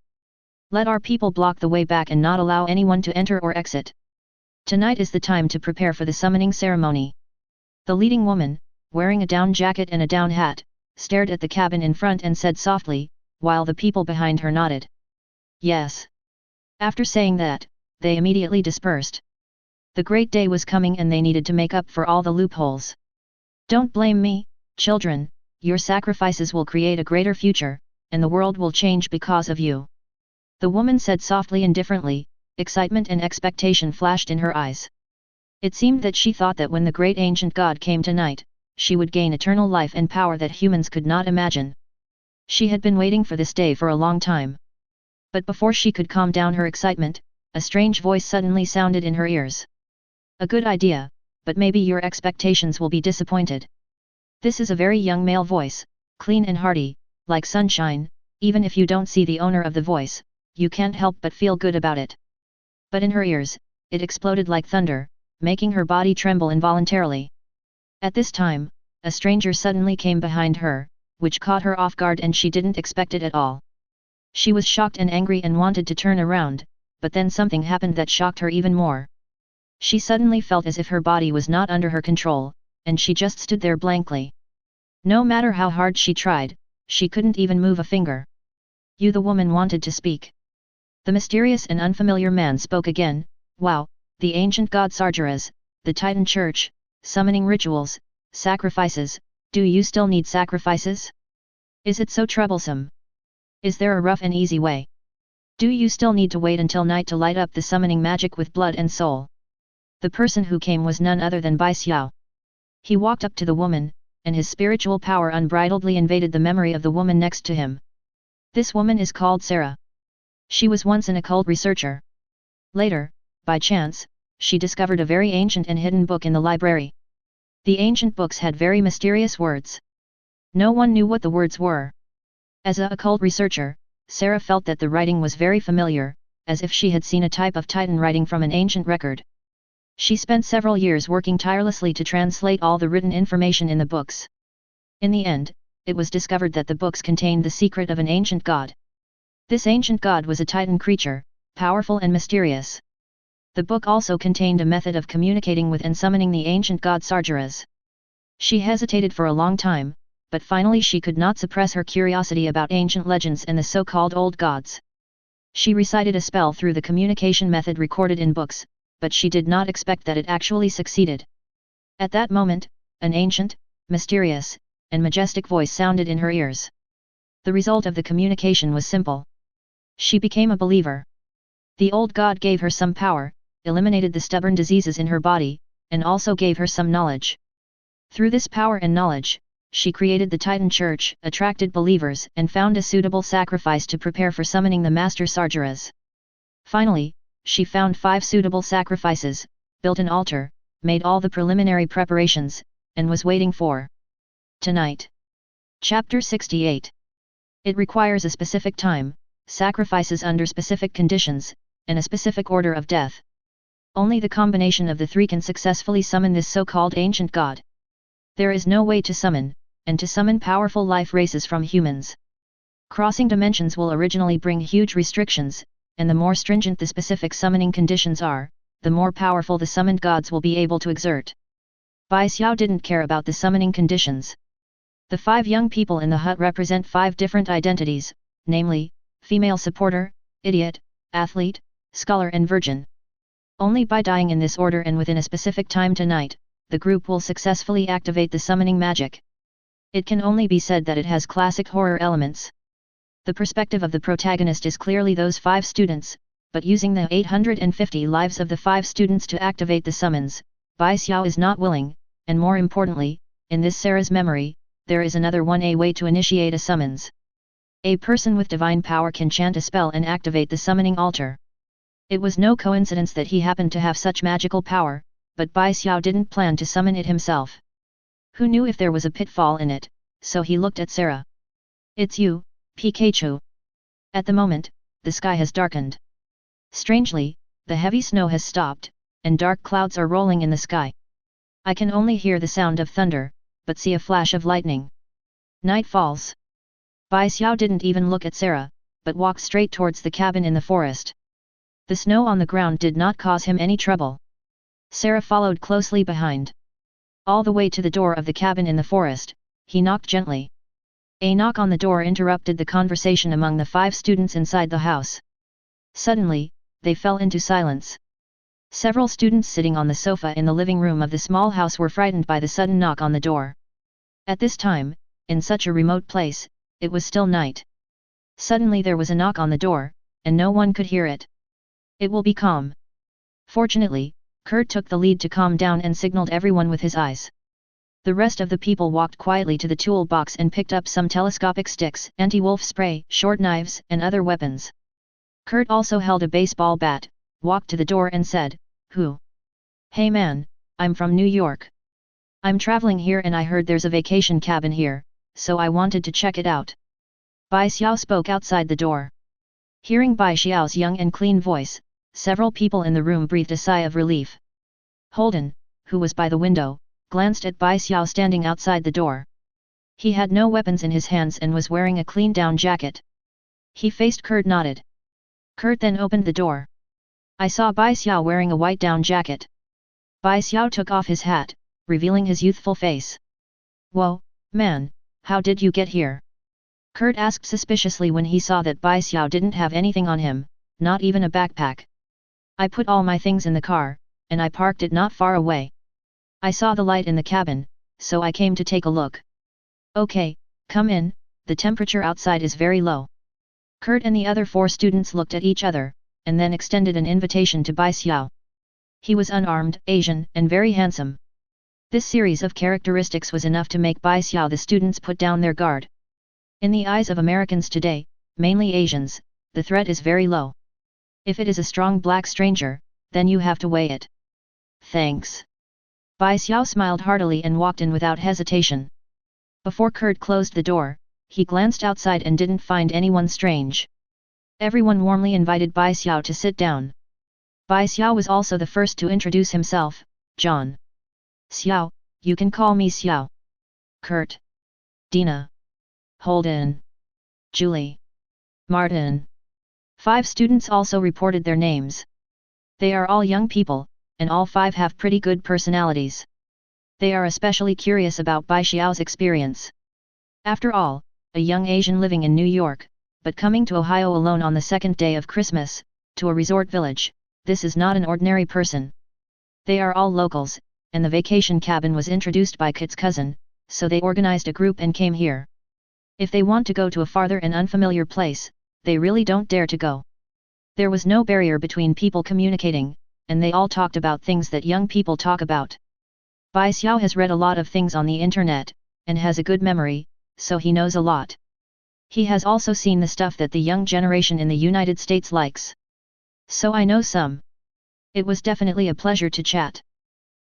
Let our people block the way back and not allow anyone to enter or exit. Tonight is the time to prepare for the summoning ceremony. The leading woman, wearing a down jacket and a down hat, stared at the cabin in front and said softly, while the people behind her nodded. Yes. After saying that, they immediately dispersed. The great day was coming and they needed to make up for all the loopholes. Don't blame me, children, your sacrifices will create a greater future, and the world will change because of you. The woman said softly and differently, excitement and expectation flashed in her eyes. It seemed that she thought that when the great ancient god came tonight, she would gain eternal life and power that humans could not imagine. She had been waiting for this day for a long time. But before she could calm down her excitement, a strange voice suddenly sounded in her ears. A good idea, but maybe your expectations will be disappointed. This is a very young male voice, clean and hearty, like sunshine. Even if you don't see the owner of the voice, you can't help but feel good about it. But in her ears, it exploded like thunder, making her body tremble involuntarily. At this time, a stranger suddenly came behind her, which caught her off guard and she didn't expect it at all. She was shocked and angry and wanted to turn around, but then something happened that shocked her even more. She suddenly felt as if her body was not under her control, and she just stood there blankly. No matter how hard she tried, she couldn't even move a finger. You, the woman wanted to speak. The mysterious and unfamiliar man spoke again. Wow, the ancient god Sargeras, the Titan Church, summoning rituals, sacrifices, do you still need sacrifices? Is it so troublesome? Is there a rough and easy way? Do you still need to wait until night to light up the summoning magic with blood and soul? The person who came was none other than Xiao. He walked up to the woman, and his spiritual power unbridledly invaded the memory of the woman next to him. This woman is called Sarah. She was once an occult researcher. Later, by chance, she discovered a very ancient and hidden book in the library. The ancient books had very mysterious words. No one knew what the words were. As an occult researcher, Sarah felt that the writing was very familiar, as if she had seen a type of Titan writing from an ancient record. She spent several years working tirelessly to translate all the written information in the books. In the end, it was discovered that the books contained the secret of an ancient god. This ancient god was a Titan creature, powerful and mysterious. The book also contained a method of communicating with and summoning the ancient god Sargeras. She hesitated for a long time, but finally she could not suppress her curiosity about ancient legends and the so-called old gods. She recited a spell through the communication method recorded in books, but she did not expect that it actually succeeded. At that moment, an ancient, mysterious, and majestic voice sounded in her ears. The result of the communication was simple. She became a believer. The old god gave her some power, eliminated the stubborn diseases in her body, and also gave her some knowledge. Through this power and knowledge, she created the Titan Church, attracted believers and found a suitable sacrifice to prepare for summoning the Master Sargeras. Finally, she found 5 suitable sacrifices, built an altar, made all the preliminary preparations, and was waiting for tonight. Chapter 68. It requires a specific time, sacrifices under specific conditions, and a specific order of death. Only the combination of the 3 can successfully summon this so-called ancient god. There is no way to summon, and to summon powerful life races from humans. Crossing dimensions will originally bring huge restrictions, and the more stringent the specific summoning conditions are, the more powerful the summoned gods will be able to exert. Xiao didn't care about the summoning conditions. The 5 young people in the hut represent 5 different identities, namely, female supporter, idiot, athlete, scholar and virgin. Only by dying in this order and within a specific time tonight, the group will successfully activate the summoning magic. It can only be said that it has classic horror elements. The perspective of the protagonist is clearly those 5 students, but using the 850 lives of the 5 students to activate the summons, Xiao is not willing, and more importantly, in this Sarah's memory, there is another 1A way to initiate a summons. A person with divine power can chant a spell and activate the summoning altar. It was no coincidence that he happened to have such magical power, but Xiao didn't plan to summon it himself. Who knew if there was a pitfall in it, so he looked at Sarah. It's you, Pikachu. At the moment, the sky has darkened. Strangely, the heavy snow has stopped, and dark clouds are rolling in the sky. I can only hear the sound of thunder, but see a flash of lightning. Night falls. Bai Xiao didn't even look at Sarah, but walked straight towards the cabin in the forest. The snow on the ground did not cause him any trouble. Sarah followed closely behind. All the way to the door of the cabin in the forest, he knocked gently. A knock on the door interrupted the conversation among the 5 students inside the house. Suddenly, they fell into silence. Several students sitting on the sofa in the living room of the small house were frightened by the sudden knock on the door. At this time, in such a remote place, it was still night. Suddenly there was a knock on the door, and no one could hear it. It will be calm. Fortunately, Kurt took the lead to calm down and signaled everyone with his eyes. The rest of the people walked quietly to the toolbox and picked up some telescopic sticks, anti-wolf spray, short knives, and other weapons. Kurt also held a baseball bat, walked to the door and said, "Who? Hey man, I'm from New York. I'm traveling here and I heard there's a vacation cabin here, so I wanted to check it out." Bai Xiao spoke outside the door. Hearing Bai Xiao's young and clean voice, several people in the room breathed a sigh of relief. Holden, who was by the window, glanced at Bai Xiao standing outside the door. He had no weapons in his hands and was wearing a clean down jacket. He faced Kurt, nodded. Kurt then opened the door. "I saw Bai Xiao wearing a white down jacket." Bai Xiao took off his hat, revealing his youthful face. "Whoa, man, how did you get here?" Kurt asked suspiciously when he saw that Bai Xiao didn't have anything on him, not even a backpack. "I put all my things in the car, and I parked it not far away. I saw the light in the cabin, so I came to take a look." "Okay, come in, the temperature outside is very low." Kurt and the other 4 students looked at each other, and then extended an invitation to Bai Xiao. He was unarmed, Asian, and very handsome. This series of characteristics was enough to make Bai Xiao the students put down their guard. In the eyes of Americans today, mainly Asians, the threat is very low. If it is a strong black stranger, then you have to weigh it. "Thanks." Bai Xiao smiled heartily and walked in without hesitation. Before Kurt closed the door, he glanced outside and didn't find anyone strange. Everyone warmly invited Bai Xiao to sit down. Bai Xiao was also the first to introduce himself, "John." "Xiao, you can call me Xiao." "Kurt." "Dina." "Holden." "Julie." "Martin." 5 students also reported their names. They are all young people, and all 5 have pretty good personalities. They are especially curious about Bai Xiao's experience. After all, a young Asian living in New York, but coming to Ohio alone on the 2nd day of Christmas, to a resort village, this is not an ordinary person. They are all locals, and the vacation cabin was introduced by Kit's cousin, so they organized a group and came here. If they want to go to a farther and unfamiliar place, they really don't dare to go. There was no barrier between people communicating, and they all talked about things that young people talk about. Bai Xiao has read a lot of things on the internet, and has a good memory, so he knows a lot. He has also seen the stuff that the young generation in the United States likes. So I know some. It was definitely a pleasure to chat.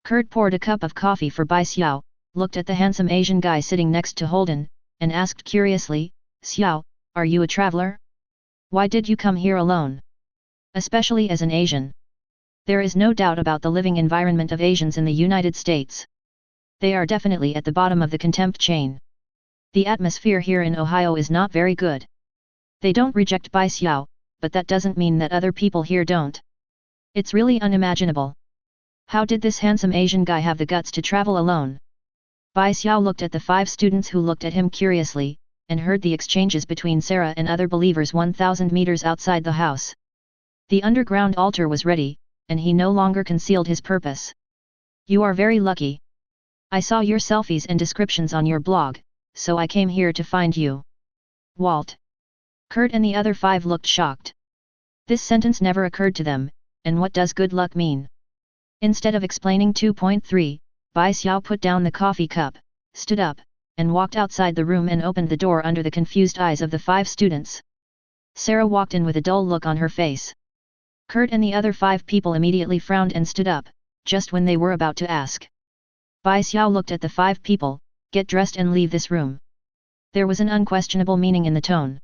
Kurt poured a cup of coffee for Bai Xiao, looked at the handsome Asian guy sitting next to Holden, and asked curiously, "Xiao, are you a traveler? Why did you come here alone? Especially as an Asian." There is no doubt about the living environment of Asians in the United States. They are definitely at the bottom of the contempt chain. The atmosphere here in Ohio is not very good. They don't reject Bai Xiao, but that doesn't mean that other people here don't. It's really unimaginable. How did this handsome Asian guy have the guts to travel alone? Bai Xiao looked at the 5 students who looked at him curiously, and heard the exchanges between Sarah and other believers 1,000 meters outside the house. The underground altar was ready, and he no longer concealed his purpose. "You are very lucky. I saw your selfies and descriptions on your blog, so I came here to find you." "Walt." Kurt and the other 5 looked shocked. This sentence never occurred to them, and what does good luck mean? Instead of explaining 2.3, Bai Xiao put down the coffee cup, stood up, and walked outside the room and opened the door under the confused eyes of the 5 students. Sarah walked in with a dull look on her face. Kurt and the other 5 people immediately frowned and stood up, just when they were about to ask. Bai Xiao looked at the 5 people, "Get dressed and leave this room." There was an unquestionable meaning in the tone.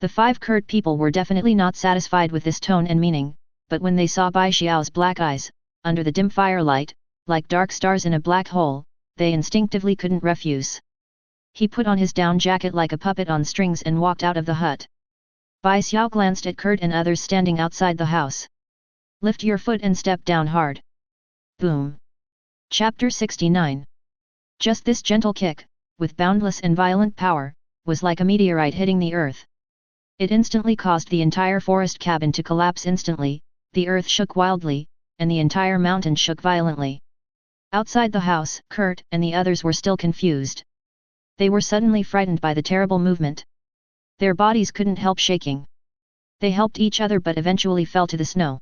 The 5 Kurt people were definitely not satisfied with this tone and meaning, but when they saw Bai Xiao's black eyes, under the dim firelight, like dark stars in a black hole, they instinctively couldn't refuse. He put on his down jacket like a puppet on strings and walked out of the hut. Xiao glanced at Kurt and others standing outside the house. Lift your foot and step down hard. Boom. Chapter 69. Just this gentle kick, with boundless and violent power, was like a meteorite hitting the earth. It instantly caused the entire forest cabin to collapse instantly, the earth shook wildly, and the entire mountain shook violently. Outside the house, Kurt and the others were still confused. They were suddenly frightened by the terrible movement. Their bodies couldn't help shaking. They helped each other but eventually fell to the snow.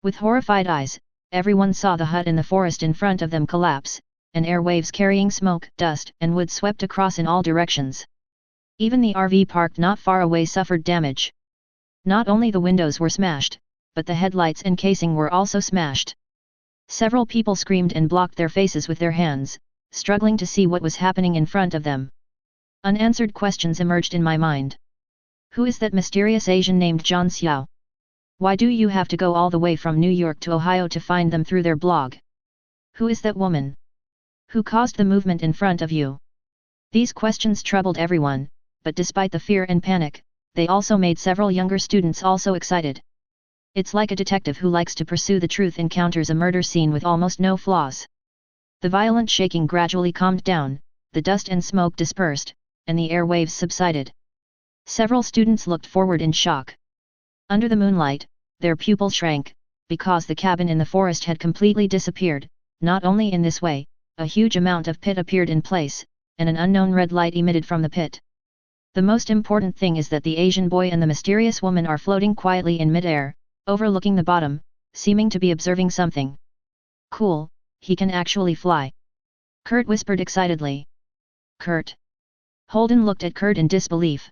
With horrified eyes, everyone saw the hut in the forest in front of them collapse, and air waves carrying smoke, dust, and wood swept across in all directions. Even the RV parked not far away suffered damage. Not only the windows were smashed, but the headlights and casing were also smashed. Several people screamed and blocked their faces with their hands, struggling to see what was happening in front of them. Unanswered questions emerged in my mind. Who is that mysterious Asian named John Xiao? Why do you have to go all the way from New York to Ohio to find them through their blog? Who is that woman? Who caused the movement in front of you? These questions troubled everyone, but despite the fear and panic, they also made several younger students also excited. It's like a detective who likes to pursue the truth encounters a murder scene with almost no flaws. The violent shaking gradually calmed down, the dust and smoke dispersed, and the air waves subsided. Several students looked forward in shock. Under the moonlight, their pupils shrank, because the cabin in the forest had completely disappeared. Not only in this way, a huge amount of pit appeared in place, and an unknown red light emitted from the pit. The most important thing is that the Asian boy and the mysterious woman are floating quietly in mid-air, overlooking the bottom, seeming to be observing something. Cool, he can actually fly. Kurt whispered excitedly. Kurt. Holden looked at Kurt in disbelief.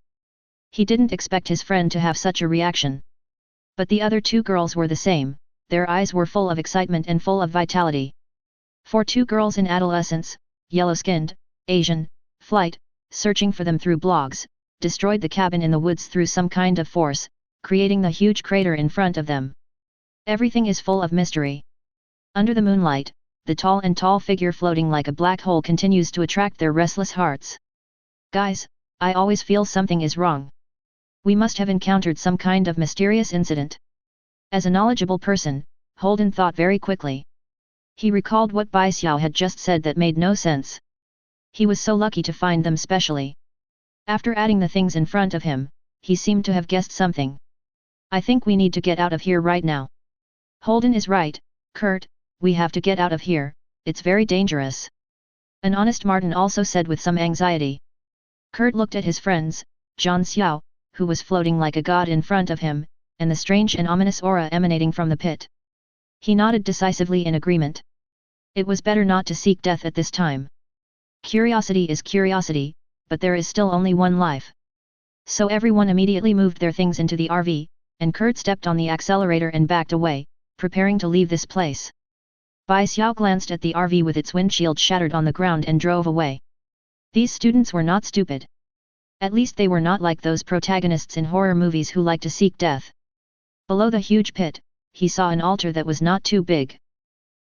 He didn't expect his friend to have such a reaction. But the other two girls were the same, their eyes were full of excitement and full of vitality. For two girls in adolescence, yellow-skinned, Asian, flight, searching for them through blogs, destroyed the cabin in the woods through some kind of force, creating the huge crater in front of them. Everything is full of mystery. Under the moonlight, the tall figure floating like a black hole continues to attract their restless hearts. Guys, I always feel something is wrong. We must have encountered some kind of mysterious incident. As a knowledgeable person, Holden thought very quickly. He recalled what Xiao had just said that made no sense. He was so lucky to find them specially. After adding the things in front of him, he seemed to have guessed something. I think we need to get out of here right now. Holden is right, Kurt, we have to get out of here, it's very dangerous. An honest Martin also said with some anxiety. Kurt looked at his friends, John Xiao, who was floating like a god in front of him, and the strange and ominous aura emanating from the pit. He nodded decisively in agreement. It was better not to seek death at this time. Curiosity is curiosity, but there is still only one life. So everyone immediately moved their things into the RV, and Kurt stepped on the accelerator and backed away, preparing to leave this place. Xiao glanced at the RV with its windshield shattered on the ground and drove away. These students were not stupid. At least they were not like those protagonists in horror movies who like to seek death. Below the huge pit, he saw an altar that was not too big.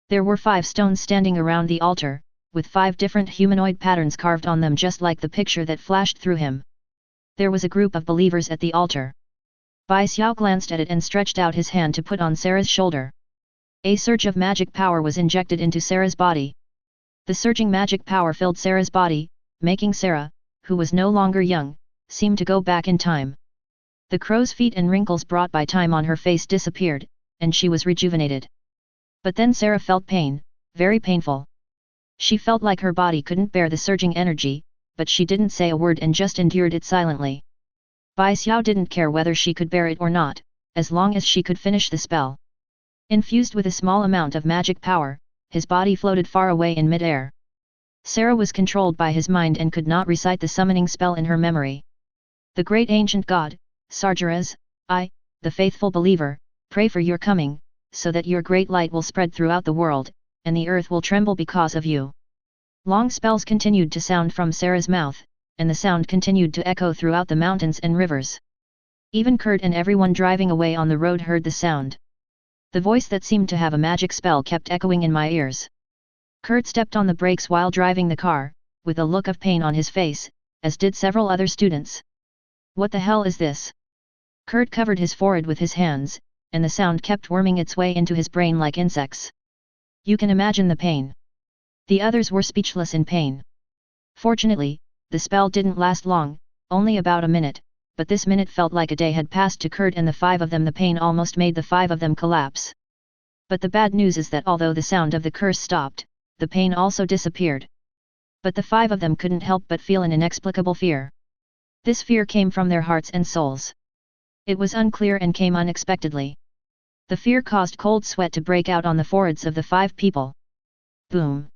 There were 5 stones standing around the altar, with 5 different humanoid patterns carved on them just like the picture that flashed through him. There was a group of believers at the altar. Xiao glanced at it and stretched out his hand to put on Sarah's shoulder. A surge of magic power was injected into Sarah's body. The surging magic power filled Sarah's body, making Sarah, who was no longer young, seem to go back in time. The crow's feet and wrinkles brought by time on her face disappeared, and she was rejuvenated. But then Sarah felt pain, very painful. She felt like her body couldn't bear the surging energy, but she didn't say a word and just endured it silently. Xiao didn't care whether she could bear it or not, as long as she could finish the spell. Infused with a small amount of magic power, his body floated far away in mid-air. Sarah was controlled by his mind and could not recite the summoning spell in her memory. The great ancient god, Sargeras, I, the faithful believer, pray for your coming, so that your great light will spread throughout the world, and the earth will tremble because of you. Long spells continued to sound from Sarah's mouth, and the sound continued to echo throughout the mountains and rivers. Even Kurt and everyone driving away on the road heard the sound. The voice that seemed to have a magic spell kept echoing in my ears. Kurt stepped on the brakes while driving the car, with a look of pain on his face, as did several other students. What the hell is this? Kurt covered his forehead with his hands, and the sound kept worming its way into his brain like insects. You can imagine the pain. The others were speechless in pain. Fortunately, the spell didn't last long, only about a minute, but this minute felt like a day had passed to Kurt and the 5 of them. The pain almost made the 5 of them collapse. But the bad news is that although the sound of the curse stopped, the pain also disappeared. But the 5 of them couldn't help but feel an inexplicable fear. This fear came from their hearts and souls. It was unclear and came unexpectedly. The fear caused cold sweat to break out on the foreheads of the 5 people. Boom!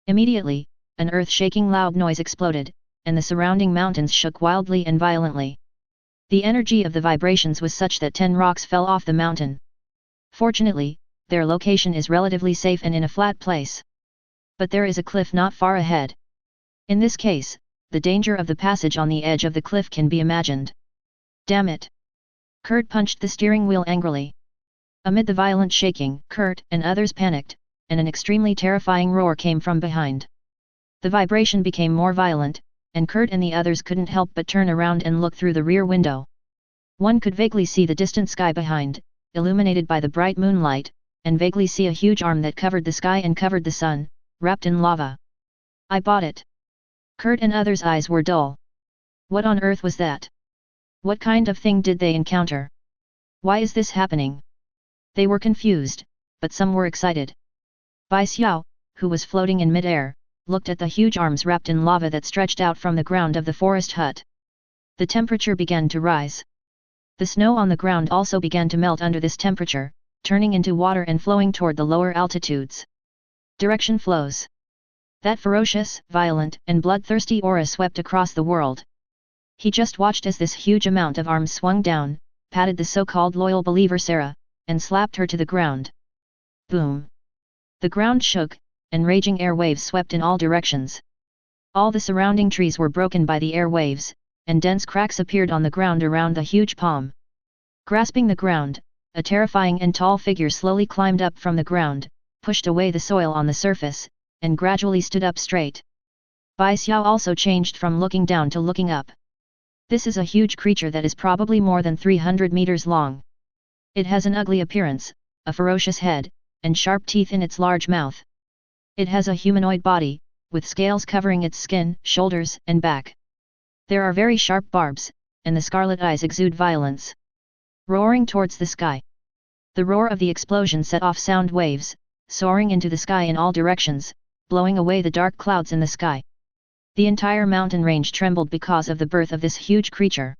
Immediately, an earth-shaking loud noise exploded, and the surrounding mountains shook wildly and violently. The energy of the vibrations was such that 10 rocks fell off the mountain. Fortunately, their location is relatively safe and in a flat place. But there is a cliff not far ahead. In this case, the danger of the passage on the edge of the cliff can be imagined. Damn it! Kurt punched the steering wheel angrily. Amid the violent shaking, Kurt and others panicked, and an extremely terrifying roar came from behind. The vibration became more violent, and Kurt and the others couldn't help but turn around and look through the rear window. One could vaguely see the distant sky behind, illuminated by the bright moonlight, and vaguely see a huge arm that covered the sky and covered the sun, wrapped in lava. I bought it. Kurt and others' eyes were dull. What on earth was that? What kind of thing did they encounter? Why is this happening? They were confused, but some were excited. Xiao, who was floating in mid-air, looked at the huge arms wrapped in lava that stretched out from the ground of the forest hut. The temperature began to rise. The snow on the ground also began to melt under this temperature, turning into water and flowing toward the lower altitudes. Direction flows. That ferocious, violent, and bloodthirsty aura swept across the world. He just watched as this huge amount of arms swung down, patted the so-called loyal believer Sarah, and slapped her to the ground. Boom! The ground shook, and raging air waves swept in all directions. All the surrounding trees were broken by the air waves, and dense cracks appeared on the ground around the huge palm. Grasping the ground, a terrifying and tall figure slowly climbed up from the ground, pushed away the soil on the surface, and gradually stood up straight. Xiao also changed from looking down to looking up. This is a huge creature that is probably more than 300 meters long. It has an ugly appearance, a ferocious head, and sharp teeth in its large mouth. It has a humanoid body, with scales covering its skin, shoulders, and back. There are very sharp barbs, and the scarlet eyes exude violence. Roaring towards the sky. The roar of the explosion set off sound waves, soaring into the sky in all directions, blowing away the dark clouds in the sky. The entire mountain range trembled because of the birth of this huge creature.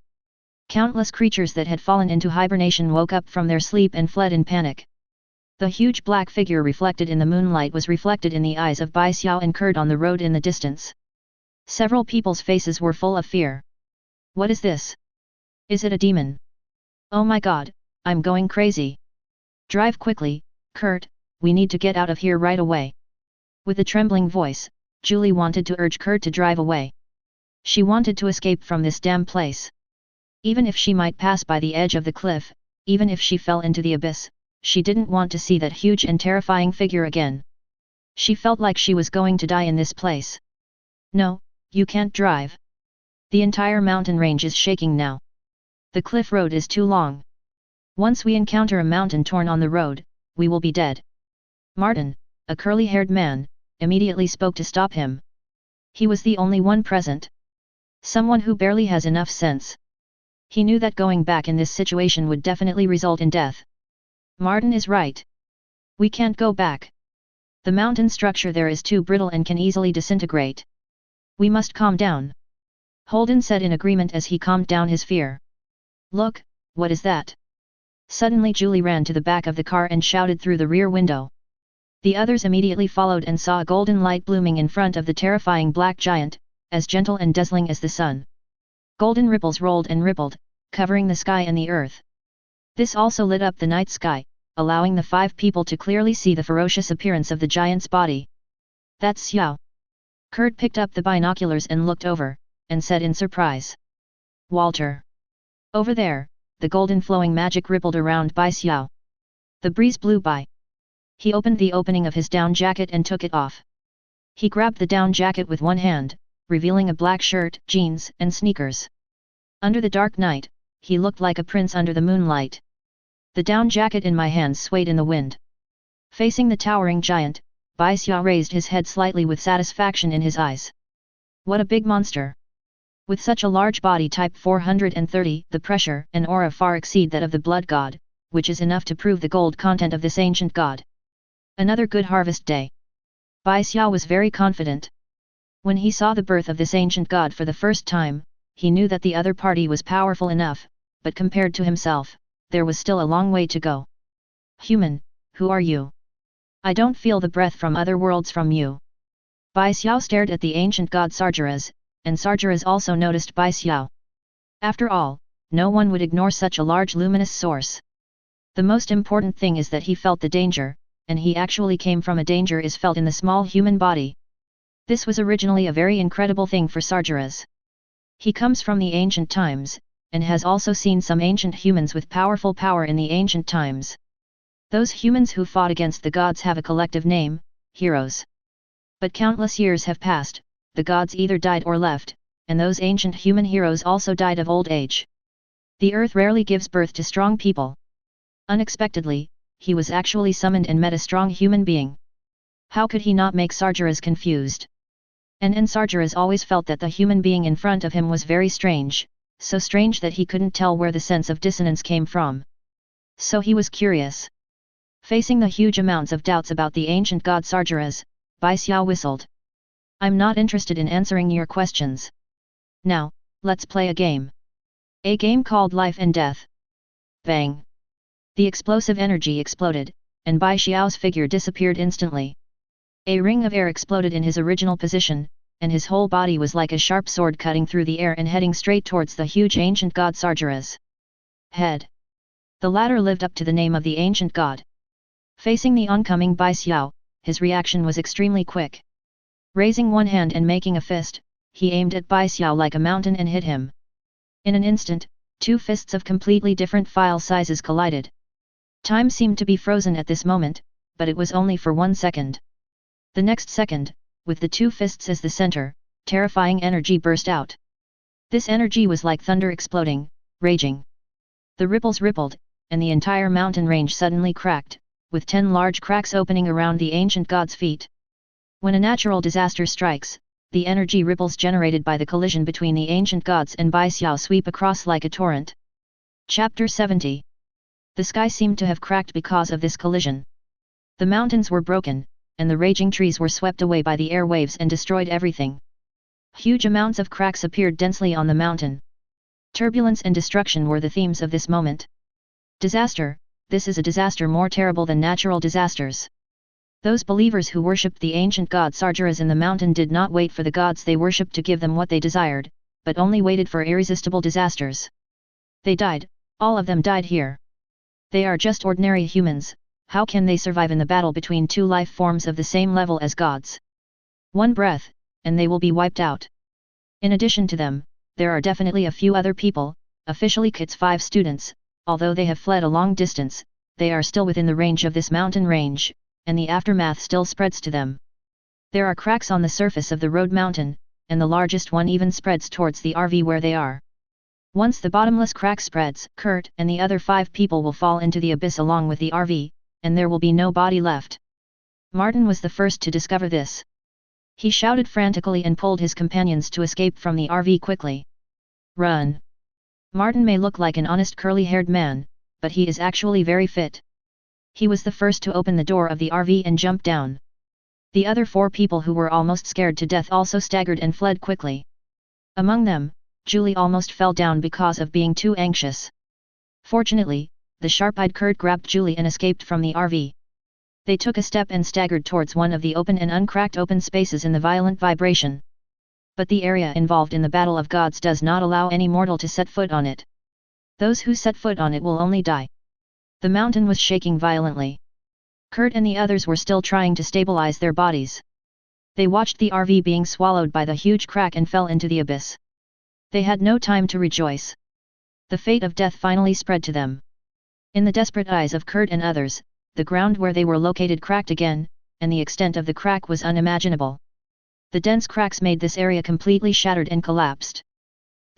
Countless creatures that had fallen into hibernation woke up from their sleep and fled in panic. The huge black figure reflected in the moonlight was reflected in the eyes of Xiao and Kurt on the road in the distance. Several people's faces were full of fear. What is this? Is it a demon? Oh my god, I'm going crazy. Drive quickly, Kurt, we need to get out of here right away. With a trembling voice, Julie wanted to urge Kurt to drive away. She wanted to escape from this damn place. Even if she might pass by the edge of the cliff, even if she fell into the abyss, she didn't want to see that huge and terrifying figure again. She felt like she was going to die in this place. No, you can't drive. The entire mountain range is shaking now. The cliff road is too long. Once we encounter a mountain torn on the road, we will be dead. Martin, a curly-haired man, immediately spoke to stop him. He was the only one present. Someone who barely has enough sense. He knew that going back in this situation would definitely result in death. Martin is right. We can't go back. The mountain structure there is too brittle and can easily disintegrate. We must calm down. Holden said in agreement as he calmed down his fear. Look, what is that? Suddenly Julie ran to the back of the car and shouted through the rear window. The others immediately followed and saw a golden light blooming in front of the terrifying black giant, as gentle and dazzling as the sun. Golden ripples rolled and rippled, covering the sky and the earth. This also lit up the night sky, allowing the 5 people to clearly see the ferocious appearance of the giant's body. That's Xiao. Kurt picked up the binoculars and looked over, and said in surprise. Walter. Over there, the golden flowing magic rippled around by Xiao. The breeze blew by. He opened the opening of his down jacket and took it off. He grabbed the down jacket with one hand, revealing a black shirt, jeans, and sneakers. Under the dark night, he looked like a prince under the moonlight. The down jacket in my hands swayed in the wind. Facing the towering giant, Xiao raised his head slightly with satisfaction in his eyes. What a big monster! With such a large body type 430, the pressure and aura far exceed that of the blood god, which is enough to prove the gold content of this ancient god. Another good harvest day. Xiao was very confident. When he saw the birth of this ancient god for the first time, he knew that the other party was powerful enough, but compared to himself, there was still a long way to go. Human, who are you? I don't feel the breath from other worlds from you. Xiao stared at the ancient god Sargeras, and Sargeras also noticed Xiao. After all, no one would ignore such a large luminous source. The most important thing is that he felt the danger, and he actually came from a danger is felt in the small human body. This was originally a very incredible thing for Sargeras. He comes from the ancient times, and has also seen some ancient humans with powerful power in the ancient times. Those humans who fought against the gods have a collective name, heroes. But countless years have passed, the gods either died or left, and those ancient human heroes also died of old age. The earth rarely gives birth to strong people. Unexpectedly, he was actually summoned and met a strong human being. How could he not make Sargeras confused? And Sargeras always felt that the human being in front of him was very strange, so strange that he couldn't tell where the sense of dissonance came from. So he was curious. Facing the huge amounts of doubts about the ancient god Sargeras, Xiao whistled. I'm not interested in answering your questions. Now, let's play a game. A game called Life and Death. Bang! The explosive energy exploded, and Xiao's figure disappeared instantly. A ring of air exploded in his original position, and his whole body was like a sharp sword cutting through the air and heading straight towards the huge ancient god Sargeras. Head. The latter lived up to the name of the ancient god. Facing the oncoming Xiao, his reaction was extremely quick. Raising one hand and making a fist, he aimed at Xiao like a mountain and hit him. In an instant, two fists of completely different file sizes collided. Time seemed to be frozen at this moment, but it was only for 1 second. The next second, with the two fists as the center, terrifying energy burst out. This energy was like thunder exploding, raging. The ripples rippled, and the entire mountain range suddenly cracked, with 10 large cracks opening around the ancient god's feet. When a natural disaster strikes, the energy ripples generated by the collision between the ancient gods and Xiao sweep across like a torrent. Chapter 70. The sky seemed to have cracked because of this collision. The mountains were broken, and the raging trees were swept away by the air waves and destroyed everything. Huge amounts of cracks appeared densely on the mountain. Turbulence and destruction were the themes of this moment. Disaster, this is a disaster more terrible than natural disasters. Those believers who worshipped the ancient god Sargeras in the mountain did not wait for the gods they worshipped to give them what they desired, but only waited for irresistible disasters. They died, all of them died here. They are just ordinary humans, how can they survive in the battle between two life forms of the same level as gods? One breath, and they will be wiped out. In addition to them, there are definitely a few other people, officially Kit's 5 students, although they have fled a long distance, they are still within the range of this mountain range, and the aftermath still spreads to them. There are cracks on the surface of the road mountain, and the largest one even spreads towards the RV where they are. Once the bottomless crack spreads, Kurt and the other 5 people will fall into the abyss along with the RV, and there will be no body left. Martin was the first to discover this. He shouted frantically and pulled his companions to escape from the RV quickly. Run! Martin may look like an honest curly-haired man, but he is actually very fit. He was the first to open the door of the RV and jump down. The other 4 people who were almost scared to death also staggered and fled quickly. Among them, Julie almost fell down because of being too anxious. Fortunately, the sharp-eyed Kurt grabbed Julie and escaped from the RV. They took a step and staggered towards one of the open and uncracked open spaces in the violent vibration. But the area involved in the Battle of Gods does not allow any mortal to set foot on it. Those who set foot on it will only die. The mountain was shaking violently. Kurt and the others were still trying to stabilize their bodies. They watched the RV being swallowed by the huge crack and fell into the abyss. They had no time to rejoice. The fate of death finally spread to them. In the desperate eyes of Kurt and others, the ground where they were located cracked again, and the extent of the crack was unimaginable. The dense cracks made this area completely shattered and collapsed.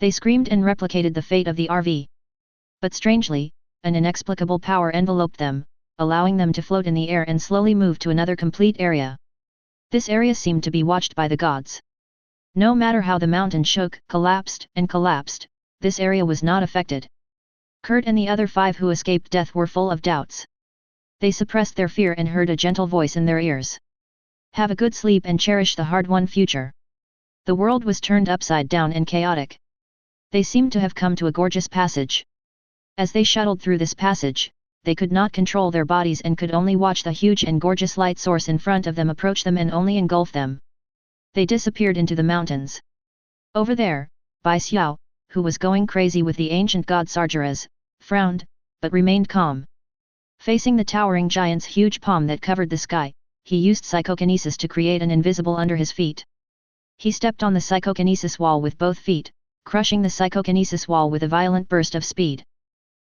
They screamed and replicated the fate of the RV. But strangely, an inexplicable power enveloped them, allowing them to float in the air and slowly move to another complete area. This area seemed to be watched by the gods. No matter how the mountain shook, collapsed, this area was not affected. Kurt and the other 5 who escaped death were full of doubts. They suppressed their fear and heard a gentle voice in their ears. Have a good sleep and cherish the hard-won future. The world was turned upside down and chaotic. They seemed to have come to a gorgeous passage. As they shuttled through this passage, they could not control their bodies and could only watch the huge and gorgeous light source in front of them approach them and only engulf them. They disappeared into the mountains. Over there, Xiao, who was going crazy with the ancient god Sargeras, frowned, but remained calm. Facing the towering giant's huge palm that covered the sky, he used psychokinesis to create an invisible under his feet. He stepped on the psychokinesis wall with both feet, crushing the psychokinesis wall with a violent burst of speed.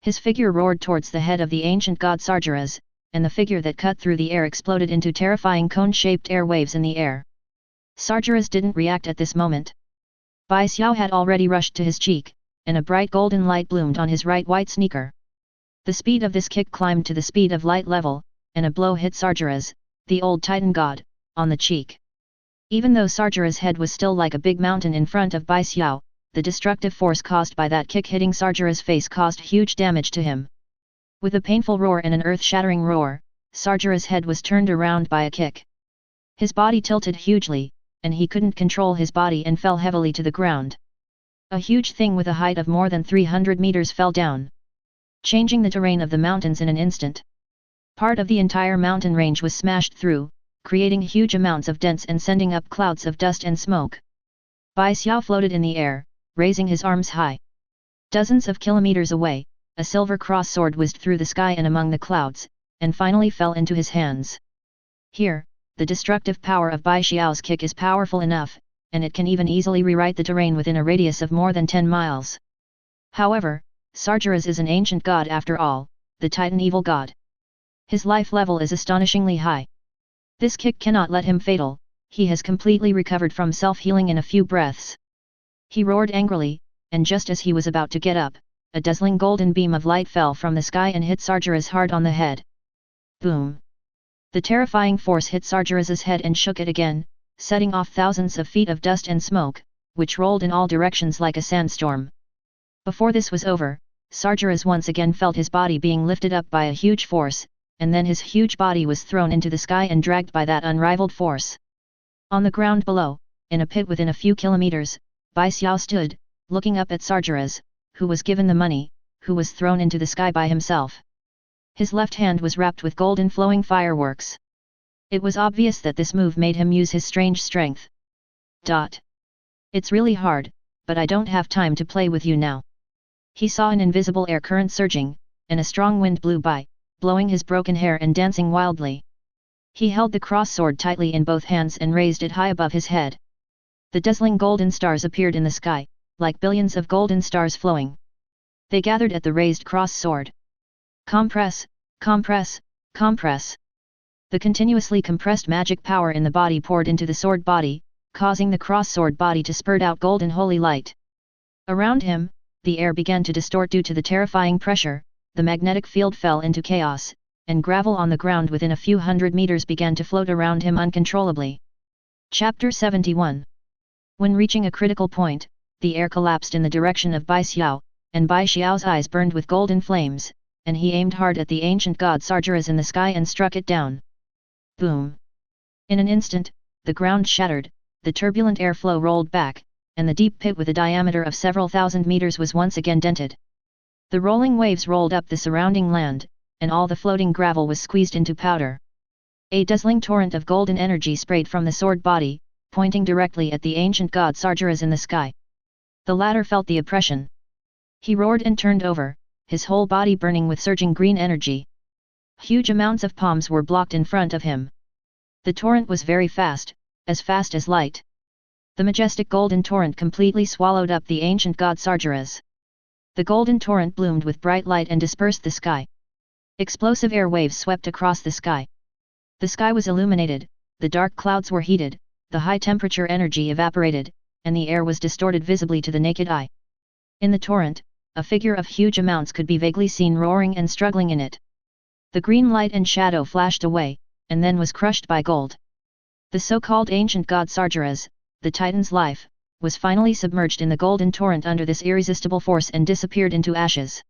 His figure roared towards the head of the ancient god Sargeras, and the figure that cut through the air exploded into terrifying cone-shaped air waves in the air. Sargeras didn't react at this moment. Xiao had already rushed to his cheek, and a bright golden light bloomed on his right white sneaker. The speed of this kick climbed to the speed of light level, and a blow hit Sargeras, the old Titan god, on the cheek. Even though Sargeras' head was still like a big mountain in front of Xiao, the destructive force caused by that kick hitting Sargeras' face caused huge damage to him. With a painful roar and an earth-shattering roar, Sargeras' head was turned around by a kick. His body tilted hugely, and he couldn't control his body and fell heavily to the ground. A huge thing with a height of more than 300 meters fell down, changing the terrain of the mountains in an instant. Part of the entire mountain range was smashed through, creating huge amounts of dents and sending up clouds of dust and smoke. Xiao floated in the air, raising his arms high. Dozens of kilometers away, a silver cross sword whizzed through the sky and among the clouds, and finally fell into his hands. Here, the destructive power of Xiao's kick is powerful enough, and it can even easily rewrite the terrain within a radius of more than 10 miles. However, Sargeras is an ancient god after all, the Titan evil god. His life level is astonishingly high. This kick cannot let him fatal, he has completely recovered from self-healing in a few breaths. He roared angrily, and just as he was about to get up, a dazzling golden beam of light fell from the sky and hit Sargeras hard on the head. Boom! The terrifying force hit Sargeras' head and shook it again, setting off thousands of feet of dust and smoke, which rolled in all directions like a sandstorm. Before this was over, Sargeras once again felt his body being lifted up by a huge force, and then his huge body was thrown into the sky and dragged by that unrivaled force. On the ground below, in a pit within a few kilometers, Xiao stood, looking up at Sargeras, who was given the money, who was thrown into the sky by himself. His left hand was wrapped with golden flowing fireworks. It was obvious that this move made him use his strange strength. It's really hard, but I don't have time to play with you now. He saw an invisible air current surging, and a strong wind blew by, blowing his broken hair and dancing wildly. He held the cross sword tightly in both hands and raised it high above his head. The dazzling golden stars appeared in the sky, like billions of golden stars flowing. They gathered at the raised cross sword. Compress, compress, compress. The continuously compressed magic power in the body poured into the sword body, causing the cross sword body to spurt out golden holy light. Around him, the air began to distort due to the terrifying pressure, the magnetic field fell into chaos, and gravel on the ground within a few hundred meters began to float around him uncontrollably. Chapter 71. When reaching a critical point, the air collapsed in the direction of Xiao, and Xiao's eyes burned with golden flames, and he aimed hard at the ancient god Sargeras in the sky and struck it down. Boom! In an instant, the ground shattered, the turbulent airflow rolled back, and the deep pit with a diameter of several thousand meters was once again dented. The rolling waves rolled up the surrounding land, and all the floating gravel was squeezed into powder. A dazzling torrent of golden energy sprayed from the sword body, pointing directly at the ancient god Sargeras in the sky. The latter felt the oppression. He roared and turned over, his whole body burning with surging green energy. Huge amounts of palms were blocked in front of him. The torrent was very fast as light. The majestic golden torrent completely swallowed up the ancient god Sargeras. The golden torrent bloomed with bright light and dispersed the sky. Explosive air waves swept across the sky. The sky was illuminated, the dark clouds were heated, the high-temperature energy evaporated, and the air was distorted visibly to the naked eye. In the torrent, a figure of huge amounts could be vaguely seen roaring and struggling in it. The green light and shadow flashed away, and then was crushed by gold. The so-called ancient god Sargeras, the Titan's life, was finally submerged in the golden torrent under this irresistible force and disappeared into ashes.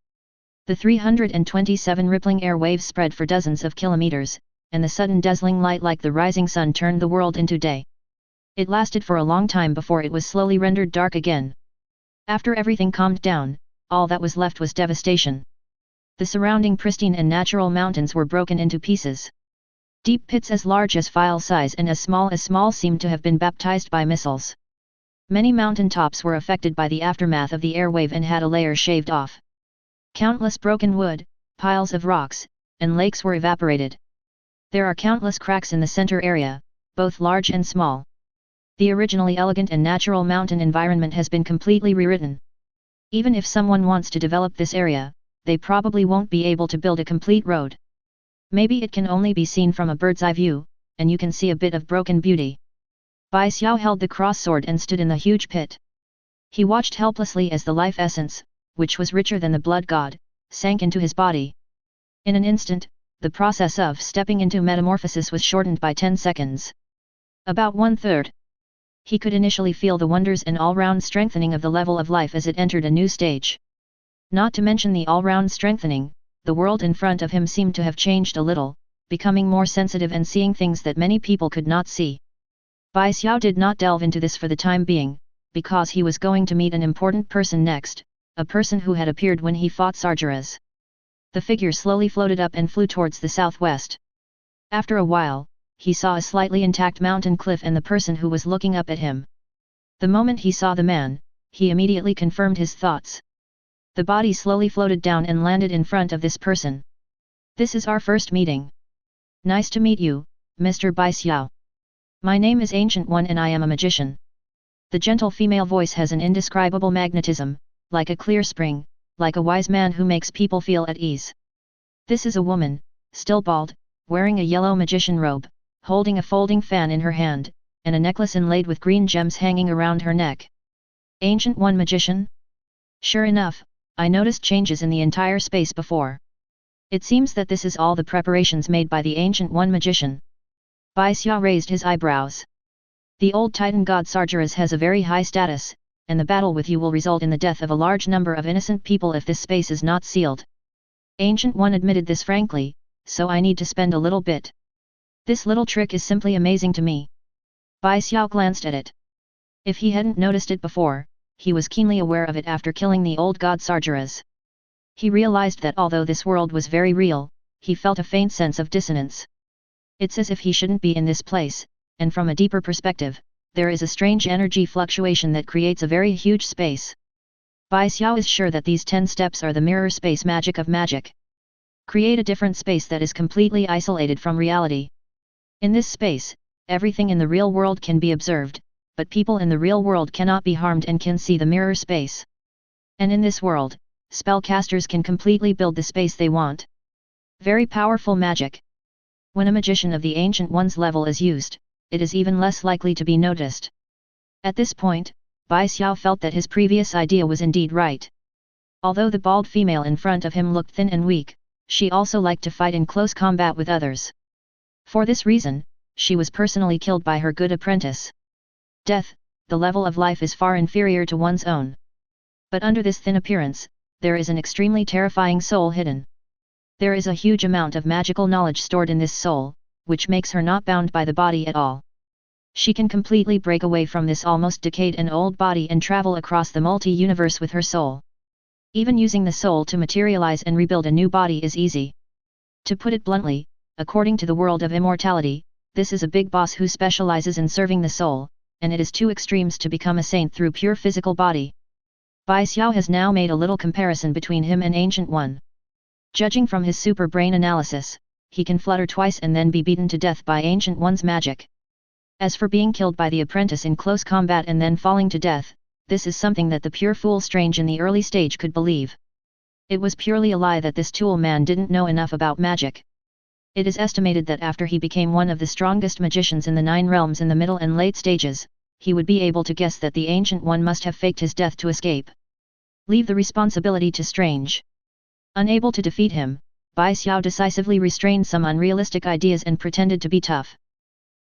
The 327 rippling air waves spread for dozens of kilometers, and the sudden dazzling light like the rising sun turned the world into day. It lasted for a long time before it was slowly rendered dark again. After everything calmed down, all that was left was devastation. The surrounding pristine and natural mountains were broken into pieces. Deep pits as large as file size and as small seemed to have been baptized by missiles. Many mountain tops were affected by the aftermath of the air wave and had a layer shaved off. Countless broken wood, piles of rocks, and lakes were evaporated. There are countless cracks in the center area, both large and small. The originally elegant and natural mountain environment has been completely rewritten. Even if someone wants to develop this area, they probably won't be able to build a complete road. Maybe it can only be seen from a bird's eye view, and you can see a bit of broken beauty. Xiao held the cross sword and stood in the huge pit. He watched helplessly as the life essence, which was richer than the blood god, sank into his body. In an instant, the process of stepping into metamorphosis was shortened by 10 seconds. About 1/3. He could initially feel the wonders and all-round strengthening of the level of life as it entered a new stage. Not to mention the all-round strengthening, the world in front of him seemed to have changed a little, becoming more sensitive and seeing things that many people could not see. Xiao did not delve into this for the time being, because he was going to meet an important person next, a person who had appeared when he fought Sargeras. The figure slowly floated up and flew towards the southwest. After a while, he saw a slightly intact mountain cliff and the person who was looking up at him. The moment he saw the man, he immediately confirmed his thoughts. The body slowly floated down and landed in front of this person. "This is our first meeting. Nice to meet you, Mr. Xiao. My name is Ancient One and I am a magician." The gentle female voice has an indescribable magnetism, like a clear spring, like a wise man who makes people feel at ease. This is a woman, still bald, wearing a yellow magician robe, holding a folding fan in her hand, and a necklace inlaid with green gems hanging around her neck. "Ancient One magician?" "Sure enough, I noticed changes in the entire space before. It seems that this is all the preparations made by the Ancient One magician." Xiao raised his eyebrows. "The old Titan god Sargeras has a very high status, and the battle with you will result in the death of a large number of innocent people if this space is not sealed." Ancient One admitted this frankly, "So I need to spend a little bit. This little trick is simply amazing to me." Xiao glanced at it. If he hadn't noticed it before, he was keenly aware of it after killing the old god Sargeras. He realized that although this world was very real, he felt a faint sense of dissonance. It's as if he shouldn't be in this place, and from a deeper perspective, there is a strange energy fluctuation that creates a very huge space. Xiao is sure that these 10 steps are the mirror space magic of magic. Create a different space that is completely isolated from reality. In this space, everything in the real world can be observed, but people in the real world cannot be harmed and can see the mirror space. And in this world, spellcasters can completely build the space they want. Very powerful magic. When a magician of the Ancient One's level is used, it is even less likely to be noticed. At this point, Xiao felt that his previous idea was indeed right. Although the bald female in front of him looked thin and weak, she also liked to fight in close combat with others. For this reason, she was personally killed by her good apprentice. Death, the level of life is far inferior to one's own. But under this thin appearance, there is an extremely terrifying soul hidden. There is a huge amount of magical knowledge stored in this soul, which makes her not bound by the body at all. She can completely break away from this almost decayed and old body and travel across the multi-universe with her soul. Even using the soul to materialize and rebuild a new body is easy. To put it bluntly, according to the world of immortality, this is a big boss who specializes in serving the soul, and it is two extremes to become a saint through pure physical body. Xiao has now made a little comparison between him and Ancient One. Judging from his super brain analysis, he can flutter twice and then be beaten to death by Ancient One's magic. As for being killed by the apprentice in close combat and then falling to death, this is something that the pure fool strange in the early stage could believe. It was purely a lie that this tool man didn't know enough about magic. It is estimated that after he became one of the strongest magicians in the 9 realms in the middle and late stages, he would be able to guess that the Ancient One must have faked his death to escape. Leave the responsibility to Strange. Unable to defeat him, Bai Xiao decisively restrained some unrealistic ideas and pretended to be tough.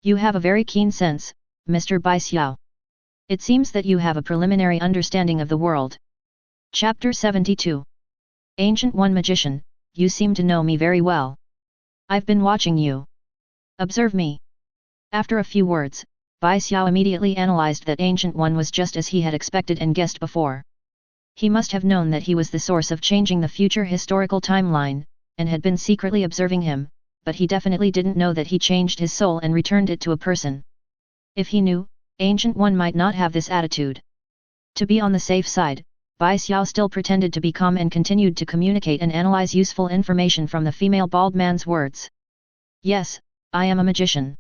You have a very keen sense, Mr. Bai Xiao. It seems that you have a preliminary understanding of the world. Chapter 72. Ancient One Magician, you seem to know me very well. I've been watching you. Observe me. After a few words, Bai Xiao immediately analyzed that Ancient One was just as he had expected and guessed before. He must have known that he was the source of changing the future historical timeline, and had been secretly observing him, but he definitely didn't know that he changed his soul and returned it to a person. If he knew, Ancient One might not have this attitude. To be on the safe side, Bai Xiao still pretended to be calm and continued to communicate and analyze useful information from the female bald man's words. Yes, I am a magician.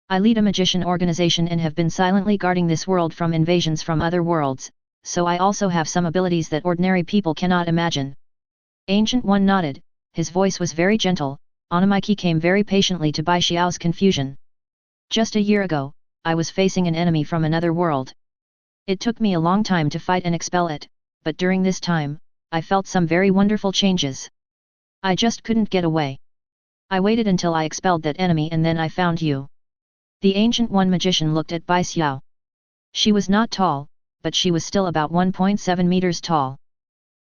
I lead a magician organization and have been silently guarding this world from invasions from other worlds, so I also have some abilities that ordinary people cannot imagine. Ancient One nodded, his voice was very gentle. Anamaiki came very patiently to Bai Xiao's confusion. Just a year ago, I was facing an enemy from another world. It took me a long time to fight and expel it, but during this time, I felt some very wonderful changes. I just couldn't get away. I waited until I expelled that enemy and then I found you. The Ancient One magician looked at Bai Xiao. She was not tall, but she was still about 1.7 meters tall.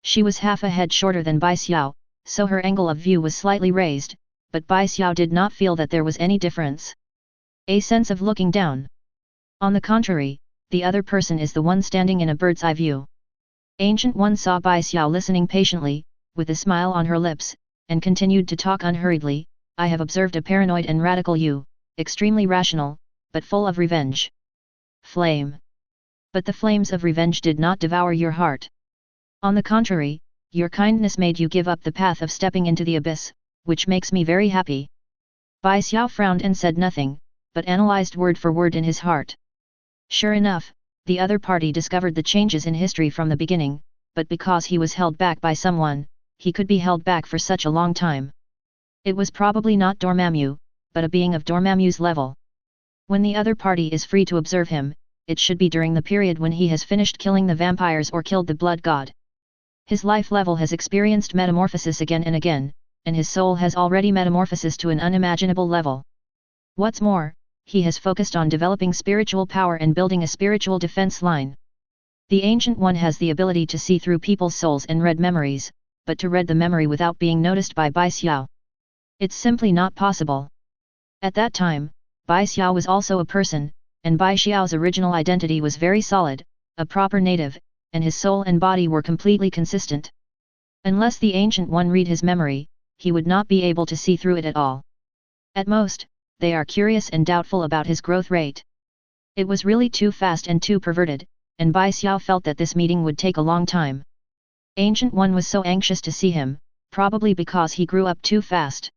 She was half a head shorter than Bai Xiao, so her angle of view was slightly raised, but Bai Xiao did not feel that there was any difference. A sense of looking down. On the contrary, the other person is the one standing in a bird's eye view. Ancient One saw Bai Xiao listening patiently, with a smile on her lips, and continued to talk unhurriedly. I have observed a paranoid and radical you, extremely rational, but full of revenge. Flame. But the flames of revenge did not devour your heart. On the contrary, your kindness made you give up the path of stepping into the abyss, which makes me very happy. Bai Xiao frowned and said nothing, but analyzed word for word in his heart. Sure enough, the other party discovered the changes in history from the beginning, but because he was held back by someone, he could be held back for such a long time. It was probably not Dormammu, but a being of Dormammu's level. When the other party is free to observe him, it should be during the period when he has finished killing the vampires or killed the blood god. His life level has experienced metamorphosis again and again, and his soul has already metamorphosis to an unimaginable level. What's more, he has focused on developing spiritual power and building a spiritual defense line. The Ancient One has the ability to see through people's souls and read memories, but to read the memory without being noticed by Bai Xiao. It's simply not possible. At that time, Bai Xiao was also a person, and Bai Xiao's original identity was very solid, a proper native, and his soul and body were completely consistent. Unless the Ancient One read his memory, he would not be able to see through it at all. At most, they are curious and doubtful about his growth rate. It was really too fast and too perverted, and Bai Xiao felt that this meeting would take a long time. Ancient One was so anxious to see him, probably because he grew up too fast.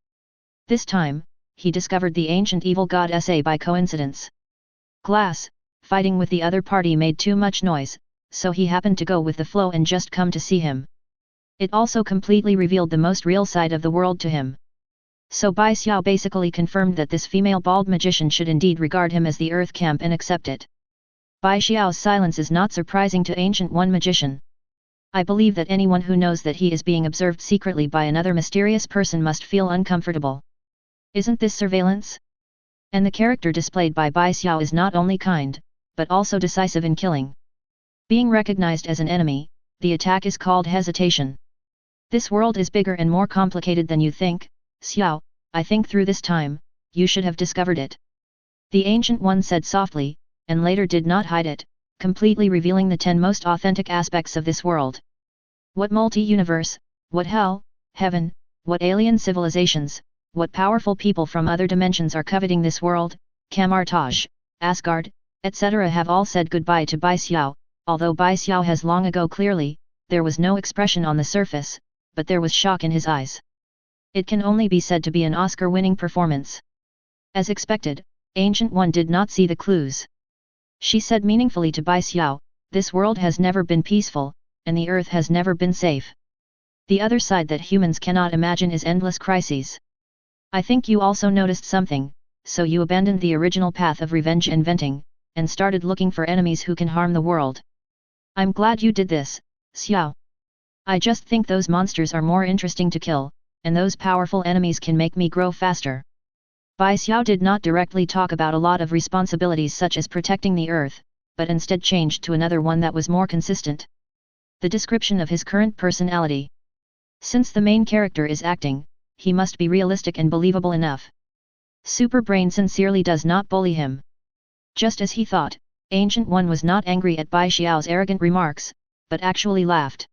This time, he discovered the ancient evil god Sa by coincidence. Glass, fighting with the other party made too much noise, so he happened to go with the flow and just come to see him. It also completely revealed the most real side of the world to him. So Bai Xiao basically confirmed that this female bald magician should indeed regard him as the Earth Camp and accept it. Bai Xiao's silence is not surprising to Ancient One magician. I believe that anyone who knows that he is being observed secretly by another mysterious person must feel uncomfortable. Isn't this surveillance? And the character displayed by Bai Xiao is not only kind, but also decisive in killing. Being recognized as an enemy, the attack is called hesitation. This world is bigger and more complicated than you think, Xiao. I think through this time, you should have discovered it. The Ancient One said softly, and later did not hide it, completely revealing the 10 most authentic aspects of this world. What multi-universe, what hell, heaven, what alien civilizations, what powerful people from other dimensions are coveting this world, Camartage, Asgard, etc. have all said goodbye to Bai Xiao. Although Bai Xiao has long ago clearly, there was no expression on the surface, but there was shock in his eyes. It can only be said to be an Oscar-winning performance. As expected, Ancient One did not see the clues. She said meaningfully to Bai Xiao, this world has never been peaceful, and the earth has never been safe. The other side that humans cannot imagine is endless crises. I think you also noticed something, so you abandoned the original path of revenge and venting, and started looking for enemies who can harm the world. I'm glad you did this, Xiao. I just think those monsters are more interesting to kill, and those powerful enemies can make me grow faster. Bai Xiao did not directly talk about a lot of responsibilities such as protecting the earth, but instead changed to another one that was more consistent. The description of his current personality. Since the main character is acting, he must be realistic and believable enough. Superbrain sincerely does not bully him. Just as he thought, Ancient One was not angry at Bai Xiao's arrogant remarks, but actually laughed.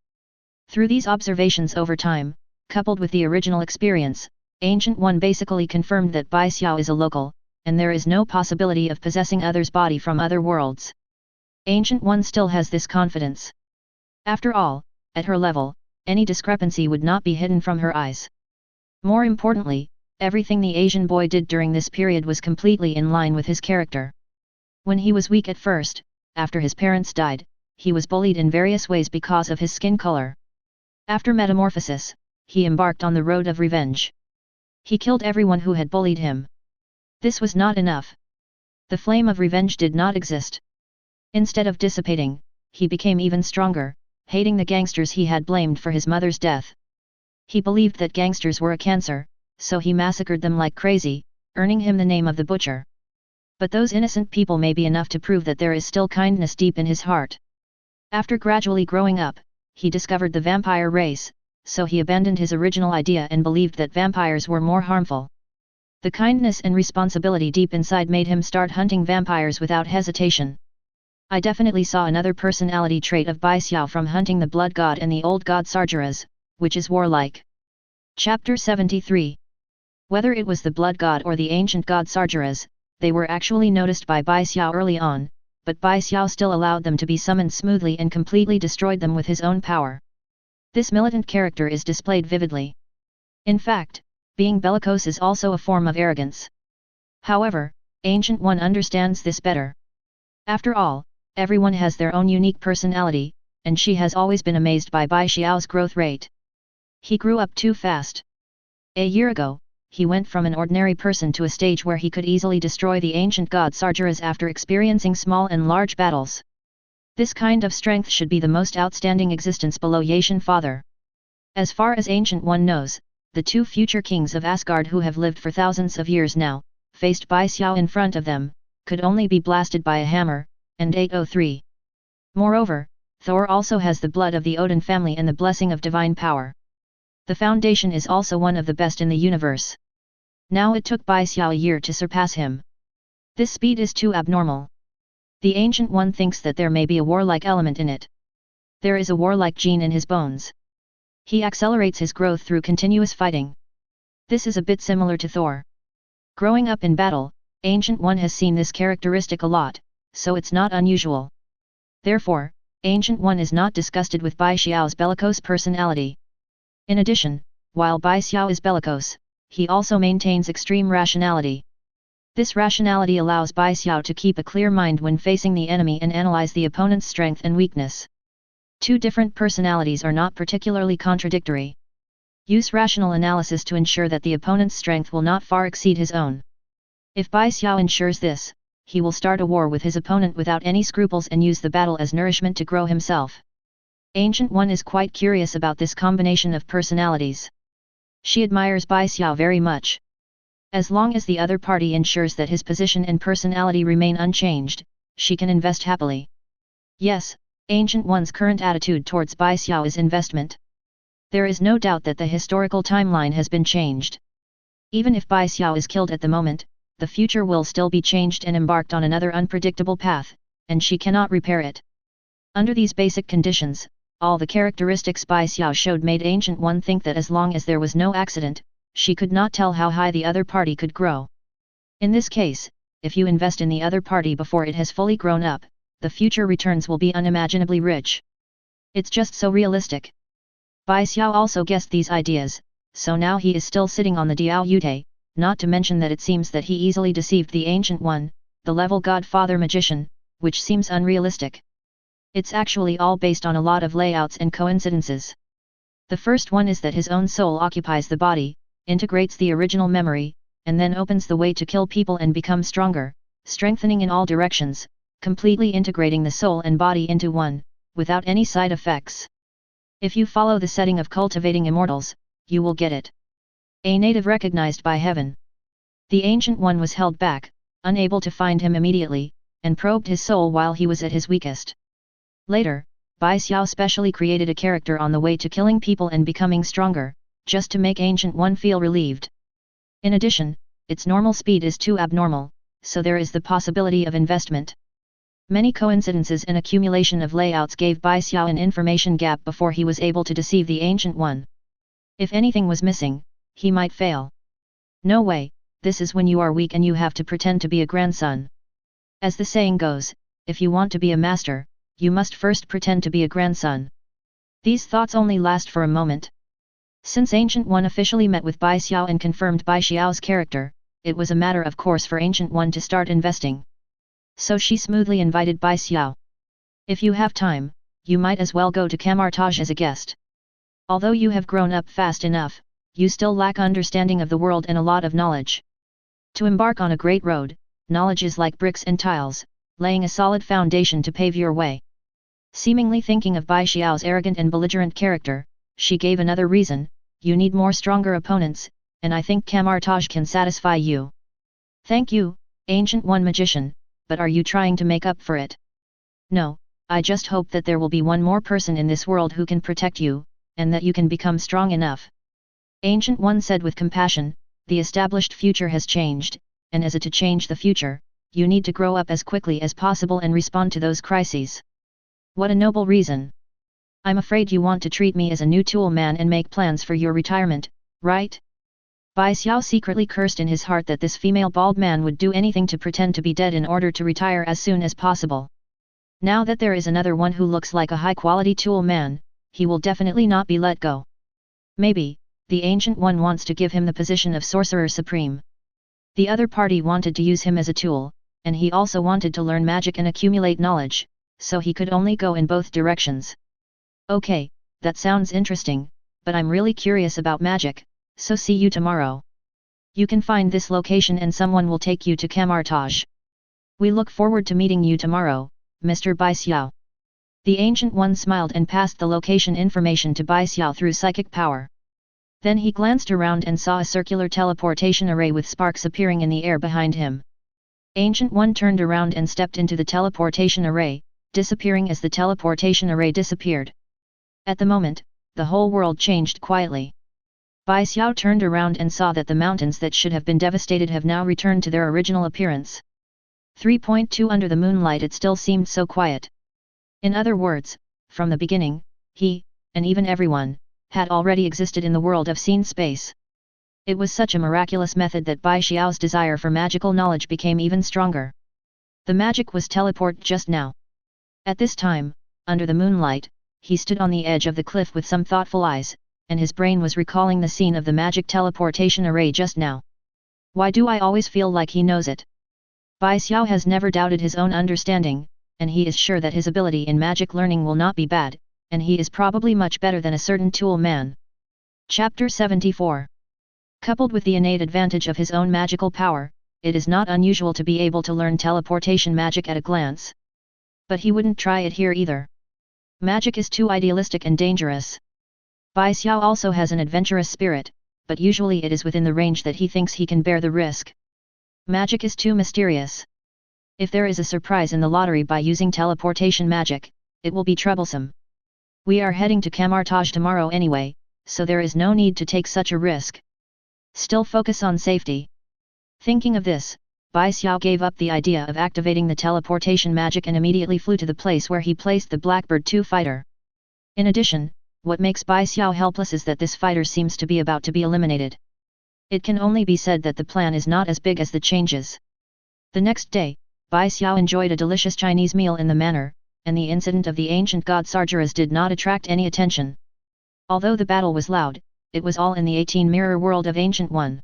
Through these observations over time, coupled with the original experience, Ancient One basically confirmed that Bai Xiao is a local, and there is no possibility of possessing others' body from other worlds. Ancient One still has this confidence. After all, at her level, any discrepancy would not be hidden from her eyes. More importantly, everything the Asian boy did during this period was completely in line with his character. When he was weak at first, after his parents died, he was bullied in various ways because of his skin color. After metamorphosis, he embarked on the road of revenge. He killed everyone who had bullied him. This was not enough. The flame of revenge did not exist. Instead of dissipating, he became even stronger, hating the gangsters he had blamed for his mother's death. He believed that gangsters were a cancer, so he massacred them like crazy, earning him the name of the butcher. But those innocent people may be enough to prove that there is still kindness deep in his heart. After gradually growing up, he discovered the vampire race, so he abandoned his original idea and believed that vampires were more harmful. The kindness and responsibility deep inside made him start hunting vampires without hesitation. I definitely saw another personality trait of Bai Xiao from hunting the blood god and the old god Sargeras, which is warlike. Chapter 73. Whether it was the blood god or the ancient god Sargeras, they were actually noticed by Bai Xiao early on, but Bai Xiao still allowed them to be summoned smoothly and completely destroyed them with his own power. This militant character is displayed vividly. In fact, being bellicose is also a form of arrogance. However, Ancient One understands this better. After all, everyone has their own unique personality, and she has always been amazed by Bai Xiao's growth rate. He grew up too fast. A year ago, he went from an ordinary person to a stage where he could easily destroy the ancient god Sargeras after experiencing small and large battles. This kind of strength should be the most outstanding existence below Yashin Father. As far as Ancient One knows, the two future kings of Asgard who have lived for thousands of years now, faced Bai Xiao in front of them, could only be blasted by a hammer, and 803. Moreover, Thor also has the blood of the Odin family and the blessing of divine power. The foundation is also one of the best in the universe. Now it took Bai Xiao a year to surpass him. This speed is too abnormal. The Ancient One thinks that there may be a warlike element in it. There is a warlike gene in his bones. He accelerates his growth through continuous fighting. This is a bit similar to Thor. Growing up in battle, Ancient One has seen this characteristic a lot, so it's not unusual. Therefore, Ancient One is not disgusted with Bai Xiao's bellicose personality. In addition, while Bai Xiao is bellicose, he also maintains extreme rationality. This rationality allows Bai Xiao to keep a clear mind when facing the enemy and analyze the opponent's strength and weakness. Two different personalities are not particularly contradictory. Use rational analysis to ensure that the opponent's strength will not far exceed his own. If Bai Xiao ensures this, he will start a war with his opponent without any scruples and use the battle as nourishment to grow himself. Ancient One is quite curious about this combination of personalities. She admires Bai Xiao very much. As long as the other party ensures that his position and personality remain unchanged, she can invest happily. Yes, Ancient One's current attitude towards Bai Xiao is investment. There is no doubt that the historical timeline has been changed. Even if Bai Xiao is killed at the moment, the future will still be changed and embarked on another unpredictable path, and she cannot repair it. Under these basic conditions, all the characteristics Bai Xiao showed made Ancient One think that as long as there was no accident, she could not tell how high the other party could grow. In this case, if you invest in the other party before it has fully grown up, the future returns will be unimaginably rich. It's just so realistic. Bai Xiao also guessed these ideas, so now he is still sitting on the Diao Yute, not to mention that it seems that he easily deceived the Ancient One, the level Godfather magician, which seems unrealistic. It's actually all based on a lot of layouts and coincidences. The first one is that his own soul occupies the body, integrates the original memory, and then opens the way to kill people and become stronger, strengthening in all directions, completely integrating the soul and body into one, without any side effects. If you follow the setting of cultivating immortals, you will get it. A native recognized by heaven. The Ancient One was held back, unable to find him immediately, and probed his soul while he was at his weakest. Later, Bai Xiao specially created a character on the way to killing people and becoming stronger, just to make Ancient One feel relieved. In addition, its normal speed is too abnormal, so there is the possibility of investment. Many coincidences and accumulation of layouts gave Bai Xiao an information gap before he was able to deceive the Ancient One. If anything was missing, he might fail. No way, this is when you are weak and you have to pretend to be a grandson. As the saying goes, if you want to be a master, you must first pretend to be a grandson. These thoughts only last for a moment. Since Ancient One officially met with Bai Xiao and confirmed Bai Xiao's character, it was a matter of course for Ancient One to start investing. So she smoothly invited Bai Xiao. If you have time, you might as well go to Camartage as a guest. Although you have grown up fast enough, you still lack understanding of the world and a lot of knowledge. To embark on a great road, knowledge is like bricks and tiles, laying a solid foundation to pave your way. Seemingly thinking of Bai Xiao's arrogant and belligerent character, she gave another reason: you need more stronger opponents, and I think Camartage can satisfy you. Thank you, Ancient One Magician, but are you trying to make up for it? No, I just hope that there will be one more person in this world who can protect you, and that you can become strong enough. Ancient One said with compassion, the established future has changed, and as to change the future, you need to grow up as quickly as possible and respond to those crises. What a noble reason! I'm afraid you want to treat me as a new tool man and make plans for your retirement, right? Bai Xiao secretly cursed in his heart that this female bald man would do anything to pretend to be dead in order to retire as soon as possible. Now that there is another one who looks like a high-quality tool man, he will definitely not be let go. Maybe, the Ancient One wants to give him the position of Sorcerer Supreme. The other party wanted to use him as a tool, and he also wanted to learn magic and accumulate knowledge, so he could only go in both directions. Okay, that sounds interesting, but I'm really curious about magic, so see you tomorrow. You can find this location and someone will take you to Camartage. We look forward to meeting you tomorrow, Mr. Bai Xiao. The Ancient One smiled and passed the location information to Bai Xiao through psychic power. Then he glanced around and saw a circular teleportation array with sparks appearing in the air behind him. Ancient One turned around and stepped into the teleportation array, disappearing as the teleportation array disappeared. At the moment, the whole world changed quietly. Bai Xiao turned around and saw that the mountains that should have been devastated have now returned to their original appearance. 3.2 Under the moonlight it still seemed so quiet. In other words, from the beginning, he, and even everyone, had already existed in the world of seen space. It was such a miraculous method that Bai Xiao's desire for magical knowledge became even stronger. The magic was teleport just now. At this time, under the moonlight, he stood on the edge of the cliff with some thoughtful eyes, and his brain was recalling the scene of the magic teleportation array just now. Why do I always feel like he knows it? Bai Xiao has never doubted his own understanding, and he is sure that his ability in magic learning will not be bad, and he is probably much better than a certain tool man. Chapter 74. Coupled with the innate advantage of his own magical power, it is not unusual to be able to learn teleportation magic at a glance. But he wouldn't try it here either. Magic is too idealistic and dangerous. Bai Xiao also has an adventurous spirit, but usually it is within the range that he thinks he can bear the risk. Magic is too mysterious. If there is a surprise in the lottery by using teleportation magic, it will be troublesome. We are heading to Camartage tomorrow anyway, so there is no need to take such a risk. Still focus on safety. Thinking of this, Bai Xiao gave up the idea of activating the teleportation magic and immediately flew to the place where he placed the Blackbird 2 fighter. In addition, what makes Bai Xiao helpless is that this fighter seems to be about to be eliminated. It can only be said that the plan is not as big as the changes. The next day, Bai Xiao enjoyed a delicious Chinese meal in the manor, and the incident of the ancient god Sargeras did not attract any attention. Although the battle was loud, it was all in the 18-mirror world of Ancient One.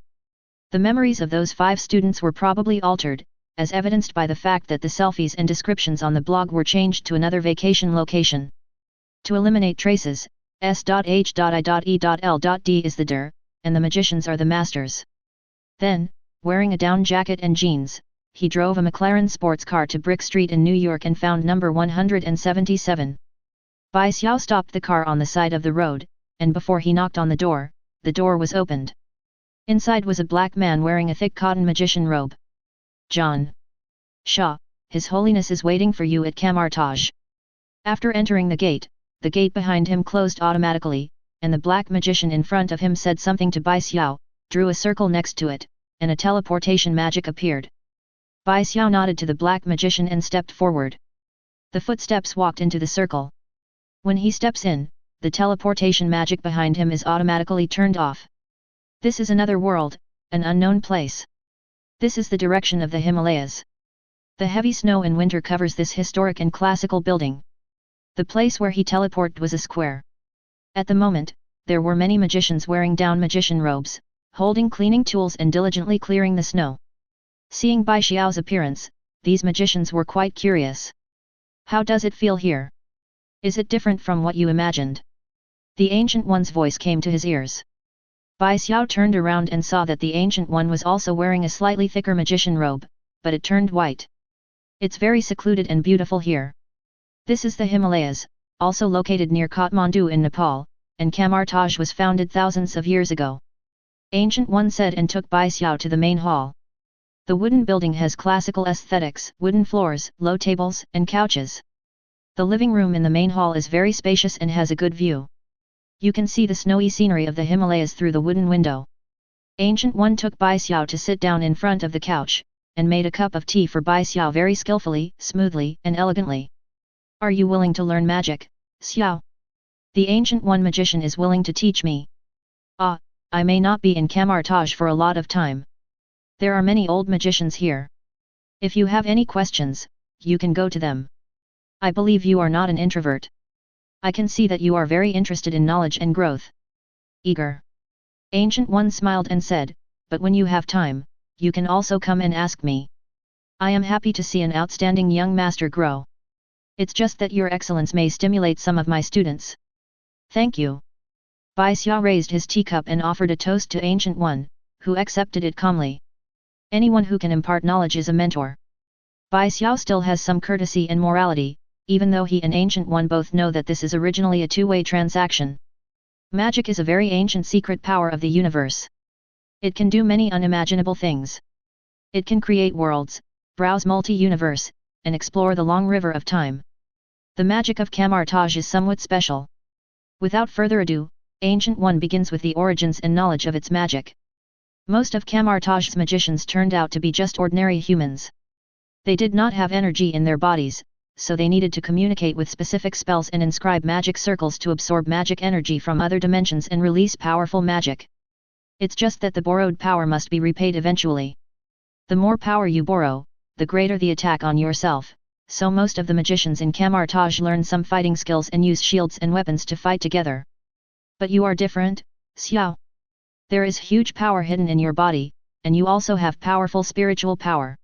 The memories of those 5 students were probably altered, as evidenced by the fact that the selfies and descriptions on the blog were changed to another vacation location. To eliminate traces, S.H.I.E.L.D is the der, and the magicians are the masters. Then, wearing a down jacket and jeans, he drove a McLaren sports car to Brick Street in New York and found number 177. Bai Xiao stopped the car on the side of the road, and before he knocked on the door was opened. Inside was a black man wearing a thick cotton magician robe. John Shah, His Holiness is waiting for you at Kamartaj. After entering the gate behind him closed automatically, and the black magician in front of him said something to Bai Xiao, drew a circle next to it, and a teleportation magic appeared. Bai Xiao nodded to the black magician and stepped forward. The footsteps walked into the circle. When he steps in, the teleportation magic behind him is automatically turned off. This is another world, an unknown place. This is the direction of the Himalayas. The heavy snow in winter covers this historic and classical building. The place where he teleported was a square. At the moment, there were many magicians wearing down magician robes, holding cleaning tools and diligently clearing the snow. Seeing Bai Xiao's appearance, these magicians were quite curious. How does it feel here? Is it different from what you imagined? The Ancient One's voice came to his ears. Bai Xiao turned around and saw that the Ancient One was also wearing a slightly thicker magician robe, but it turned white. It's very secluded and beautiful here. This is the Himalayas, also located near Kathmandu in Nepal, and Kamartaj was founded thousands of years ago. Ancient One said and took Bai Xiao to the main hall. The wooden building has classical aesthetics, wooden floors, low tables, and couches. The living room in the main hall is very spacious and has a good view. You can see the snowy scenery of the Himalayas through the wooden window. Ancient One took Bai Xiao to sit down in front of the couch, and made a cup of tea for Bai Xiao very skillfully, smoothly, and elegantly. Are you willing to learn magic, Xiao? The Ancient One magician is willing to teach me. Ah, I may not be in Kamartaj for a lot of time. There are many old magicians here. If you have any questions, you can go to them. I believe you are not an introvert. I can see that you are very interested in knowledge and growth. Eager. Ancient One smiled and said, but when you have time, you can also come and ask me. I am happy to see an outstanding young master grow. It's just that your excellence may stimulate some of my students. Thank you. Bai Xiao raised his teacup and offered a toast to Ancient One, who accepted it calmly. Anyone who can impart knowledge is a mentor. Bai Xiao still has some courtesy and morality, even though he and Ancient One both know that this is originally a two-way transaction. Magic is a very ancient secret power of the universe. It can do many unimaginable things. It can create worlds, browse multi-universe, and explore the long river of time. The magic of Kamartaj is somewhat special. Without further ado, Ancient One begins with the origins and knowledge of its magic. Most of Kamartaj's magicians turned out to be just ordinary humans. They did not have energy in their bodies, so they needed to communicate with specific spells and inscribe magic circles to absorb magic energy from other dimensions and release powerful magic. It's just that the borrowed power must be repaid eventually. The more power you borrow, the greater the attack on yourself, so most of the magicians in Kamartaj learn some fighting skills and use shields and weapons to fight together. But you are different, Xiao. There is huge power hidden in your body, and you also have powerful spiritual power.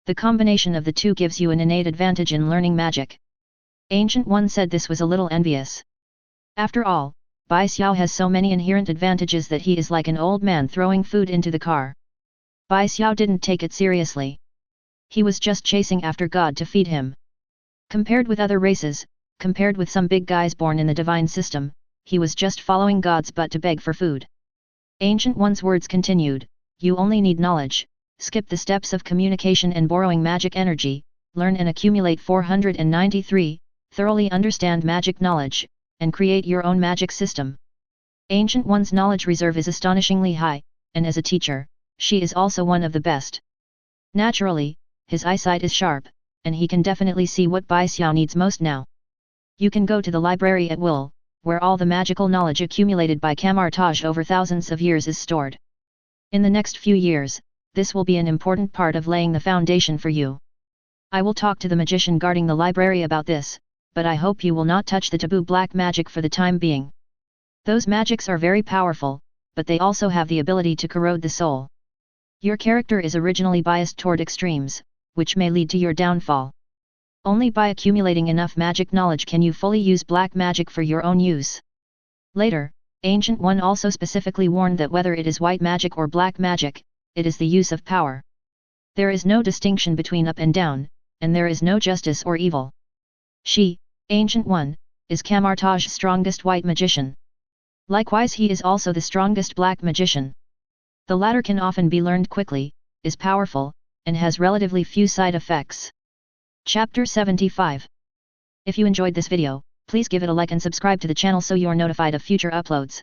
The combination of the two gives you an innate advantage in learning magic. Ancient One said this was a little envious. After all, Bai Xiao has so many inherent advantages that he is like an old man throwing food into the car. Bai Xiao didn't take it seriously. He was just chasing after God to feed him. Compared with other races, compared with some big guys born in the divine system, he was just following God's butt to beg for food. Ancient One's words continued, you only need knowledge, skip the steps of communication and borrowing magic energy, learn and accumulate 493, thoroughly understand magic knowledge, and create your own magic system. Ancient One's knowledge reserve is astonishingly high, and as a teacher, she is also one of the best. Naturally, his eyesight is sharp, and he can definitely see what Bai Xiao needs most now. You can go to the library at will, where all the magical knowledge accumulated by Kamartaj over thousands of years is stored. In the next few years, this will be an important part of laying the foundation for you. I will talk to the magician guarding the library about this, but I hope you will not touch the taboo black magic for the time being. Those magics are very powerful, but they also have the ability to corrode the soul. Your character is originally biased toward extremes, which may lead to your downfall. Only by accumulating enough magic knowledge can you fully use black magic for your own use. Later, Ancient One also specifically warned that whether it is white magic or black magic, it is the use of power. There is no distinction between up and down, and there is no justice or evil. She, Ancient One, is Kamartaj's strongest white magician. Likewise he is also the strongest black magician. The latter can often be learned quickly, is powerful, and has relatively few side effects. Chapter 75. If you enjoyed this video, please give it a like and subscribe to the channel so you are notified of future uploads.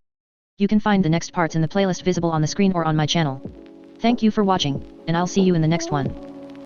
You can find the next parts in the playlist visible on the screen or on my channel. Thank you for watching, and I'll see you in the next one.